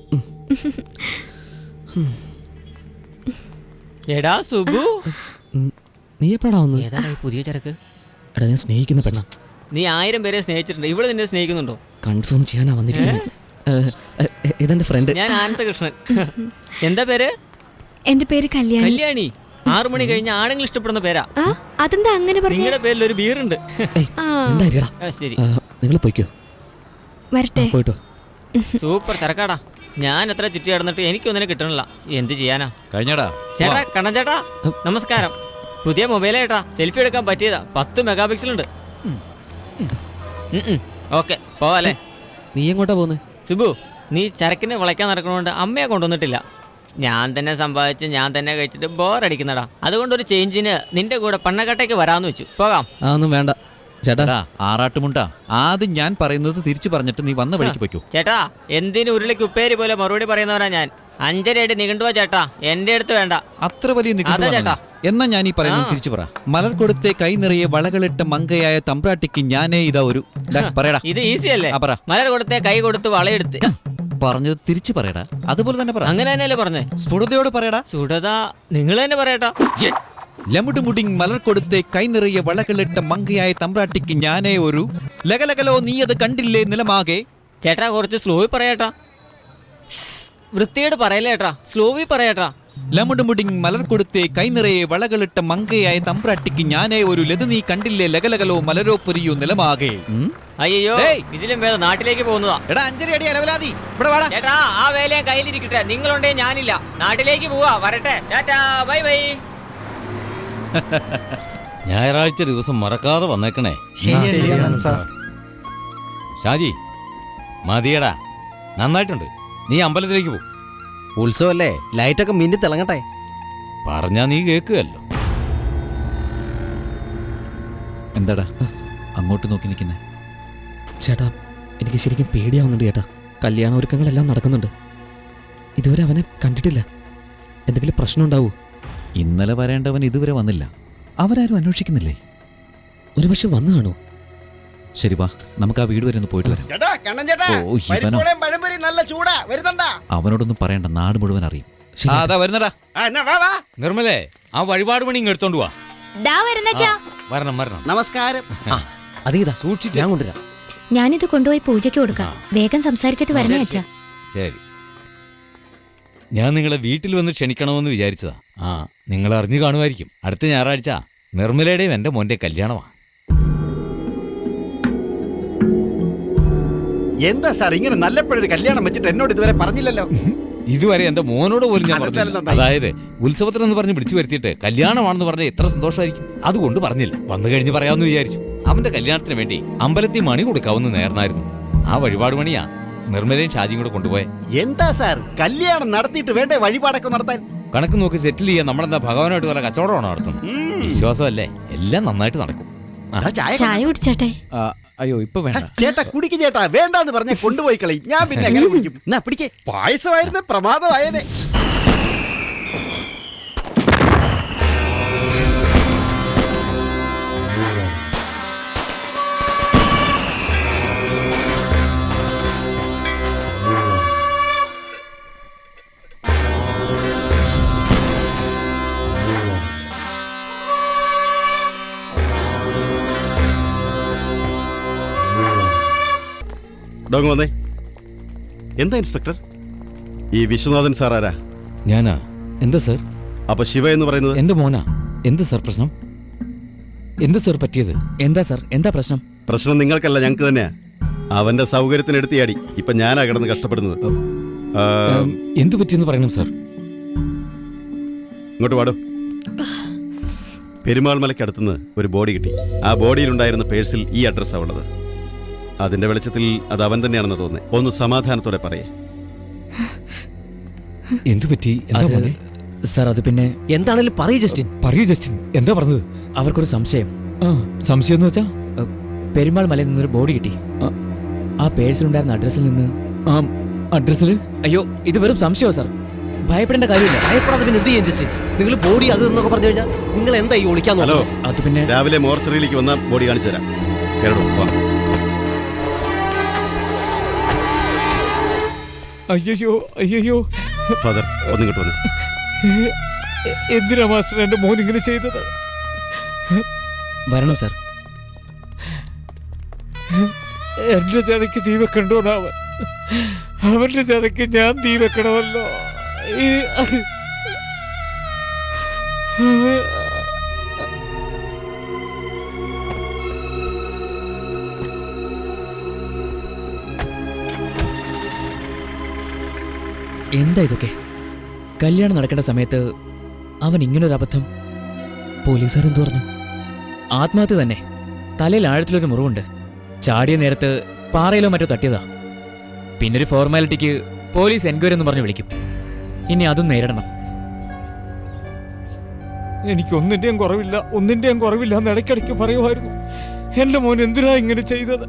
എടാ സുബു, നീ എപ്പോഴാ വന്നത്? ഏതാ പുതിയ ചരക്ക്? എടാ ഞാൻ സ്നേഹിക്കുന്ന പെണ്ണ. നീ 1000 പേരെ സ്നേഹിച്ചിട്ടുണ്ട്, ഇവള് നിന്നെ സ്നേഹിക്കുന്നുണ്ടോ? കൺഫേം ചെയ്യാനാ വന്നിരിക്കുന്നത്. ഇതെന്റെ ഫ്രണ്ട്. ഞാൻ ആനന്ദകൃഷ്ണൻ. എന്താ പേര്? എന്റെ പേര് കല്യാണി. കല്യാണി 6 മണി കഴിഞ്ഞ ആണുങ്ങൾ ഇഷ്ടപ്പെടുന്ന പേരാ. അതെന്താ അങ്ങനെ പറഞ്ഞു? നിങ്ങളുടെ പേരിൽ ഒരു ബീറുണ്ട്. ശരി, നിങ്ങൾ പോയിക്കോ. വരട്ടെ. പോയിട്ടോ. സൂപ്പർ ചരക്കാടാ. ഞാൻ എത്ര ചുറ്റി നടന്നിട്ട് എനിക്കൊന്നിനെ കിട്ടണില്ല. എന്ത് ചെയ്യാനാ? കഴിഞ്ഞടാ. ചേട്ടാ, കണ്ണൻ ചേട്ടാ നമസ്കാരം. പുതിയ മൊബൈലേട്ടാ, സെൽഫി എടുക്കാൻ പറ്റിയതാ. 10 മെഗാ പിക്സൽ ഉണ്ട്. ഓക്കെ പോവാല്ലേ? നീ എങ്ങോട്ടാ പോകുന്നത്? സുബു, നീ ചരക്കിനെ വിളയ്ക്കാൻ നടക്കണോണ്ട് അമ്മയെ കൊണ്ടുവന്നിട്ടില്ല. ഞാൻ തന്നെ സമ്പാദിച്ച് ഞാൻ തന്നെ കഴിച്ചിട്ട് ബോറടിക്കുന്നടാ. അതുകൊണ്ട് ഒരു ചേഞ്ചിന് നിന്റെ കൂടെ പണ്ണക്കട്ടയ്ക്ക് വരാന്ന് വെച്ചു. പോകാം? അതൊന്നും വേണ്ട ചേട്ടാ. ആറാട്ടുമുണ്ടാ, ആദ്യം ഞാൻ പറയുന്നത് തിരിച്ചു പറഞ്ഞിട്ട് നീ വന്ന വഴിക്ക് പോയിക്കോ. ചേട്ടാ, എന്തിനു ഉരുളിക്ക് ഉപ്പേരി പോലെ മറുപടി പറയുന്നവരാ ഞാൻ. 5 അടി നികണ്ടുവാ ചേട്ടാ, എന്റെ അടുത്ത് വേണ്ട. അത്ര വലിയ ചേട്ടാ. എന്നാ ഞാൻ ഈ പറയുന്നത് തിരിച്ചു പറ. മലർ കൊടുത്തെ കൈ നിറയെ വളകളിട്ട മങ്കയായ തമ്പ്രാട്ടിക്ക് ഞാനേ ഇതാ ഒരു പറയടാ. ഇത് ഈസി അല്ലേ? മലർ കൊടുത്തെ കൈ കൊടുത്ത് വളയെടുത്ത്. പറഞ്ഞത് തിരിച്ചു പറയടാ. അതുപോലെ തന്നെ പറ. അങ്ങനെ തന്നെയല്ലേ പറഞ്ഞേ? സ്ഫുടതയോട് പറയടാ. സ്ഫുടത നിങ്ങൾ തന്നെ പറയട്ടാ. ലമുടുമുടിങ് മലർ കൊടുത്തെ കൈ നിറയെ വളകളിട്ട മങ്കയായ തമ്പ്രാട്ടിക്ക് ഞാനേ ഒരു ലകലകലോ നീ അത് കണ്ടില്ലേ നിലമാകെ. ചേട്ടാ കുറച്ച് സ്ലോവി പറയട്ടാ. വൃത്തിയോട് പറയലേട്ടാ, സ്ലോവി പറയട്ടാ. ലമുടുമുടിങ് മലർ കൊടുത്തെ കൈ നിറയെ വളകളിട്ട മങ്കയായ തമ്പ്രാട്ടിക്ക് ഞാനേ ഒരു ലത് നീ കണ്ടില്ലേ ലകലകലോ മലരോ പൊരിയോ നിലമാകെ. അയ്യോ ഇതിലും വേദം നാട്ടിലേക്ക് പോകുന്നതാ. എടാ 5 അടി അലവലാതി. ചേട്ടാ ആ വേല ഞാൻ കയ്യിലിരിക്കട്ടെ, നിങ്ങളുണ്ടേ ഞാനില്ല. നാട്ടിലേക്ക് പോവാ, വരട്ടെ. Tata, bye bye. ഞായറാഴ്ച ദിവസം മറക്കാതെ വന്നേക്കണേ. ഷാജി മതിയടാ, നന്നായിട്ടുണ്ട്. നീ അമ്പലത്തിലേക്ക് പോ. ഉത്സവല്ലേ, ലൈറ്റൊക്കെ മിന്നി തിളങ്ങട്ടെ. പറഞ്ഞാ നീ കേൾക്കുകയല്ലോ. എന്താടാ അങ്ങോട്ട് നോക്കി നിൽക്കുന്നേ? ചേട്ടാ എനിക്ക് ശരിക്കും പേടിയാവുന്നുണ്ട് ചേട്ടാ. കല്യാണ ഒരുക്കങ്ങളെല്ലാം നടക്കുന്നുണ്ട്. ഇതുവരെ അവനെ കണ്ടിട്ടില്ല. എന്തെങ്കിലും പ്രശ്നം ഉണ്ടാവൂ? ഇന്നലെ വരേണ്ടവൻ ഇതുവരെ വന്നില്ല. അവരാരും അന്വേഷിക്കുന്നില്ലേ? ഒരുപക്ഷെ വന്നു കാണൂ. ശരി വാ, നമുക്ക് ആ വീട് വരെ ഒന്ന് പോയിട്ട് വരാം. അവനോടൊന്നും പറയണ്ട, നാട് മുഴുവൻ അറിയും. നിർമ്മലേ, ആ വഴിപാട് പണി ഇങ്ങ് എടുത്തോണ്ട് വാ. വരണം. നമസ്കാരം. അതീതാ സൂക്ഷിച്ച് ഞാൻ കൊണ്ടുവരാം. ഞാനിത് കൊണ്ടുപോയി പൂജയ്ക്ക് കൊടുക്കാം. വേഗം സംസാരിച്ചിട്ട് വരണേ അച്ഛാ. ശരി, ഞാൻ നിങ്ങളെ വീട്ടിൽ വന്ന് ക്ഷണിക്കണമെന്ന് വിചാരിച്ചതാ. നിങ്ങൾ അറിഞ്ഞു കാണുമായിരിക്കും, അടുത്ത ഞായറാഴ്ച നിർമ്മലയുടെയും എൻ്റെ മോൻ്റെ കല്യാണമാണ്. എന്താ സാർ ഇങ്ങനെ നല്ലപ്പോഴൊരു കല്യാണം വെച്ചിട്ട് എന്നോട് ഇതുവരെ പറഞ്ഞില്ലല്ലോ? ഇതുവരെ എന്റെ മോനോട് പോലും ഞാൻ പറഞ്ഞില്ല. അതായത് ഉത്സവത്തിനെന്ന് പറഞ്ഞ് വിളിച്ചു വരുത്തിയിട്ട് കല്യാണമാണെന്ന് പറഞ്ഞാൽ എത്ര സന്തോഷമായിരിക്കും. അതുകൊണ്ട് പറഞ്ഞില്ല, വന്നു കഴിഞ്ഞ് പറയാമെന്ന് വിചാരിച്ചു. അവന്റെ കല്യാണത്തിന് വേണ്ടി അമ്പലത്തിൽ മണി കൊടുക്കാവുന്ന നേർന്നായിരുന്നു. ആ വഴിപാട് മണിയാ നിർമ്മലയും ഷാജിയും കൂടെ കൊണ്ടുപോയെ. എന്താ സാർ കല്യാണം നടത്തിയിട്ട് വേണ്ടേ വഴിപാടൊക്കെ നടത്താൻ? കണക്ക് നോക്കി സെറ്റിൽ ചെയ്യാൻ നമ്മളെന്താ ഭഗവാനായിട്ട് വല്ല കച്ചവടമാണോ നടത്തുന്നത്? വിശ്വാസമല്ലേ, എല്ലാം നന്നായിട്ട് നടക്കും. ചായ കുടിച്ചേട്ടെ. അയ്യോ ഇപ്പൊ വേണ്ട. ചേട്ടാ കുടിക്ക് ചേട്ടാ, വേണ്ടാന്ന് പറഞ്ഞ കൊണ്ടുപോയി കളയും. ഞാൻ പിന്നെ എങ്ങനെ കുടിക്കും? എന്നാ പിടിച്ചേ. പായസമായിരുന്നേ പ്രമാദമായതേ. ഡോങ് വന്നേ. എന്താ ഇൻസ്പെക്ടർ, ഈ വിശ്വനാഥൻ സാർ ആരാ? ഞാനാ. എന്താ സാർ? അപ്പൊ ശിവ എന്ന് പറയുന്നത് എന്റെ മോനാ. എന്താ സാർ പ്രശ്നം? എന്താ സാർ പറ്റിയത്? എന്താ സാർ, എന്താ പ്രശ്നം? പ്രശ്നം നിങ്ങൾക്കല്ല, ഞങ്ങൾക്ക് തന്നെയാ. അവന്റെ സൗകര്യത്തിന് എടുത്തിയാടി. ഇപ്പൊ ഞാനാ കിടന്ന് കഷ്ടപ്പെടുന്നത്. എന്തു പറ്റിയെന്ന് പറയണം സാർ. ഇങ്ങോട്ട് പാടോ. പെരുമാൾ മലയ്ക്കടുത്തുനിന്ന് ഒരു ബോഡി കിട്ടി. ആ ബോഡിയിലുണ്ടായിരുന്ന പേഴ്സിൽ ഈ അഡ്രസ്സാണ് ഉള്ളത്. അതിന്റെ വെളിച്ചത്തിൽ അത് അവൻ തന്നെയാണെന്ന് തോന്നുന്നത്. ഒന്ന് സമാധാനത്തോടെ പറയേ. എന്തു പറ്റി? സാർ അത് പിന്നെ എന്താണേലും പറയൂ ജസ്റ്റിൻ. പറയൂ ജസ്റ്റിൻ, എന്താ പറഞ്ഞത്? അവർക്കൊരു സംശയം. സംശയം എന്ന് വെച്ചാ? പെരുമാൾ മലയിൽ നിന്നൊരു ബോഡി കിട്ടി. ആ പേഴ്സിലുണ്ടായിരുന്ന അഡ്രസ്സിൽ നിന്ന്. അഡ്രസ്സിൽ? അയ്യോ, ഇത് വെറും സംശയമോ സാർ? ഭയപ്പെടേണ്ട കാര്യമില്ല. ഭയപ്പെടാതെ പിന്നെ എന്ത് ചെയ്യാൻ ജസ്റ്റിൻ? നിങ്ങൾ ബോഡി അത് എന്നൊക്കെ പറഞ്ഞു കഴിഞ്ഞാൽ നിങ്ങൾ എന്താ ഈ ഒളിക്കാൻ? ഹലോ, അത് പിന്നെ രാവിലെ മോർച്ചറിയിലേക്ക് വന്ന ബോഡി കാണിച്ചു തരാം. കേരളോ. അയ്യോ അയ്യോ. ഫാദർ ഒന്നിങ്ങോട്ട് വന്നു. എന്തിനാ മാസ്റ്റർ എന്റെ മോൻ ഇങ്ങനെ ചെയ്തത്? വരണം സാർ. എന്റെ ചതയ്ക്ക് തീ വെക്കണ്ടോ? അവന്റെ ചതയ്ക്ക് ഞാൻ തീ വെക്കണമല്ലോ. എന്താ ഇതൊക്കെ? കല്യാണം നടക്കേണ്ട സമയത്ത് അവൻ ഇങ്ങനൊരു അബദ്ധം. പോലീസുകാർ എന്തു പറഞ്ഞു? ആത്മഹത്യ തന്നെ. തലയിൽ ആഴത്തിലൊരു മുറിവുണ്ട്. ചാടിയ നേരത്ത് പാറയിലോ മറ്റോ തട്ടിയതാ. പിന്നൊരു ഫോർമാലിറ്റിക്ക് പോലീസ് എൻക്വയറി എന്ന് പറഞ്ഞു വിളിക്കും. ഇനി അതും നേരിടണം. എനിക്ക് ഒന്നിന്റെയും കുറവില്ല എന്ന് ഇടയ്ക്കിടയ്ക്ക് പറയുമായിരുന്നു. എന്റെ മോൻ എന്തിനാ ഇങ്ങനെ ചെയ്തത്?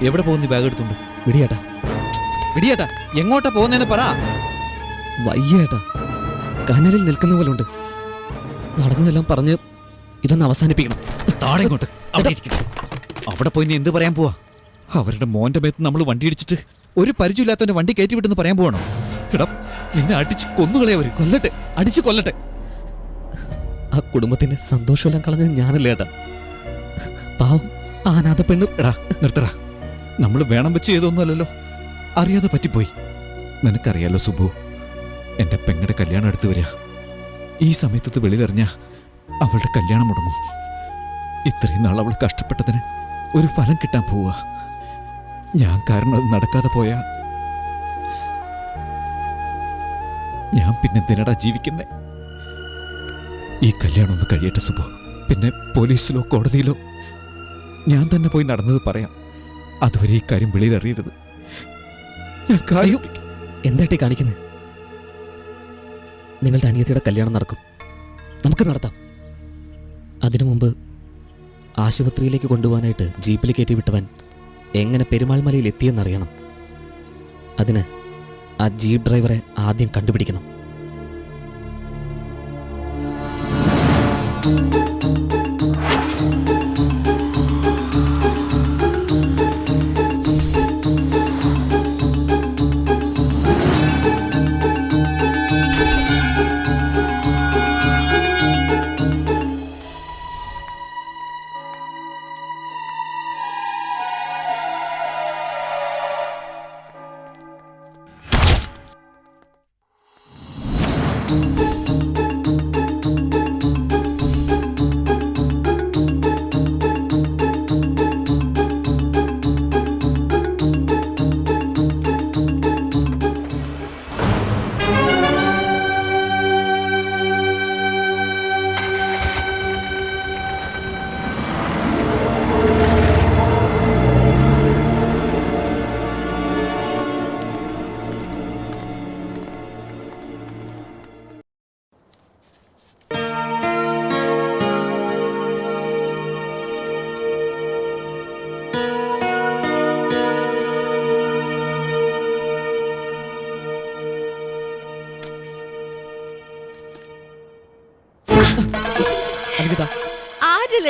എവിടെ പോകുന്നു ബാഗ് എടുത്തോണ്ട്? വിടിയേട്ടാ. എങ്ങോട്ടാ പോകുന്നതെന്ന് പറ. വയ്യേട്ടാ, കനലിൽ നിൽക്കുന്ന പോലെ ഉണ്ട്. നടന്നതെല്ലാം പറഞ്ഞ് ഇതൊന്ന് അവസാനിപ്പിക്കണം. താഴെ ഇങ്ങോട്ട്. അവിടെ പോയി നീ എന്ത് പറയാൻ പോവാ? അവരുടെ മോന്റെ മേത്ത് നമ്മൾ വണ്ടി ഇടിച്ചിട്ട് ഒരു പരിചയമില്ലാത്തവന്റെ വണ്ടി കയറ്റി വിട്ടെന്ന് പറയാൻ പോവാണോ? എടാ, നിന്നെ അടിച്ച് കൊന്നുകളയവര്. അടിച്ചു കൊല്ലട്ടെ. ആ കുടുംബത്തിന്റെ സന്തോഷമെല്ലാം കളഞ്ഞത് ഞാനല്ലേ ഏട്ടാ. പാവം അനാഥ പെണ്ണ്. എടാ നിർത്തടാ. നമ്മൾ വേണം വെച്ച് ചെയ്തൊന്നുമല്ലല്ലോ, അറിയാതെ പറ്റിപ്പോയി. നിനക്കറിയാലോ സുബു, എന്റെ പെങ്ങളുടെ കല്യാണം അടുത്ത് വരിക. ഈ സമയത്ത് വെളിയിലെറിഞ്ഞ അവളുടെ കല്യാണം മുടങ്ങും. ഇത്രയും നാൾ അവൾ കഷ്ടപ്പെട്ടതിന് ഒരു ഫലം കിട്ടാൻ പോവുക. ഞാൻ കാരണം അത് നടക്കാതെ പോയാ ഞാൻ പിന്നെ എന്തിനടാ ജീവിക്കുന്നേ? ഈ കല്യാണം ഒന്ന് കഴിയട്ടെ സുബു. പിന്നെ പോലീസിലോ കോടതിയിലോ ഞാൻ തന്നെ പോയി നടന്നത് പറയാം. അതുവരെ ഈ കാര്യം വെളിയിലറിയരുത്. എന്തായിട്ടേ കാണിക്കുന്നത്? നിങ്ങളുടെ അനിയത്തിയുടെ കല്യാണം നടക്കും. നമുക്ക് നടത്താം. അതിനു മുമ്പ് ആശുപത്രിയിലേക്ക് കൊണ്ടുപോകാനായിട്ട് ജീപ്പിൽ കയറ്റി വിട്ടവൻ എങ്ങനെ പെരുമാൾ മലയിൽ എത്തിയെന്നറിയണം. അതിന് ആ ജീപ്പ് ഡ്രൈവറെ ആദ്യം കണ്ടുപിടിക്കണം.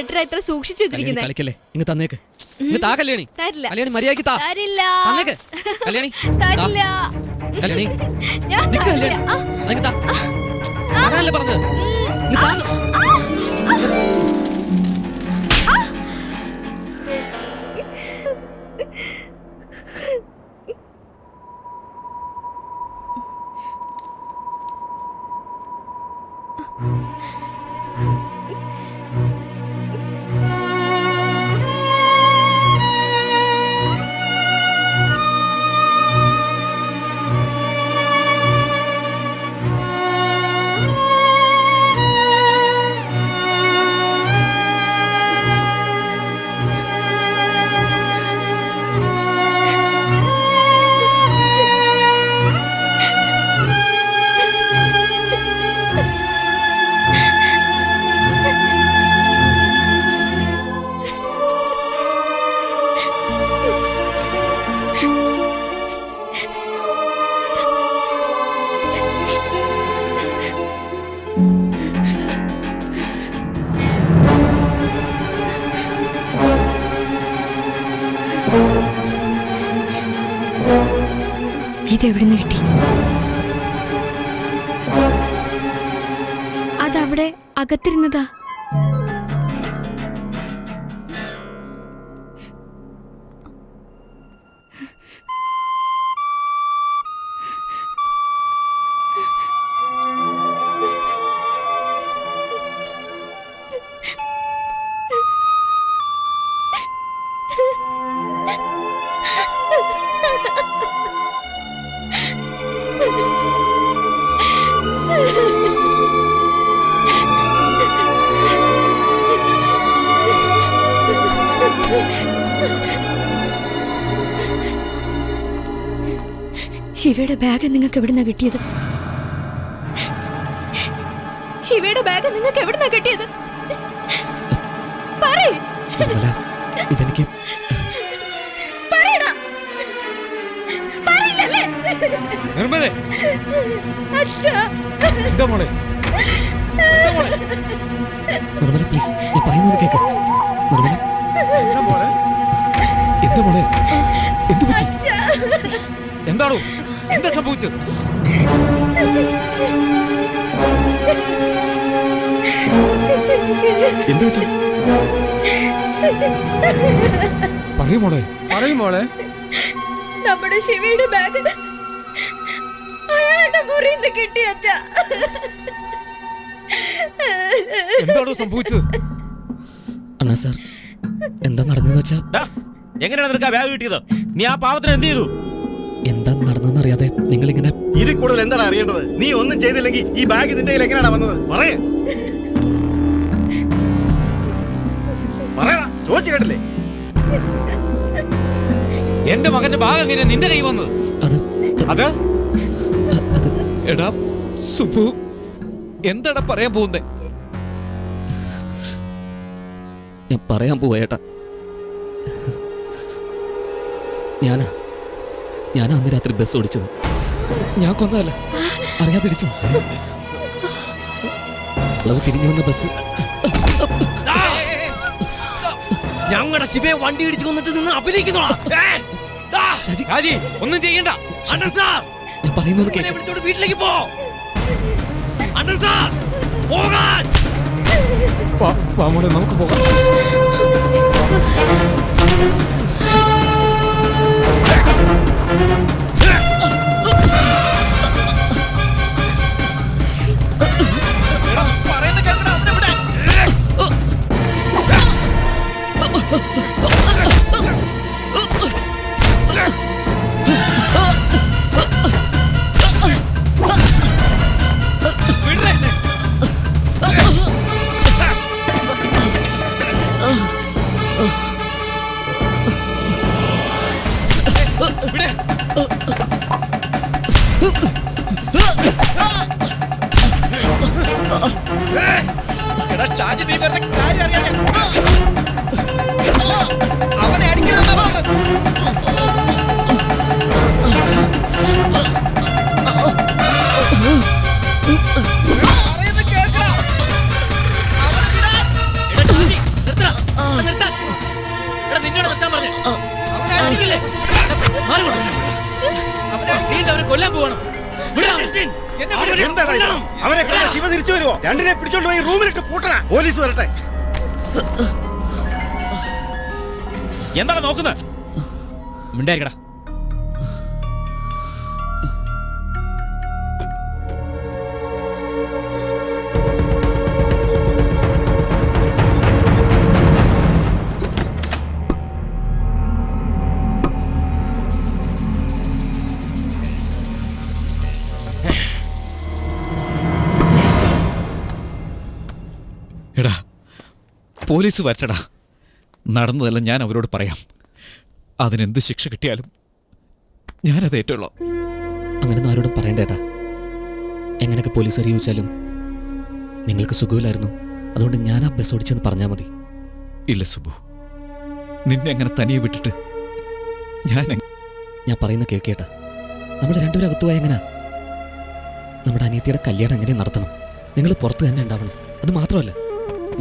ലെറ്റർ എത്ര സൂക്ഷിച്ചു വെച്ചിരിക്കുന്നത്. കളിക്കല്ലേ, ഇങ്ങ് തന്നേക്ക്. ഇങ്ങ് താ കല്യാണി. തരില്ല. കല്യാണി മര്യാദയ്ക്ക് താ. തരില്ല. തന്നേക്ക്. കല്യാണി തരില്ല. കല്യാണി ഞാൻ നിക്ക് തരില്ല. കല്യാണി. അങ്ങ് താ. തരാനല്ലേ പറഞ്ഞത്. ഇങ്ങ് താ. ഇതെവിടുന്ന് കിട്ടി? അതവിടെ അകത്തിരുന്നതാ. ശിവയുടെ ബാഗ് നിങ്ങൾക്ക് എവിടുന്നാ കിട്ടിയത്? ശിവയുടെ ബാഗ് നിങ്ങൾക്ക് എവിടുന്നാ കിട്ടിയത്? ഇതെനിക്ക് നിർമ്മലേ, എന്താ മോളെ? നിർമ്മല പ്ലീസ്, ഞാൻ പറയുന്നത് കേക്ക്. നിർമ്മല എന്താ മോളെ? എന്തു പറ്റി? എന്താണോ? എന്താ സംഭവിച്ചത്? എന്തു പറ്റി? പറയൂ മോളെ. നമ്മുടെ ശിവയുടെ ബാഗ് അയാളുടെ മുറിന്ന് കിട്ടി അച്ഛാ. എന്താണോ സംഭവിച്ചത്? അണ്ണാ സാർ, എന്താ നടന്നതെന്ന് വെച്ചാ എങ്ങനെയാണ് നിനക്ക് ആ ബാഗ് കിട്ടിയത്? നീ ആ പാവത്തിന് എന്ത് ചെയ്തു? എന്താ നടന്നതെന്ന് അറിയാതെ നിങ്ങൾ ഇങ്ങനെ ഇതിൽ കൂടുതൽ എന്താണ് അറിയേണ്ടത്? നീ ഒന്നും ചെയ്തില്ലെങ്കിൽ ഈ ബാഗ് നിന്റെ കയ്യിൽ എങ്ങനെയാണ് വന്നത്? പറയണ, ചോദിച്ചു കേട്ടില്ലേ? എന്റെ മകന്റെ ബാഗ് എങ്ങനെയാ നിന്റെ കൈ വന്നത്? അത് എടാ സുബു, എന്താടാ പറയാൻ പോകുന്നേ? ഞാൻ പറയാൻ പോവാ ഏട്ടാ. ഞാനാ അന്ന് രാത്രി ബസ് ഓടിച്ചത്. ഞാൻ കൊന്നതല്ല, അറിയാതെ ഇടിച്ചത്. അളവ് തിരിഞ്ഞു വന്ന ബസ് ഞങ്ങളുടെ ശിവയെ വണ്ടി ഇടിച്ചു കൊന്നിട്ട് നിന്ന് അഭിനയിക്കുന്നോളാം. ഒന്നും ചെയ്യണ്ട. ഞാൻ പറയുന്നത് വിളിച്ചോണ്ട് വീട്ടിലേക്ക് പോ. പോകാൻ നമുക്ക് പോകാം. എടാ, നിന്നോട് നിർത്താൻ പറഞ്ഞേ. അടിക്കില്ലേ? മാറി കൊടു. നീ എന്താ അവനെ കൊല്ലാൻ പോകണം? അവരെ കണ്ടാ ശിവ തിരിച്ചു വരുമോ? രണ്ടിനെ പിടിച്ചോണ്ട് പോയി റൂമിലിട്ട് പൂട്ടണ. പോലീസ് വരട്ടെ. എന്താണ് നോക്കുന്നത്? മിണ്ടായിരിക്കടാ. എടാ, പോലീസ് വരട്ടടാ. നടന്നതെല്ലാം ഞാൻ അവരോട് പറയാം. അതിനെന്ത് ശിക്ഷ കിട്ടിയാലും ഞാനത് ഏറ്റുള്ളൂ. അങ്ങനെയൊന്നും ആരോടും പറയണ്ടേട്ടാ. എങ്ങനെയൊക്കെ പോലീസ് അറിയിച്ചാലും നിങ്ങൾക്ക് സുഖമില്ലായിരുന്നു, അതുകൊണ്ട് ഞാൻ ആ ബസ് ഓടിച്ചെന്ന് പറഞ്ഞാൽ മതി. ഇല്ല സുബു, നിന്നെ അങ്ങനെ തനിയെ വിട്ടിട്ട് ഞാൻ പറയുന്ന കേൾക്കേട്ടാ. നമ്മൾ രണ്ടുപേരും അകത്തുപോയ എങ്ങനെയാ? നമ്മുടെ അനിയത്തിയുടെ കല്യാണം എങ്ങനെ നടത്തണം? നിങ്ങൾ പുറത്ത് തന്നെ ഉണ്ടാവണം. അത് മാത്രമല്ല,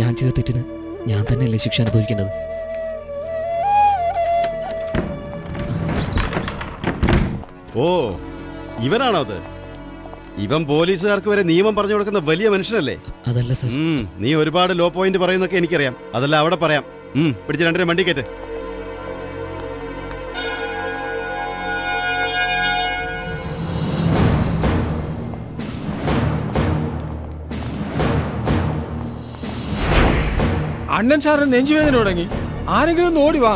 ഞാൻ ചെയ്ത തെറ്റിന് ഞാൻ തന്നെയല്ലേ ശിക്ഷ അനുഭവിക്കേണ്ടത്? ഓ, ഇവനാണോ അത്? ഇവൻ പോലീസുകാർക്ക് വരെ നിയമം പറഞ്ഞു കൊടുക്കുന്ന വലിയ മനുഷ്യനല്ലേ? അതല്ല സർ. നീ ഒരുപാട് ലോ പോയിന്റ് പറയുന്നൊക്കെ എനിക്കറിയാം. അതല്ല അവിടെ പറയാം. പിടിച്ച് രണ്ടിനെ വണ്ടി കയറ്റ്. അണ്ണൻ സാറിന് നെഞ്ചുവേദന തുടങ്ങി. ആരെങ്കിലും ഒന്ന് ഓടി വാ.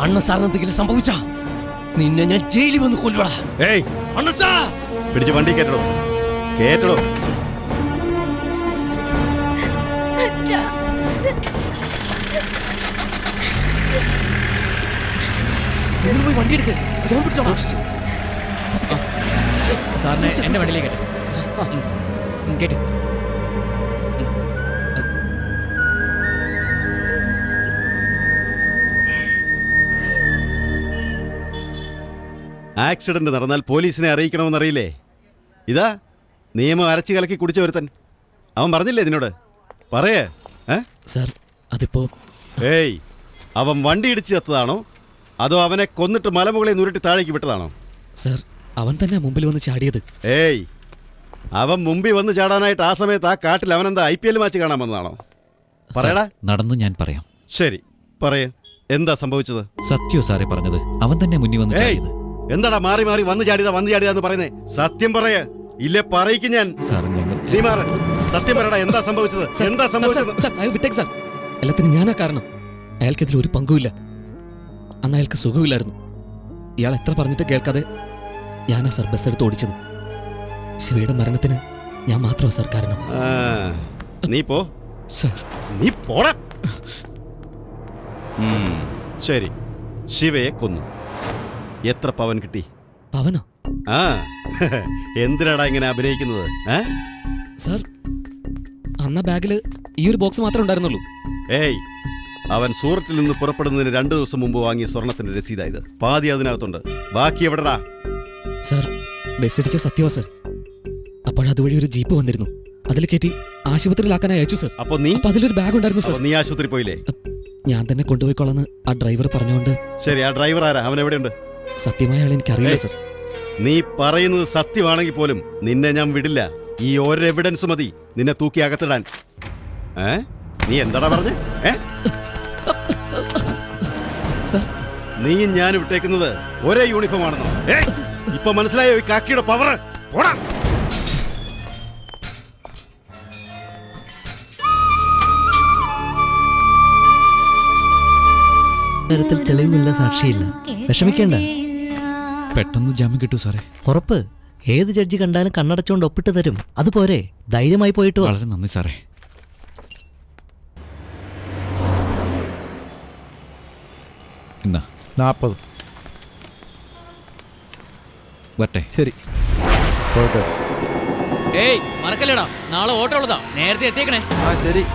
അണ്ണൻ സാറിന് എന്തെങ്കിലും സംഭവിച്ച നിന്നെ ഞാൻ ജയിലിൽ വന്ന് കൊല്ലുവടാ. പിടിച്ച് വണ്ടി കേട്ടടോ, കേട്ടടോ. പോയി വണ്ടി എടുക്ക്. സാറിനെ എന്റെ വണ്ടിയിലേക്ക് കേട്ട്. ആക്സിഡന്റ് നടന്നാൽ പോലീസിനെ അറിയിക്കണമെന്നറിയില്ലേ? ഇതാ നിയമം അരച്ചു കലക്കി കുടിച്ച ഒരുത്തൻ. അവൻ പറഞ്ഞില്ലേ നിന്നോട്? പറയേ. സാർ, അതിപ്പോ അവൻ വണ്ടി ഇടിച്ച് ചത്തതാണോ അതോ അവനെ കൊന്നിട്ട് മലമുകളിൽ നുരുട്ടി താഴേക്ക് വിട്ടതാണോ? സാർ, അവൻ തന്നെ മുമ്പിൽ വന്ന് ചാടിയത്. അവൻ മുമ്പിൽ വന്ന് ചാടാനായിട്ട് ആ സമയത്ത് ആ കാട്ടിൽ അവനെന്താ IPL മാച്ച് കാണാൻ വന്നതാണോ? പറയടാ. നടന്ന് ഞാൻ പറയാം. ശരി, പറയേ. എന്താ സംഭവിച്ചത്? സത്യോ സാറേ പറഞ്ഞത്. അവൻ തന്നെ മുന്നിൽ വന്ന് ചാടിയത്. എന്താടാ മാറി മാറി വന്ന് ചാടിയതാന്ന് പറയുന്നേ? സത്യം പറയേ, ഇല്ലേ പറയിക്കും ഞാൻ. നീ മാറ്. സത്യം പറയടാ, എന്താ സംഭവിച്ചത്? എന്താ സംഭവിച്ചത്? എല്ലാത്തിനും ഞാനാ കാരണം. അയാൾക്കെതിൽ ഒരു പങ്കുമില്ല. അന്ന് അയാൾക്ക് സുഖമില്ലായിരുന്നു. ഇയാൾ എത്ര പറഞ്ഞിട്ട് കേൾക്കാതെ ഞാനാ സാർ ബസ് എടുത്ത് ഓടിച്ചത്. ശിവയുടെ മരണത്തിന് ഞാൻ മാത്രമാ സാർ കാരണം. നീ പോ സാർ. നീ പോടാ. ശരി, ശിവയെ കൊന്നു. എത്ര പവൻ കിട്ടി? പവനോ? എന്തിനാടാ ഇങ്ങനെ അഭിനയിക്കുന്നത്? സാർ, അന്ന ബാഗില് ഈ ഒരു ബോക്സ് മാത്രമേ ഉണ്ടായിരുന്നുള്ളൂ. അവൻ സൂറത്തിൽ നിന്ന് പുറപ്പെടുന്നതിന് 2 ദിവസം മുമ്പ് വാങ്ങിയ സ്വർണത്തിന്റെ രസീതായത്. പാതി അതിനകത്തുണ്ട്. ബാക്കി എവിടെടാ? സാർ, ബസ് ഇടിച്ച സത്യവാ സാർ. അപ്പോഴതുവഴി ഒരു ജീപ്പ് വന്നിരുന്നു. അതിൽ കയറ്റി ആശുപത്രിയിലാക്കാനായി അയച്ചു സാർ. അപ്പൊ അതിലൊരു ബാഗ് ഉണ്ടായിരുന്നു സാർ. നീ ആശുപത്രി പോയില്ലേ? ഞാൻ തന്നെ കൊണ്ടുപോയിക്കോളാന്ന് ആ ഡ്രൈവർ പറഞ്ഞുകൊണ്ട്. ശരി, ആ ഡ്രൈവർ ആരാ? അവൻ എവിടെയുണ്ട്? സത്യമായ ആൾ എനിക്കറിയില്ല സാർ. നീ പറയുന്നത് സത്യമാണെങ്കിൽ പോലും നിന്നെ ഞാൻ വിടില്ല. ഈ ഒരു എവിഡൻസ് മതി നിന്നെ തൂക്കി അകത്തിടാൻ. നീ എന്താടാ പറഞ്ഞേ? നീയും ഞാനും വിട്ടേക്കുന്നത് ഒരേ യൂണിഫോം ആണെന്നോ? ഇപ്പൊ മനസ്സിലായോ ഈ കാക്കിയുടെ പവർ? പോടാ. തരത്തിൽ തെളിവില്ല, സാക്ഷിയില്ല. വിഷമിക്കേണ്ട. പെട്ടെന്ന് ജാമ്യം കിട്ടൂ സാറേ. ഉറപ്പ്. ഏത് ജഡ്ജി കണ്ടാലും കണ്ണടച്ചുകൊണ്ട് ഒപ്പിട്ട് തരും. അതുപോരെ, ധൈര്യമായി പോയിട്ട്. വളരെ നന്ദി സാറേ. എന്നാ 40. വരട്ടെ. ശരി. മറക്കല്ലേടാ, നാളെ ഓട്ടോ ഉള്ളതാ. നേരത്തെ എത്തിയേക്കണേ. ശരി.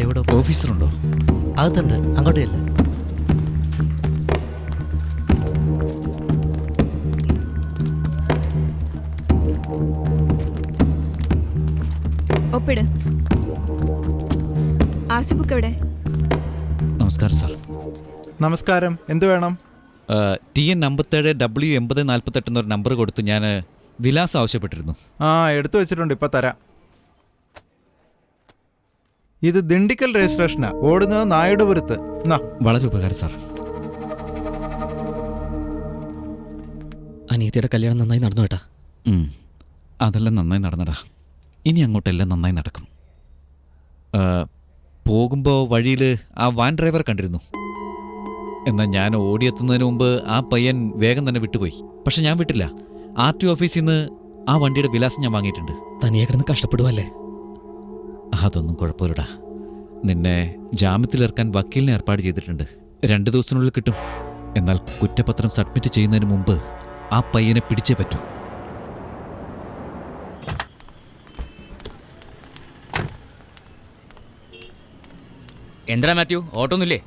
എവിടെ ഓഫീസറുണ്ടോ? അകത്തുണ്ട്. അങ്ങോട്ടേ അല്ല. ഒപ്പിട്. RC ബുക്ക് എവിടെ? നമസ്കാരം സാർ. നമസ്കാരം. എന്ത് വേണം? TN 57 W 8048 എന്നൊരു നമ്പർ കൊടുത്ത് ഞാൻ വിലാസം ആവശ്യപ്പെട്ടിരുന്നു. എടുത്തു വെച്ചിട്ടുണ്ട്, ഇപ്പൊ തരാം. ഇത് ദിണ്ടിക്കൽ രജിസ്ട്രേഷനാ, ഓടുന്നത് നായിഡുപുരത്ത്. വളരെ ഉപകാരം സാർ. അനിയത്തിയുടെ കല്യാണം നന്നായി നടന്നു കേട്ടാ. അതെല്ലാം നന്നായി നടന്നടാ. ഇനി അങ്ങോട്ടെല്ലാം നന്നായി നടക്കും. പോകുമ്പോൾ വഴിയിൽ ആ വാൻ ഡ്രൈവർ കണ്ടിരുന്നു. എന്നാൽ ഞാൻ ഓടിയെത്തുന്നതിന് മുമ്പ് ആ പയ്യൻ വേഗം തന്നെ വിട്ടുപോയി. പക്ഷെ ഞാൻ വിട്ടില്ല. RTO ഓഫീസിൽ നിന്ന് ആ വണ്ടിയുടെ വിലാസം ഞാൻ വാങ്ങിയിട്ടുണ്ട്. തനിയെ കിടന്ന് കഷ്ടപ്പെടുവല്ലേ? അതൊന്നും കുഴപ്പമില്ലടാ. നിന്നെ ജാമ്യത്തിലിറക്കാൻ വക്കീലിനെ ഏർപ്പാട് ചെയ്തിട്ടുണ്ട്. 2 ദിവസത്തിനുള്ളിൽ കിട്ടും. എന്നാൽ കുറ്റപത്രം സബ്മിറ്റ് ചെയ്യുന്നതിന് മുമ്പ് ആ പയ്യനെ പിടിച്ചേ പറ്റൂ. എന്താ മാത്യു, ഓട്ടൊന്നുമില്ലേ?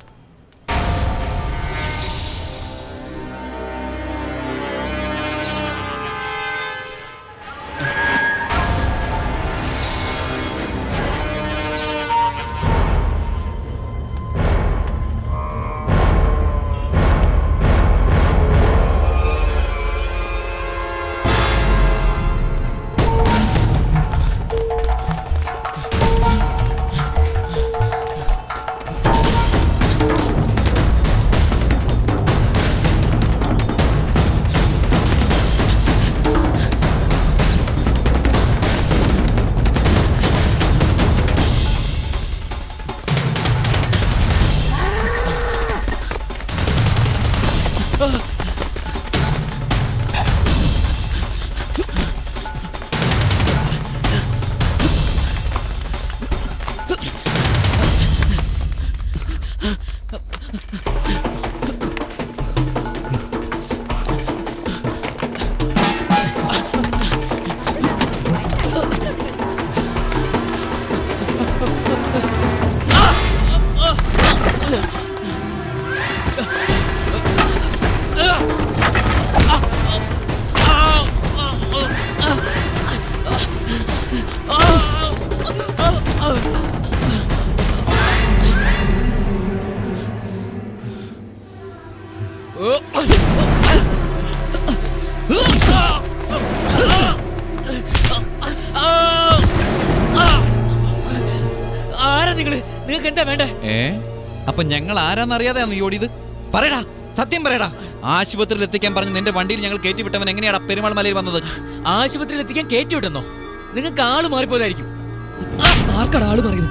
നിങ്ങൾക്ക് എന്താ വേണ്ടേ? അപ്പൊ ഞങ്ങൾ ആരാന്നറിയാതെ നീ ഓടിയത്? പറയടാ, സത്യം പറയടാ. ആശുപത്രിയിൽ എത്തിക്കാൻ പറഞ്ഞ് നിന്റെ വണ്ടിയിൽ ഞങ്ങൾ കയറ്റിവിട്ടവൻ എങ്ങനെയാടാ പെരുമാൾ മലയിൽ വന്നത്? ആശുപത്രിയിൽ എത്തിക്കാൻ കയറ്റിവിട്ടെന്നോ? നിങ്ങൾക്ക് ആള് മാറിപ്പോയതായിരിക്കും. ആർക്കാണ് ആള് മാറിയത്?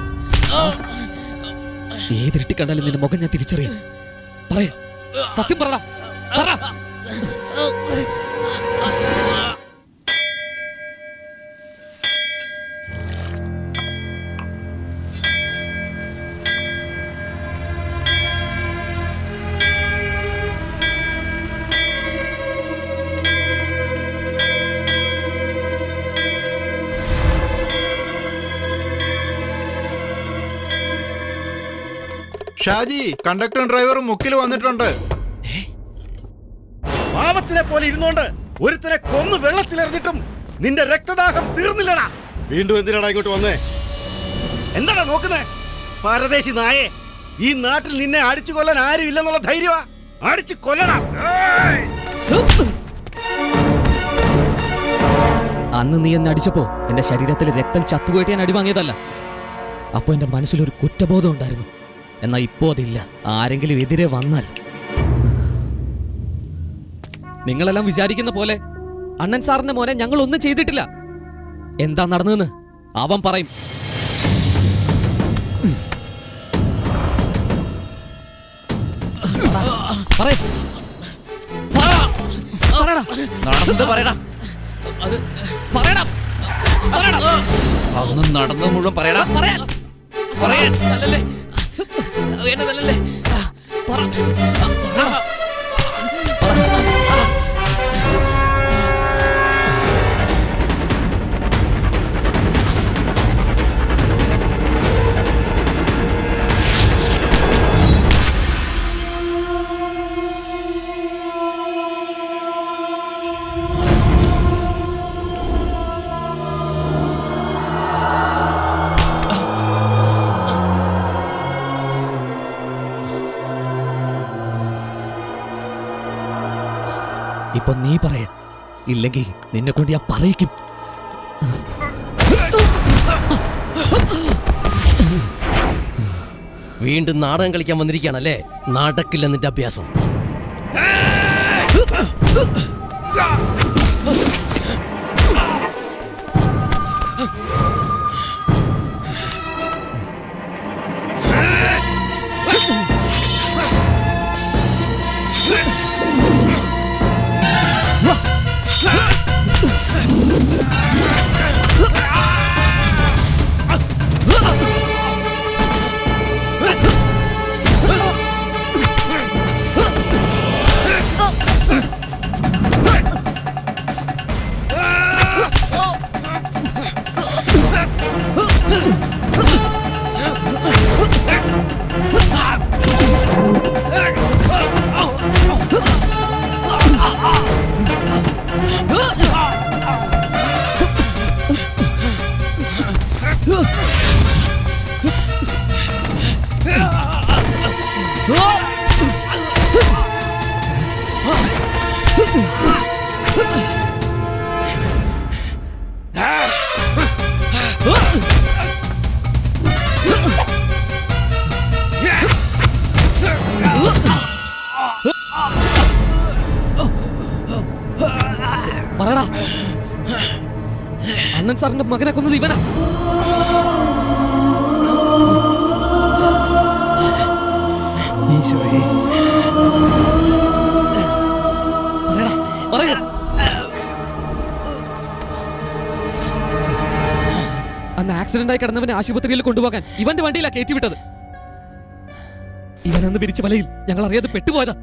ഏതിരുട്ടി കണ്ടാലും നിന്റെ മുഖം ഞാൻ തിരിച്ചറിയും. പറയ, സത്യം പറ. ഷാജി, കണ്ടക്ടറും ഡ്രൈവറും മുക്കിൽ വന്നിട്ടുണ്ട്. പാവത്തിനെ പോലെ ഇരുന്നോണ്ട് ഒരുത്തനെ കൊന്നു വെള്ളത്തിലെറിഞ്ഞിട്ടും നിന്റെ രക്തദാഹം തീർന്നില്ലടാ. വീണ്ടും എന്തിനാടാ ഇങ്ങോട്ട് വന്നേ? എന്താടാ നോക്കുന്നേ? പരദേശി നായേ, ഈ നാട്ടിൽ നിന്നെ അടിച്ചു കൊല്ലാൻ ആരും ഇല്ലെന്നുള്ള ധൈര്യമാ? അടിച്ചു കൊല്ലണം. അന്ന് നീ എന്നെ അടിച്ചപ്പോ എന്റെ ശരീരത്തിലെ രക്തം ചത്തുപോയിട്ട് ഞാൻ അടിവാങ്ങിയതല്ല. അപ്പൊ എന്റെ മനസ്സിലൊരു കുറ്റബോധം ഉണ്ടായിരുന്നു. എന്നാ ഇപ്പോ അതില്ല. ആരെങ്കിലും എതിരെ വന്നാൽ നിങ്ങളെല്ലാം വിചാരിക്കുന്ന പോലെ അണ്ണൻ സാറിന്റെ മോനെ ഞങ്ങൾ ഒന്നും ചെയ്തിട്ടില്ല. എന്താ നടന്നതെന്ന് അവൻ പറയും. നടന്നത് മുഴുവൻ പറയടാ. എന്നതല്ലേ? ഇപ്പൊ നീ പറയ, ഇല്ലെങ്കിൽ നിന്നെ കൊണ്ട് ഞാൻ പറയിക്കും. വീണ്ടും നാടകം കളിക്കാൻ വന്നിരിക്കുകയാണല്ലേ? നടക്കില്ല നിന്റെ അഭ്യാസം. പറയടാ, അണ്ണൻ സാറിന്റെ മകനെ കൊന്നത് ഇവനാ? അന്ന് ആക്സിഡന്റ് ആയി കിടന്നവനെ ആശുപത്രിയിൽ കൊണ്ടുപോകാൻ ഇവന്റെ വണ്ടിയിലാ കയറ്റിവിട്ടത്. ഇവനന്ന് പിരിച്ച വലയിൽ ഞങ്ങൾ അറിയാതെ പെട്ടുപോയതാ.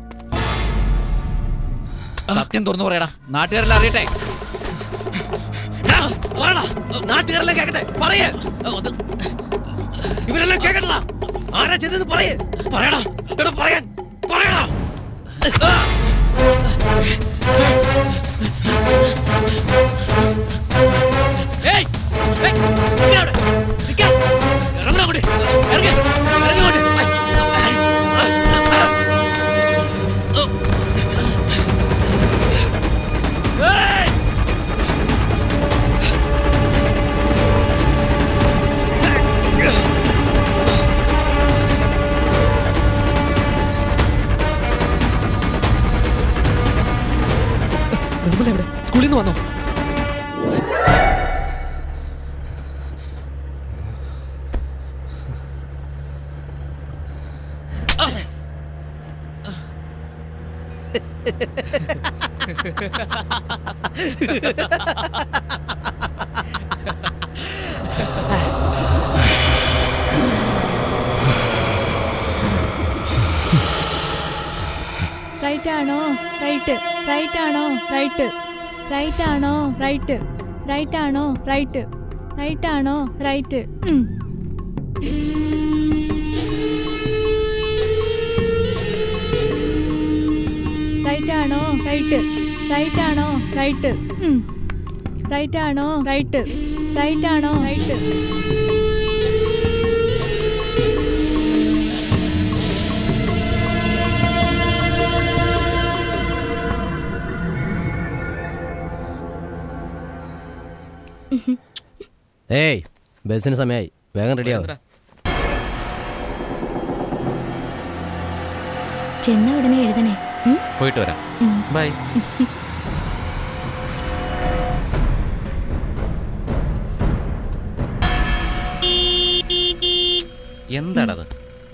സത്യം തുറന്നു പറയടാ, നാട്ടുകാരെല്ലാം അറിയട്ടെ. നാട്ടുകാരെല്ലാം കേക്കട്ടെ, പറയേ. ഇവരെല്ലാം കേക്കട്ടാ, ആരാ ചെയ്തത് പറയേ. പറയടാ, എടാ പറയാൻ പറയടാ. നിർമ്മലെവിടെ? സ്കൂളിൽ നിന്ന് വന്നോ? റൈറ്റ് ആണോ? റൈറ്റ്. റൈറ്റ് ആണോ? റൈറ്റ്. റൈറ്റ് ആണോ? റൈറ്റ്. റൈറ്റ് ആണോ? റൈറ്റ്. റൈറ്റ് ആണോ? റൈറ്റ്. റൈറ്റ് ആണോ? റൈറ്റ്. റൈറ്റ് ആണോ? റൈറ്റ്. റൈറ്റ് ആണോ? റൈറ്റ്. റൈറ്റ് ആണോ? റൈറ്റ്. ഏയ്, ബസ്സിന് സമയമായി, വേഗം റെഡിയാവും. ചെന്ന ഉടനെ എഴുതണേ. പോയിട്ട് വരാം. ബൈ. എന്താണത്?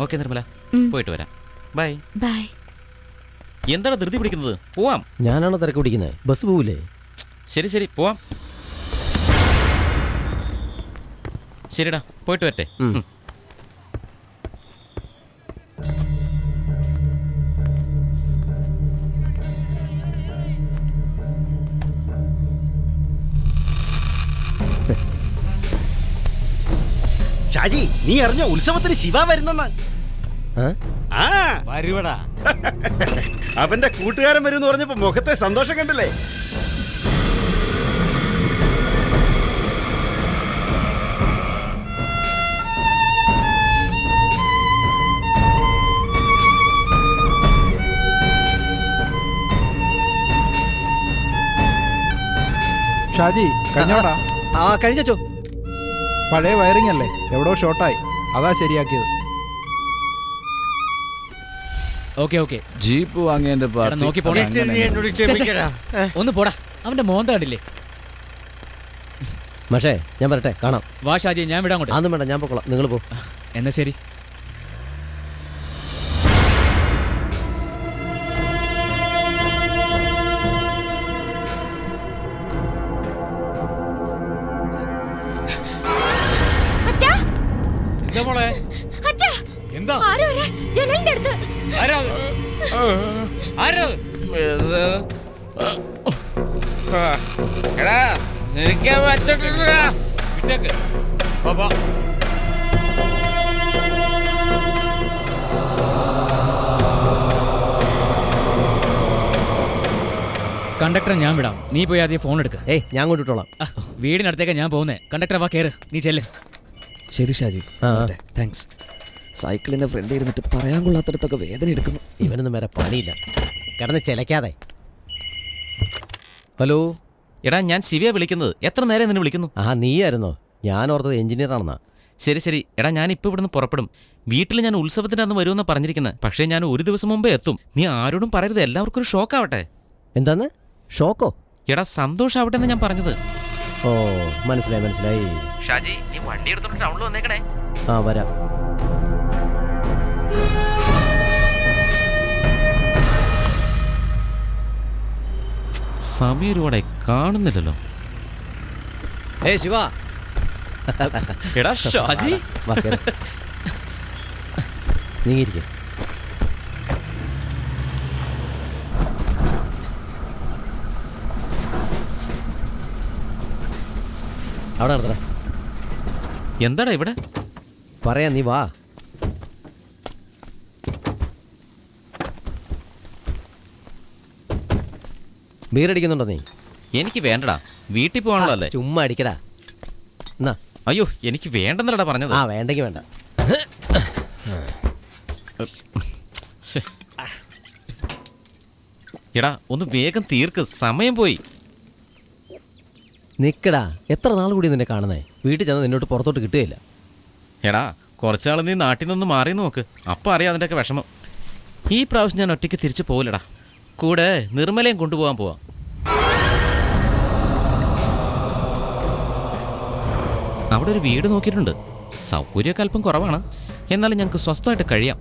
ഓക്കെ നിർമ്മല, പോയിട്ട് വരാം. ബൈ. ബൈ. എന്താണ് ധൃതി പിടിക്കുന്നത്? പോവാം. ഞാനാണോ തിരക്ക് പിടിക്കുന്നത്? ബസ് പോവില്ലേ? ശരി ശരി, പോവാം. ശരിടാ, പോയിട്ട് വരട്ടെ. ഷാജി, നീ അറിഞ്ഞ ഉത്സവത്തിന് ശിവ വരുന്നെന്ന്? വരുവടാ. അവന്റെ കൂട്ടുകാരൻ വരും എന്ന് പറഞ്ഞപ്പോ മുഖത്തെ സന്തോഷം കണ്ടില്ലേ? ഷാജി കഴിഞ്ഞോടാ? ആ കഴിഞ്ഞോ. പഴയ വയറിംഗ് അല്ലേ, എവിടോ ഷോർട്ടായി, അതാ ശരിയാക്കിയത്. ഓക്കെ ജീപ്പ് വാങ്ങിയതിന്റെ നോക്കി പോണേ. ഒന്ന് പോടാ, അവന്റെ മോന്ത കണ്ടില്ലേ? പക്ഷേ ഞാൻ പറട്ടെ, കാണാം. വാ ഷാജി, ഞാൻ വിടാൻ കൊണ്ട്. അതൊന്നും വേണ്ട, ഞാൻ പോക്കോളാം, നിങ്ങൾ പോ. എന്നാ ശരി. എന്താ കണ്ടക്ടറെ ഞാൻ വിടാം, നീ പോയി ആദ്യം ഫോൺ എടുക്ക. ഏയ് ഞാൻ കൊണ്ടിട്ടോളാം. വീടിനടുത്തേക്കാ ഞാൻ പോകുന്നേ. കണ്ടക്ടറെ വാ, കേറ്, നീ ചെല്ല്. ശരി ഷാജി, താങ്ക്സ്. സൈക്കിളിന്റെ ഫ്രണ്ട് ഇരുന്നിട്ട് പറയാൻ കൊള്ളാത്തടത്തൊക്കെ വേദന എടുക്കുന്നു. ഇവനൊന്നും വേറെ പണിയില്ല, കിടന്ന് ചിലക്കാതെ. ഹലോ എടാ, ഞാൻ ശിവയെ വിളിക്കുന്നത്. എത്ര നേരം നിന്നെ വിളിക്കുന്നു? ആ നീയായിരുന്നോ? ഞാൻ ഓർത്തത് എഞ്ചിനീയർ ആണെന്നാ. ശരി എടാ, ഞാൻ ഇപ്പോൾ ഇവിടുന്ന് പുറപ്പെടും. വീട്ടിൽ ഞാൻ ഉത്സവത്തിൻ്റെ അന്ന് വരുമെന്ന് പറഞ്ഞിരിക്കുന്നത്. പക്ഷേ ഞാൻ ഒരു ദിവസം മുമ്പേ എത്തും. നീ ആരോടും പറയരുത്, എല്ലാവർക്കും ഒരു ഷോക്കാവട്ടെ. എന്താന്ന്? ഷോക്കോ? എടാ സന്തോഷാവട്ടെ എന്ന് ഞാൻ പറഞ്ഞത്. ഓ മനസ്സിലായി. ഷാജി, നീ വണ്ടി എടുത്തോണ്ട് ടൗണിൽ വന്നേക്കണേ. ആ വരാം. സമയം ഒരുപാടെ കാണുന്നില്ലല്ലോ. ഏയ് ശിവ. എടാ ഷാജി, നീ ഇരിക്കും. അവിടെ നടത്തണേ. എന്താടാ ഇവിടെ? പറയാ, നീ വാ. ബീറടിക്കുന്നുണ്ടോ നീ? എനിക്ക് വേണ്ടടാ, വീട്ടിൽ പോകാനുള്ള അല്ലേ. ചുമ്മാ അടിക്കടാ. എന്നാ. അയ്യോ, എനിക്ക് വേണ്ടെന്നല്ലടാ പറഞ്ഞത്. ആ വേണ്ടെങ്കിൽ വേണ്ട. എടാ ഒന്ന് വേഗം തീർക്ക്, സമയം പോയി. നിക്കടാ, എത്ര നാൾ കൂടി നിന്നെ കാണുന്നേ? വീട്ടിൽ ചെന്ന് നിന്നോട്ട് പുറത്തോട്ട് കിട്ടുകയില്ല. എടാ കുറച്ചാൾ നീ നാട്ടിൽ നിന്ന് മാറി നോക്ക്, അപ്പം അറിയാം അതിൻ്റെയൊക്കെ വിഷമം. ഈ പ്രാവശ്യം ഞാൻ ഒറ്റയ്ക്ക് തിരിച്ചു പോകില്ലടാ, കൂടെ നിർമ്മലയും കൊണ്ടുപോകാൻ പോവാം. അവിടെ ഒരു വീട് നോക്കിയിട്ടുണ്ട്. സൗകര്യമൊക്കെ അല്പം കുറവാണ്, എന്നാലും ഞങ്ങൾക്ക് സ്വസ്ഥമായിട്ട് കഴിയാം.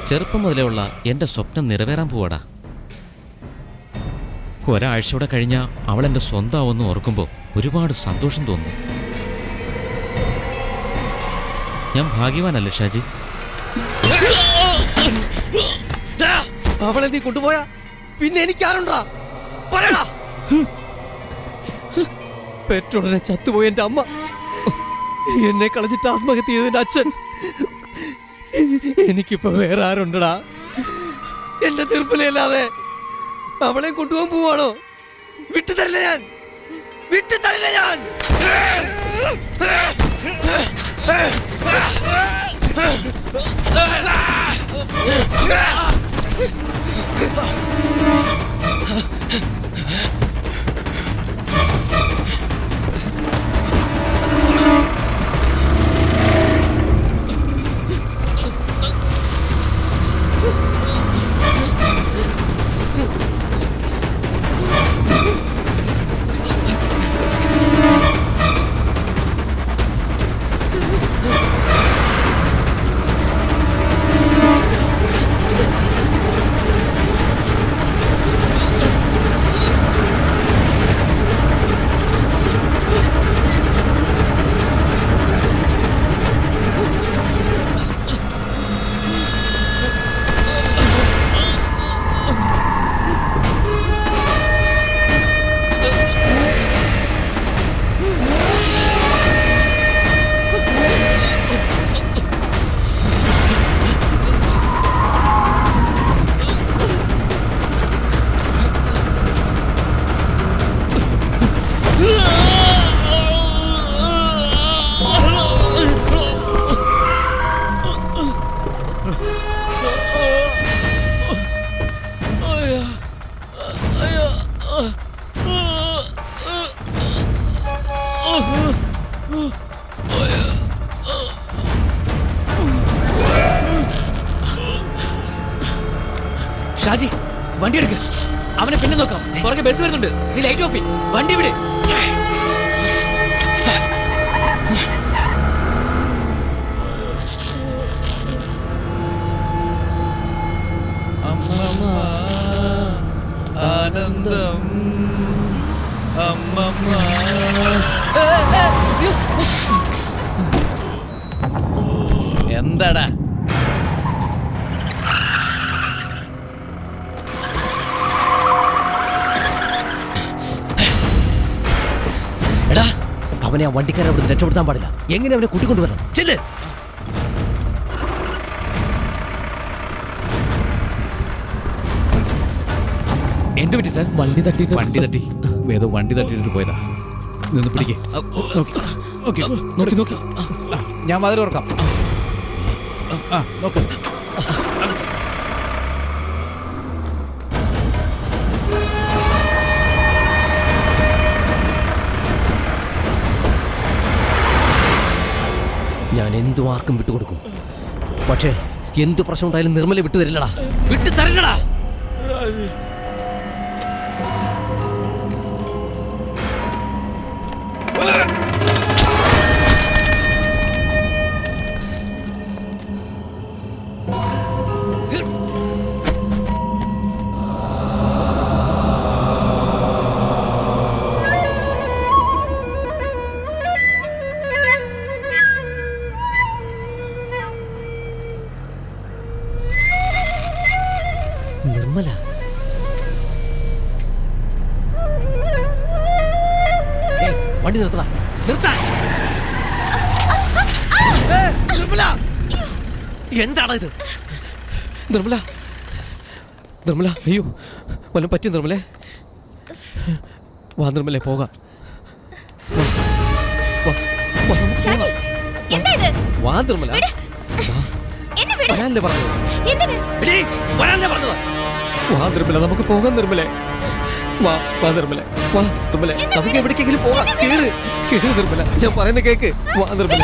ചെറുപ്പം മുതലേ ഉള്ള എൻ്റെ സ്വപ്നം നിറവേറാൻ പോവാടാ. ഒരാഴ്ചയോടെ കഴിഞ്ഞാൽ അവൾ എൻ്റെ സ്വന്തമാവെന്ന് ഓർക്കുമ്പോൾ ഒരുപാട് സന്തോഷം തോന്നുന്നു. ഞാൻ ഭാഗ്യവാനല്ലേ ഷാജി? അവളെ നീ കൊണ്ടുപോയാ പിന്നെ എനിക്കാരുണ്ടാ? പറയടാ. പെട്രോളിനെ ചത്തുപോയി എൻ്റെ അമ്മ, എന്നെ കളഞ്ഞിട്ട് ആത്മഹത്യ ചെയ്തതിൻ്റെ അച്ഛൻ. എനിക്കിപ്പോ വേറെ ആരുണ്ടടാ? എന്റെ നിർമ്മലയല്ലാതെ അവളെ കൊണ്ടുപോകാൻ പോവാണോ? വിട്ടുതരില്ല ഞാൻ. ഷാജി വണ്ടി എടുക്ക, അവനെ പിന്നെ നോക്കാം. പുറകെ ബസ് വരുന്നുണ്ട്. നീ ലൈറ്റ് ഓഫ് ചെയ്യ്. വണ്ടി വിടെ. ആനന്ദം അമ്മമ്മ. എന്താടാ എടാ, അവനെ ആ വണ്ടിക്കാരെ അവിടെ രക്ഷപ്പെടുത്താൻ പാടില്ല. എങ്ങനെ അവനെ കൂട്ടിക്കൊണ്ടുവരണം? ചെല്ല്. എന്ത് പറ്റി സാർ? വണ്ടി തട്ടി വേദോ വണ്ടി തട്ടിയിട്ട് പോയതാ. നിന്ന് പിടിക്കേ. നോക്കി നോക്കി. ഞാൻ വാതിൽ തുറക്കാം. നോക്ക്. ഞാൻ എന്തു ആർക്കും വിട്ടുകൊടുക്കും. പക്ഷേ എന്തു പ്രശ്നം ഉണ്ടായാലും നിർമ്മല വിട്ടു തരില്ലടാ. വിട്ടു തരില്ലടാ. നിർമ്മല, വണ്ടി നിർത്തടാ. നിർത്താൻ. നിർമ്മല, എന്താടാ ഇത്? നിർമ്മല, നിർമ്മല, അയ്യോ വല്ലതും പറ്റി നിർമ്മലേ? വാ നിർമ്മലേ, പോകാം. വാ നിർമ്മല. വരാനല്ലേ പറഞ്ഞത്? വരാനല്ലേ പറഞ്ഞത്? വാ നിർമ്മല, നമുക്ക് പോകാം നിർമ്മലേ. വാ വാ നിർമ്മല, വാ നിർമ്മല, നമുക്ക് എവിടേക്കെങ്കിലും പോകാം. കേറ് കേറ് നിർമ്മല, ഞാൻ പറയുന്ന കേക്ക്. വാ നിർമ്മല,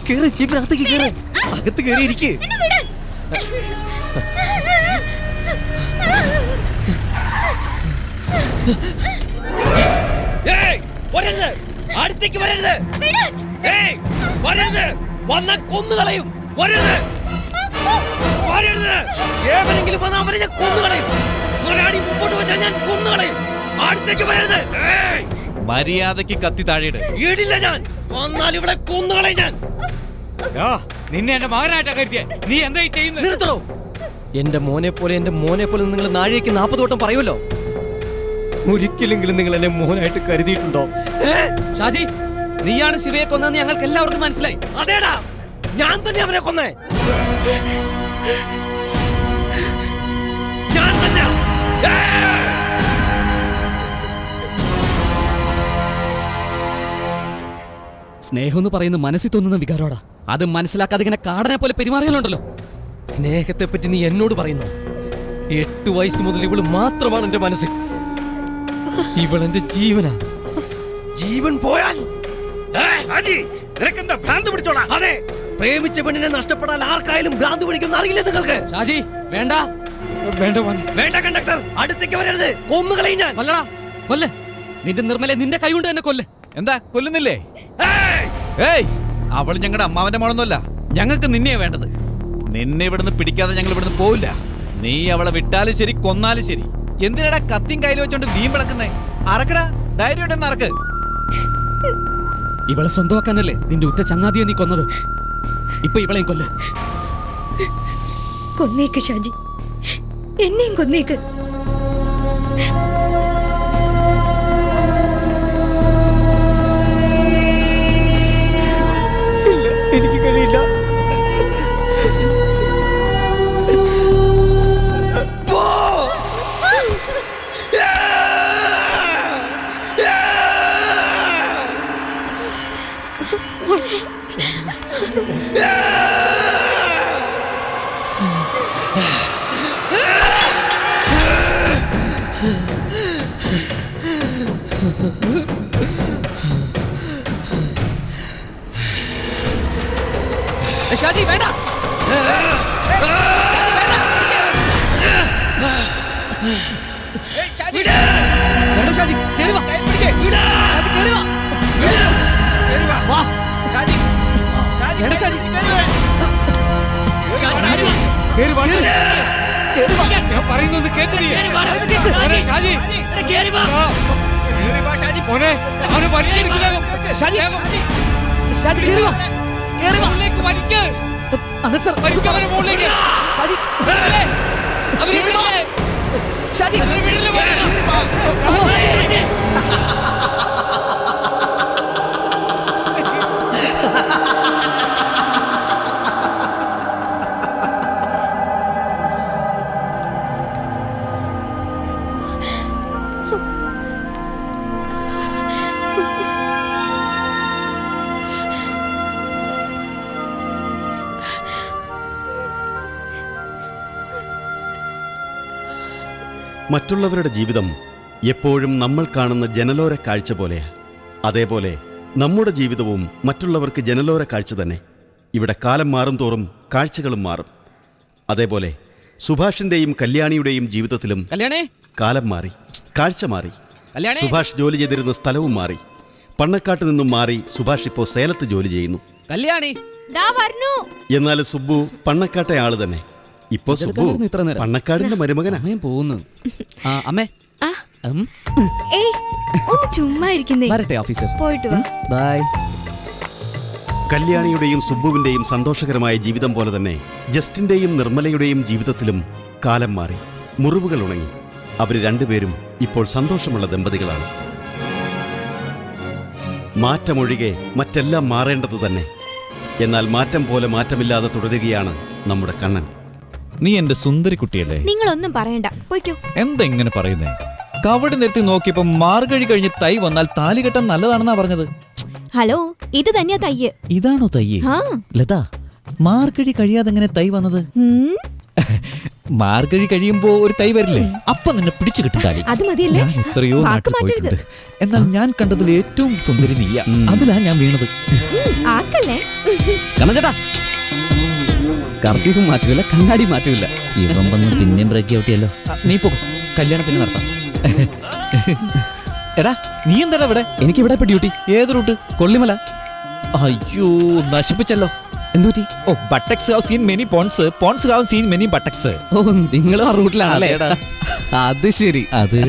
കേറ്, ജീപ്പിനകത്തേക്ക് കേറ്. അകത്ത് കേറി ഇരിക്ക്. അടുത്തേക്ക് വരരുത്. വരരുത്, വന്ന കൊന്നുകളയും. വരരുത്, ഏവരെങ്കിലും വന്ന അവരെ ഞാൻ കൊന്നുകളയും. ഒരാടി മുമ്പോട്ട് വെച്ചാൽ ഞാൻ കൊന്നുകളയും. അടുത്തേക്ക് വരരുത്. മര്യാദയ്ക്ക് കത്തി താഴെയിട്. ഇടില്ല, ഞാൻ വന്നാൽ ഇവിടെ കൊന്നുകളയും. ഞാൻ നിന്നെ എന്റെ മകനായിട്ടാ കരുതിയ. നീ എന്താ ചെയ്യുന്നത്? നിർത്തണോ? എന്റെ മോനെ പോലെ നിങ്ങൾ നാഴികയ്ക്ക് 40 വട്ടം പറയുമല്ലോ. ഒരിക്കലെങ്കിലും നിങ്ങൾ എന്നെ മോനായിട്ട് കരുതിയിട്ടുണ്ടോ? ഷാജി, നീയാണ് ശിവയെ കൊന്നതെന്ന് ഞങ്ങൾക്ക് എല്ലാവർക്കും മനസ്സിലായി. അതേടാ, ഞാൻ തന്നെ അവനെ കൊന്നേ. ഞാൻ തന്നെ. സ്നേഹം എന്ന് പറയുന്ന മനസ്സിൽ തോന്നുന്ന വികാരോടാ. അത് മനസ്സിലാക്കാതെ ഇങ്ങനെ കാടനെ പോലെ പെരുമാറിയാലുണ്ടല്ലോ. സ്നേഹത്തെ പറ്റി നീ എന്നോട് പറയുന്നു? 8 വയസ്സ് മുതൽ ഇവള് മാത്രമാണ് എന്റെ മനസ്സിൽ. ഇവളെന്റെ ജീവനാ. ജീവൻ പോയാൽ ഭ്രാന്ത് പിടിച്ചോടാ. അതെ, പ്രേമിച്ച പെണ്ണിനെ നഷ്ടപ്പെടാൻ ആർക്കായാലും ഭ്രാന്ത് പിടിക്കും. അറിയില്ല നിങ്ങൾക്ക്? ഷാജി, വേണ്ട വേണ്ട വേണ്ട കണ്ടക്ടർ, അടുത്തേക്ക് വരരുത്. കൊന്നുകളയും ഞാൻ. കൊല്ലടാ, കൊല്ല്. നിന്റെ നിർമ്മലെ നിന്റെ കൈ കൊണ്ട് തന്നെ കൊല്ല്. എന്താ കൊല്ലുന്നില്ലേ? ഏയ്, അവൾ ഞങ്ങളുടെ അമ്മാവന്റെ മോളൊന്നുമല്ല. ഞങ്ങൾക്ക് നിന്നെയാ വേണ്ടത്. നിന്നെ ഇവിടുന്ന് പിടിക്കാതെ ഞങ്ങൾ ഇവിടുന്ന് പോവില്ല. നീ അവളെ വിട്ടാലും ശരി, കൊന്നാലും ശരി. എന്തിനാടാ കത്തിയും കയ്യിൽ വെച്ചോണ്ട് വീമ്പിളക്കുന്നേ? അറക്കടാ, ധൈര്യം ഉണ്ടെന്ന് അറക്ക്. ഇവളെ സ്വന്തമാക്കാനല്ലേ നിന്റെ ഉറ്റ ചങ്ങാതിയെ നീ കൊന്നത്. ഇപ്പൊ ഇവളെയും കൊല്ല്. കൊന്നേക്ക് ഷാജി, എന്നെയും കൊന്നേക്ക്. എനിക്ക് കഴിയില്ല. ഷാജി, വേണ്ട. വേണ്ട ഷാജി, കേറി വാ. ഷാജി, കേറി വാ. വാ. വേണ്ട ഷാജി. കേറി വാ. കേറി വാ. ഞാൻ പറയുന്നത് കേട്ട് നീ. മോനെ, ഷാജി. മോനെ, അവനെ വലിച്ചെടുക്കില്ല. ഷാജി, ഷാജി, കേറി വാ. കേറി വാ. മുകളിലേക്ക് വലിക്ക്. അതെ സർ. വലിക്ക് അവനെ മുകളിലേക്ക്. ഷാജി, വിടല്ലേ? അവനെ കേറി വാ. വിടല്ലേ? ഷാജി, അവനെ വിടല്ലേ മോനെ? കേറി വാ. മറ്റുള്ളവരുടെ ജീവിതം എപ്പോഴും നമ്മൾ കാണുന്ന ജനലോര കാഴ്ച പോലെയാ. അതേപോലെ നമ്മുടെ ജീവിതവും മറ്റുള്ളവർക്ക് ജനലോര കാഴ്ച തന്നെ. ഇവിടെ കാലം മാറും തോറും കാഴ്ചകളും മാറും. അതേപോലെ സുഭാഷിന്റെയും കല്യാണിയുടെയും ജീവിതത്തിലും കാലം മാറി, കാഴ്ച മാറി. സുഭാഷ് ജോലി ചെയ്തിരുന്ന സ്ഥലവും മാറി. പണ്ണക്കാട്ട് നിന്നും മാറി സുഭാഷ് ഇപ്പോൾ സേലത്ത് ജോലി ചെയ്യുന്നു. കല്യാണി, എന്നാൽ സുബ്ബു പണ്ണക്കാട്ടെ ആള് തന്നെ. ഇപ്പൊ സുബ്ബു പണ്ണക്കാടിന്റെ മരുമകനാ. പോകുന്നു. അമ്മേ, ഏയ് ഒന്ന് ചുമ്മാ ഇരിക്കുന്നേ. വരട്ടെ ഓഫീസർ. പോയിട്ട് വാ. ബൈ. കല്യാണിയുടെയും സുബ്ബുവിന്റെയും സന്തോഷകരമായ ജീവിതം പോലെ തന്നെ ജസ്റ്റിന്റെയും നിർമ്മലയുടെയും ജീവിതത്തിലും കാലം മാറി, മുറിവുകൾ ഉണങ്ങി. അവർ രണ്ടുപേരും ഇപ്പോൾ സന്തോഷമുള്ള ദമ്പതികളാണ്. മാറ്റമൊഴികെ മറ്റെല്ലാം മാറേണ്ടത് തന്നെ. എന്നാൽ മാറ്റം പോലെ മാറ്റമില്ലാതെ തുടരുകയാണ് നമ്മുടെ കണ്ണൻ. നീ എന്റെ സുന്ദരി കുട്ടിയല്ലേ? നിങ്ങളൊന്നും പറയണ്ട, പോയിക്കോ. എന്താ ഇങ്ങനെ പറയുന്നേ? കവടി നിർത്തി നോക്കിയപ്പോ മാർഗഴി കഴിഞ്ഞ് തൈ വന്നാൽ താലി കെട്ടാൻ നല്ലതാണെന്നാ പറഞ്ഞത്. ഹലോ, ഇത് തന്നെയാ തയ്യ്. ഇതാണോ തയ്യ്? ലതാ, മാർഗഴി കഴിയാതെ എങ്ങനെ തൈ വന്നത്? മാർഗഴി കഴിയുമ്പോ ഒരു തൈ വരില്ലേ, അപ്പൊ നിന്നെ പിടിച്ചു കിട്ടാലി. അത് മതിയല്ലേ? ഞാൻ എത്രയോ നാട്ടിൽ പോയിട്ടുണ്ട്. എന്നാൽ ഞാൻ കണ്ടതിൽ ഏറ്റവും സുന്ദരി നീയാ. അതിലാ ഞാൻ വീണത്. ആക്കല്ലേ? കണ്ണഞ്ചേട്ടാ, കർച്ചീഫും മാറ്റില്ല, കണ്ണാടി മാറ്റില്ല. ഇവൻ വന്ന് പിന്നെയും ബ്രേക്ക് ഔട്ടിയല്ലോ. നീ പോകും, കല്യാണം പിന്നെ നടത്താം. എടാ, നീ എന്താടാ ഇവിടെ? എനിക്ക് ഇവിടെ ഇപ്പൊ ഡ്യൂട്ടി. ഏത് റൂട്ട്? കൊള്ളിമല. അയ്യോ, നശിപ്പിച്ചല്ലോ. എന്തുപറ്റി? ഓ, buttocks have seen many ponds, ponds have seen many buttocks. ഓ, നിങ്ങളും ആ റൂട്ടിലാണല്ലേ? അത് ശരി. അത്